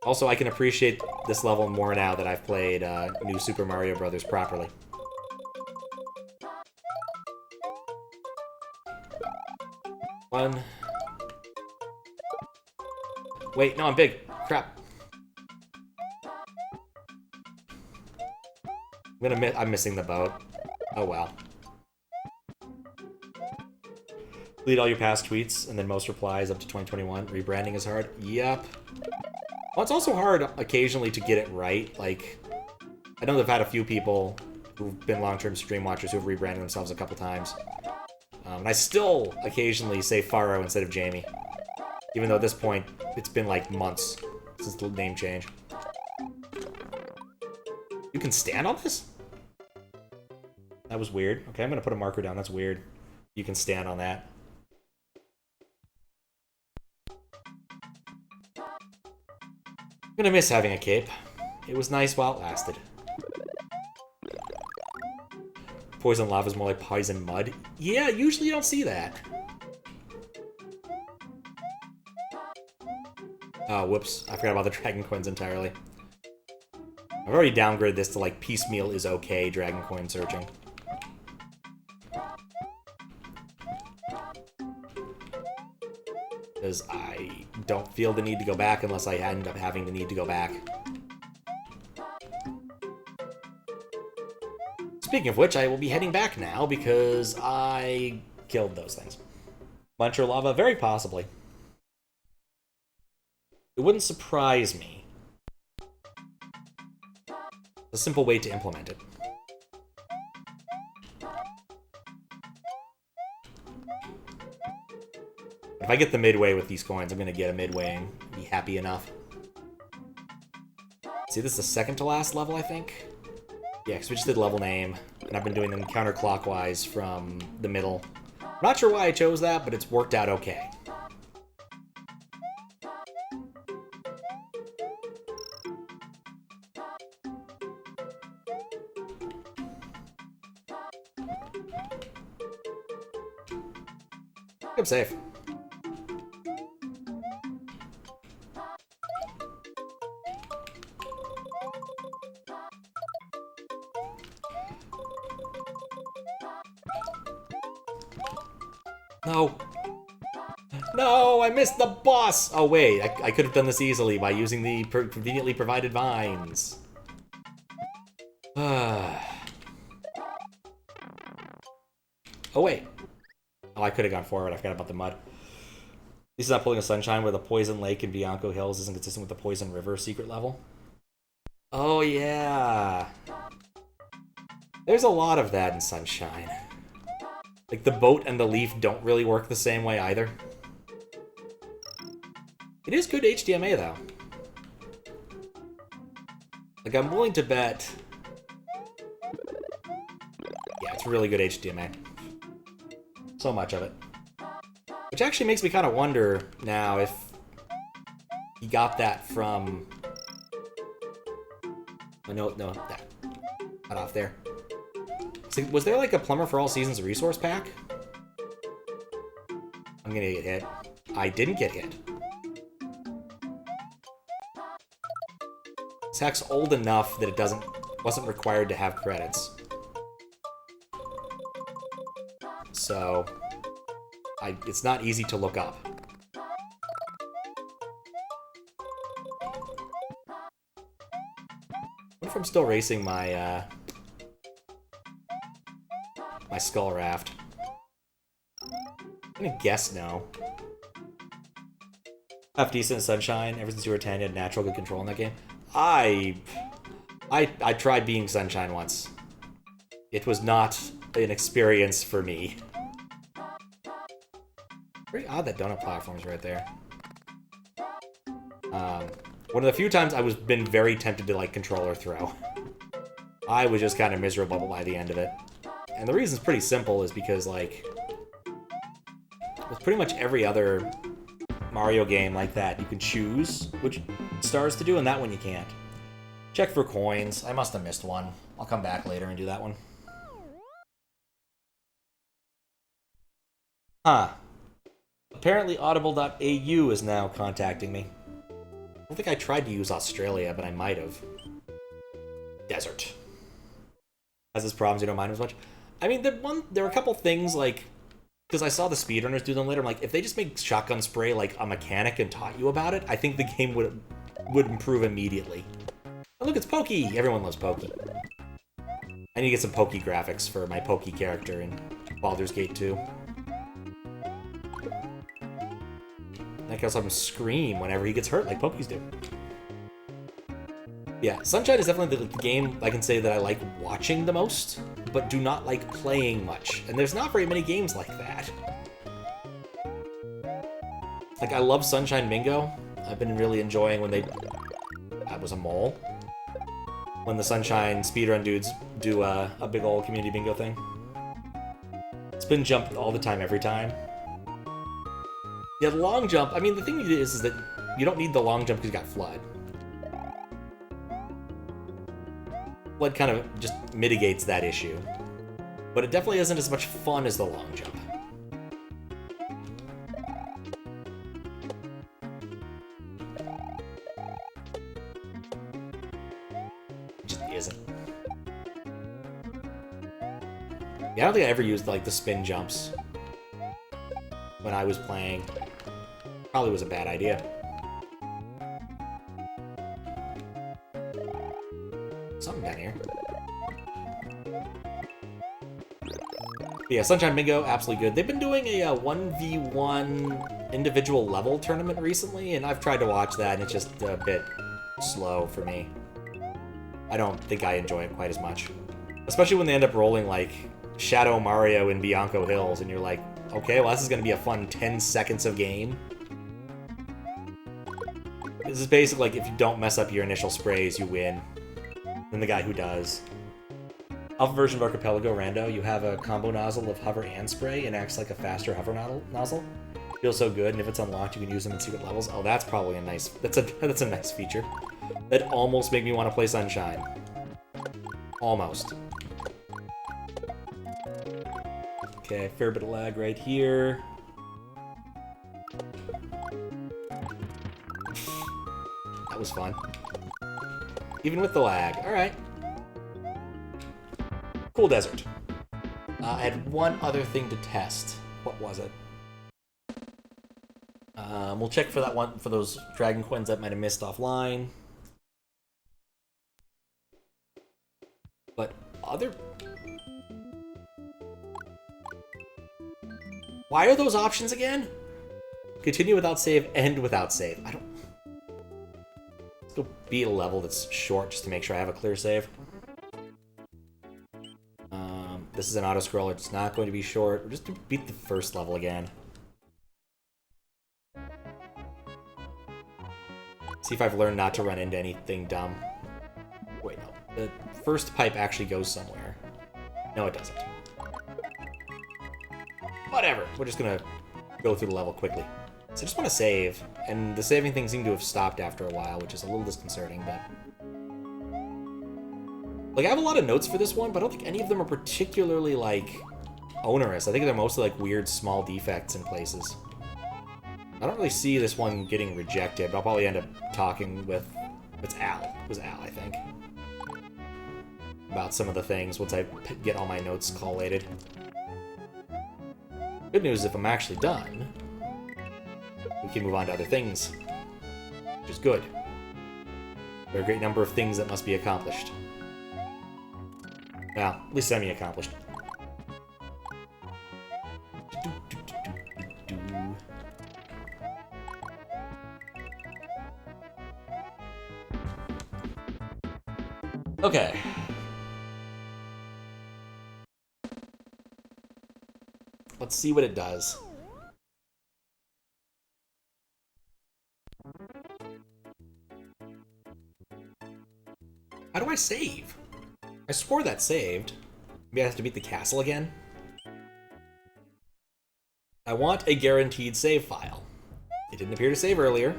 Also, I can appreciate this level more now that I've played New Super Mario Bros. Properly. One. Wait, no, I'm big. Crap. I'm missing the boat. Oh well. Delete all your past tweets and then most replies up to 2021. Rebranding is hard. Yep. Well, it's also hard occasionally to get it right. Like, I know they've had a few people who've been long-term stream watchers who've rebranded themselves a couple times. And I still occasionally say Faro instead of Jamie. Even though at this point, it's been like months since the name change. You can stand on this? That was weird. Okay, I'm gonna put a marker down. That's weird. You can stand on that. I'm gonna miss having a cape. It was nice while it lasted. Poison lava is more like poison mud. Yeah, usually you don't see that. Oh, whoops. I forgot about the dragon coins entirely. I've already downgraded this to, like, piecemeal is okay dragon coin searching. Because I don't feel the need to go back unless I end up having the need to go back. Speaking of which, I will be heading back now because I killed those things. Muncher lava? Very possibly. It wouldn't surprise me. It's a simple way to implement it. If I get the midway with these coins, I'm going to get a midway and be happy enough. See, this is the second to last level, I think? Yeah, because we just did level name, and I've been doing them counterclockwise from the middle. I'm not sure why I chose that, but it's worked out okay. I'm safe. No. No, I missed the boss! Oh, wait, I could have done this easily by using the conveniently provided vines. Oh, wait. Oh, I could have gone forward. I forgot about the mud. This is not pulling a sunshine where the Poison Lake in Bianco Hills isn't consistent with the Poison River secret level. Oh, yeah. There's a lot of that in Sunshine. Like, the boat and the leaf don't really work the same way either. It is good HDMA, though. Like, I'm willing to bet... Yeah, it's really good HDMA. So much of it. Which actually makes me kind of wonder now if he got that from Oh, no, that. Cut off there. So, was there like a Plumber for All Seasons resource pack? I'm gonna get hit. I didn't get hit. This hack's old enough that it wasn't required to have credits. So, it's not easy to look up. What if I'm still racing my, my Skull Raft? I'm gonna guess no. Half decent Sunshine. Ever since you were 10, you had natural good control in that game. I tried being Sunshine once. It was not an experience for me. Very odd that donut platform's right there. One of the few times I was been very tempted to like controller throw. I was just kind of miserable by the end of it. And the reason's pretty simple, is because like with pretty much every other Mario game like that, you can choose which stars to do, and that one you can't. Check for coins. I must have missed one. I'll come back later and do that one. Huh. Apparently audible.au is now contacting me. I don't think I tried to use Australia, but I might have. Desert. Has its problems, you don't mind as much? I mean, there were a couple things, like, because I saw the speedrunners do them later, I'm like, if they just make shotgun spray, like, a mechanic and taught you about it, I think the game would improve immediately. Oh, look, it's Pokey! Everyone loves Pokey. I need to get some Pokey graphics for my Pokey character in Baldur's Gate 2. I can also have him scream whenever he gets hurt, like Pokeys do. Yeah, Sunshine is definitely the game I can say that I like watching the most, but do not like playing much. And there's not very many games like that. Like, I love Sunshine Bingo. I've been really enjoying when that was a mole. When the Sunshine speedrun dudes do a big old community bingo thing. Spin jump all the time, every time. Yeah, the long jump, I mean, the thing is that you don't need the long jump because you got Flood. Flood kind of just mitigates that issue. But it definitely isn't as much fun as the long jump. It just isn't. Yeah, I don't think I ever used, like, the spin jumps when I was playing. Probably was a bad idea. Something down here. But yeah, Sunshine Bingo, absolutely good. They've been doing a 1v1 individual level tournament recently, and I've tried to watch that, and it's just a bit slow for me. I don't think I enjoy it quite as much. Especially when they end up rolling, like, Shadow Mario in Bianco Hills, and you're like, okay, well, this is going to be a fun 10 seconds of game. This is basically like, if you don't mess up your initial sprays, you win. Then the guy who does. Alpha version of Archipelago Rando, you have a combo nozzle of hover and spray, and acts like a faster hover nozzle. Feels so good, and if it's unlocked, you can use them in secret levels. Oh, that's probably a nice... That's a nice feature. That almost made me want to play Sunshine. Almost. Okay, fair bit of lag right here. That was fun. Even with the lag. Alright. Cool desert. I had one other thing to test. What was it? We'll check for that one, for those dragon coins that might have missed offline. But other... Why are those options again? Continue without save, end without save. I don't... Let's go beat a level that's short just to make sure I have a clear save. This is an auto-scroller. It's not going to be short. We're just to beat the first level again. See if I've learned not to run into anything dumb. Wait, no. The first pipe actually goes somewhere. No, it doesn't. Whatever. We're just gonna go through the level quickly. So I just want to save, and the saving thing seemed to have stopped after a while, which is a little disconcerting, but... Like, I have a lot of notes for this one, but I don't think any of them are particularly, like, onerous. I think they're mostly, like, weird small defects in places. I don't really see this one getting rejected, but I'll probably end up talking with... It's Al. It was Al, I think. About some of the things once I get all my notes collated. Good news is if I'm actually done, we can move on to other things, which is good. There are a great number of things that must be accomplished. Well, at least semi-accomplished. Okay. Let's see what it does. How do I save? I swore that saved. Maybe I have to beat the castle again? I want a guaranteed save file. It didn't appear to save earlier.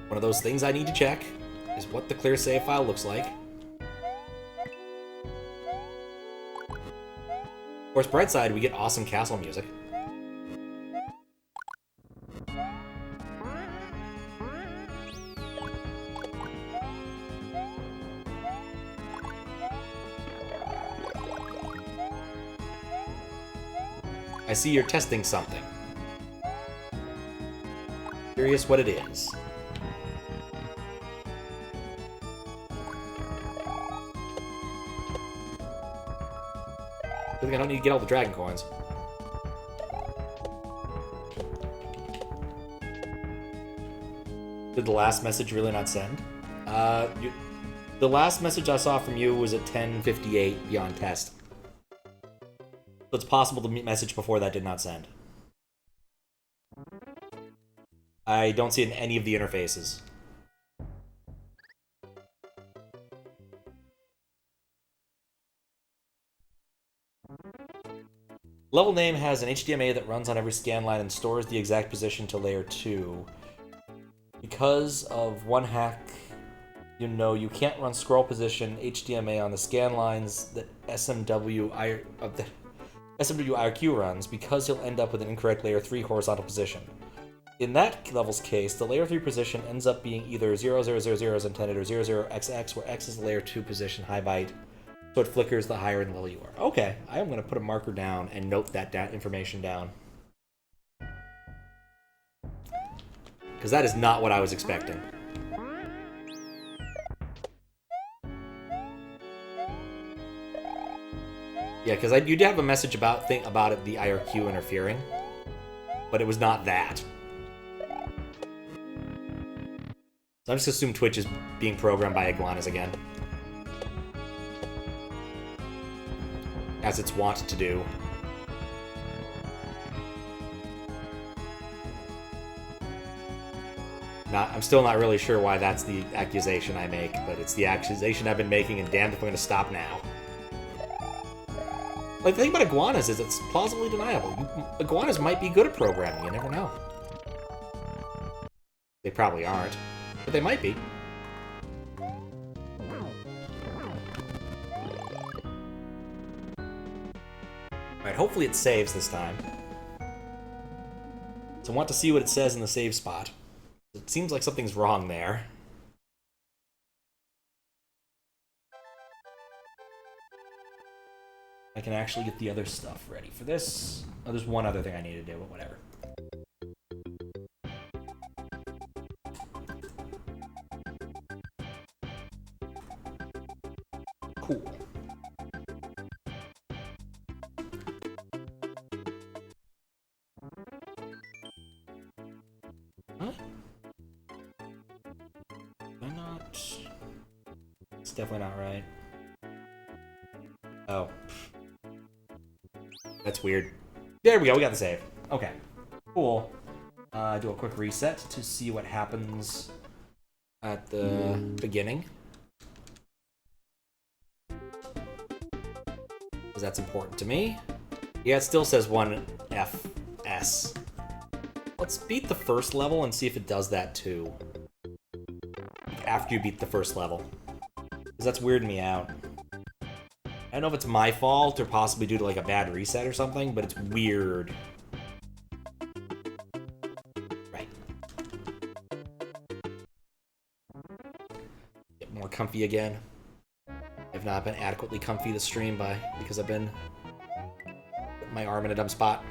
One of those things I need to check is what the clear save file looks like. Of course, bright side, we get awesome castle music. I see you're testing something. Curious what it is. I think I don't need to get all the dragon coins. Did the last message really not send? The last message I saw from you was at 10:58 beyond test. So it's possible the message before that did not send. I don't see it in any of the interfaces. Level name has an HDMA that runs on every scan line and stores the exact position to layer 2. Because of one hack, you know you can't run scroll position HDMA on the scan lines that SMW IRQ runs because you'll end up with an incorrect layer 3 horizontal position. In that level's case, the layer 3 position ends up being either 0000 as intended or 00XX, where X is the layer 2 position high byte. So it flickers the higher in the level you are. Okay, I am going to put a marker down and note that information down. Because that is not what I was expecting. Yeah, because you did have a message about the IRQ interfering, but it was not that. So I'm just assuming Twitch is being programmed by iguanas again. As it's wont to do. I'm still not really sure why that's the accusation I make, but it's the accusation I've been making, and damned if I'm going to stop now. Like, the thing about iguanas is it's plausibly deniable. Iguanas might be good at programming, you never know. They probably aren't, but they might be. Alright, hopefully it saves this time. So I want to see what it says in the save spot. It seems like something's wrong there. I can actually get the other stuff ready for this. Oh, there's one other thing I need to do, but whatever. Cool. Huh? Am I not? It's definitely not right. Oh. That's weird. There we go, we got the save. Okay. Cool. Do a quick reset to see what happens at the beginning. Because that's important to me. Yeah, it still says 1FS. Let's beat the first level and see if it does that too. after you beat the first level. Because that's weirding me out. I don't know if it's my fault or possibly due to like a bad reset or something, but it's weird. Right. Get more comfy again. I've not been adequately comfy this stream because I've been putting my arm in a dumb spot.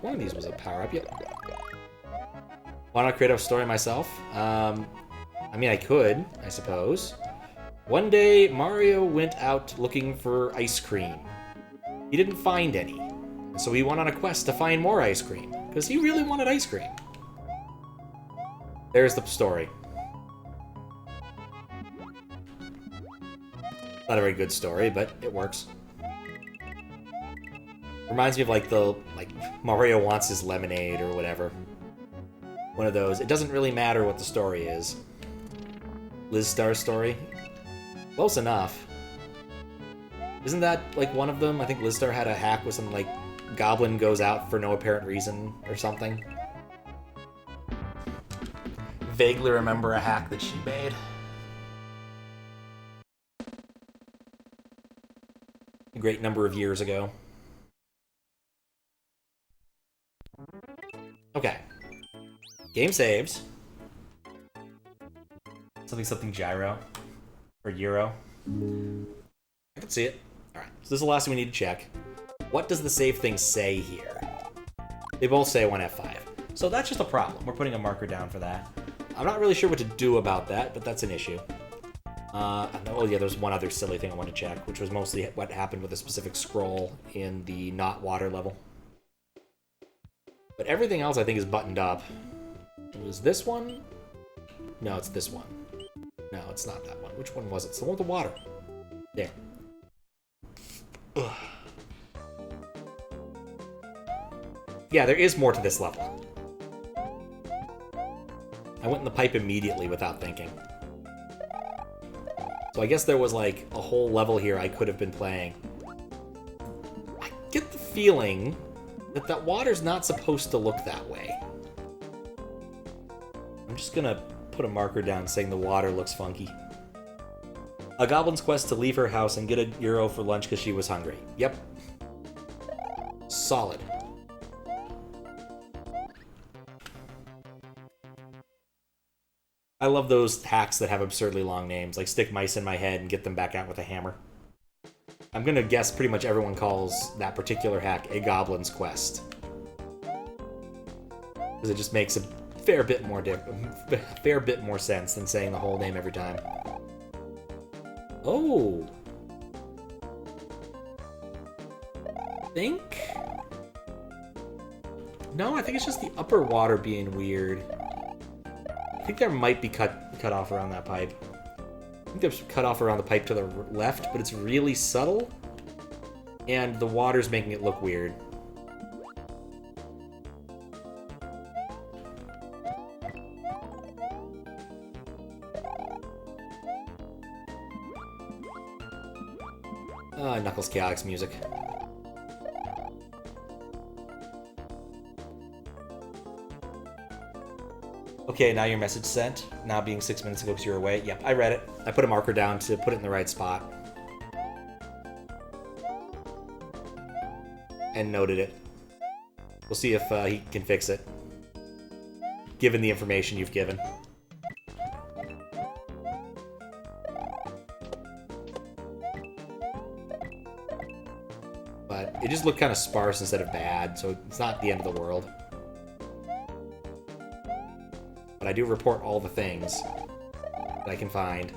One of these was a power-up, yep. Want to create a story myself? I mean, I could, I suppose. One day, Mario went out looking for ice cream. He didn't find any, and so he went on a quest to find more ice cream, because he really wanted ice cream. There's the story. Not a very good story, but it works. Reminds me of like Mario wants his lemonade or whatever. One of those. It doesn't really matter what the story is. Liz Star's story? Close enough. Isn't that like one of them? I think Liz Star had a hack with some like goblin goes out for no apparent reason or something. Vaguely remember a hack that she made. A great number of years ago. Okay. Game saves. Something gyro. Or Euro. I can see it. Alright, so this is the last thing we need to check. What does the save thing say here? They both say 1F5. So that's just a problem. We're putting a marker down for that. I'm not really sure what to do about that, but that's an issue. Oh yeah, there's one other silly thing I want to check, which was mostly what happened with a specific scroll in the not water level. But everything else I think is buttoned up. It was this one? No, it's this one. No, it's not that one. Which one was it? It's the one with the water. There. Ugh. Yeah, there is more to this level. I went in the pipe immediately without thinking. So I guess there was like a whole level here I could have been playing. I get the feeling that that water's not supposed to look that way. I'm just gonna put a marker down saying the water looks funky. A goblin's quest to leave her house and get a euro for lunch because she was hungry. Yep. Solid. I love those hacks that have absurdly long names, like stick mice in my head and get them back out with a hammer. I'm gonna guess pretty much everyone calls that particular hack a goblin's quest. Because it just makes a fair bit more sense than saying the whole name every time. Oh. No, I think it's just the upper water being weird. I think there might be cut off around that pipe. I think there's cut off around the pipe to the left, but it's really subtle. And the water's making it look weird. Knuckles Chaotix music. Okay, now your message sent. Now being 6 minutes ago because you're away. Yep, I read it. I put a marker down to put it in the right spot. And noted it. We'll see if he can fix it. Given the information you've given. But it just looked kind of sparse instead of bad, so it's not the end of the world. But I do report all the things that I can find.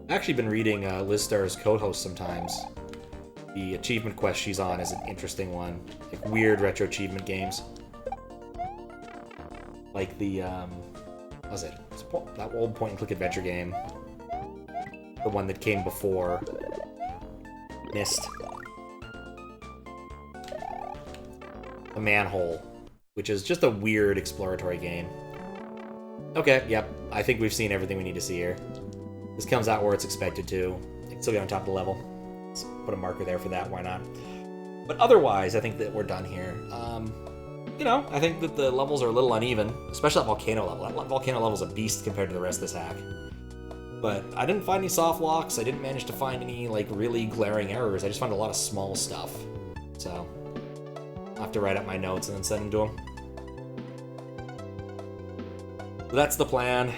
I've actually been reading Liz Star's co-host sometimes. The achievement quest she's on is an interesting one. Like weird retro achievement games. Like the, what was it? That old point-and-click adventure game. The one that came before Myst. A Manhole, which is just a weird exploratory game. Okay, yep. I think we've seen everything we need to see here. This comes out where it's expected to. It's still get on top of the level. Let's put a marker there for that, why not? But otherwise, I think that we're done here. You know, I think that the levels are a little uneven, especially that volcano level. That volcano level is a beast compared to the rest of this hack. But I didn't find any soft locks. I didn't manage to find any, like, really glaring errors. I just found a lot of small stuff. So, I'll have to write up my notes and then send them to him. So that's the plan.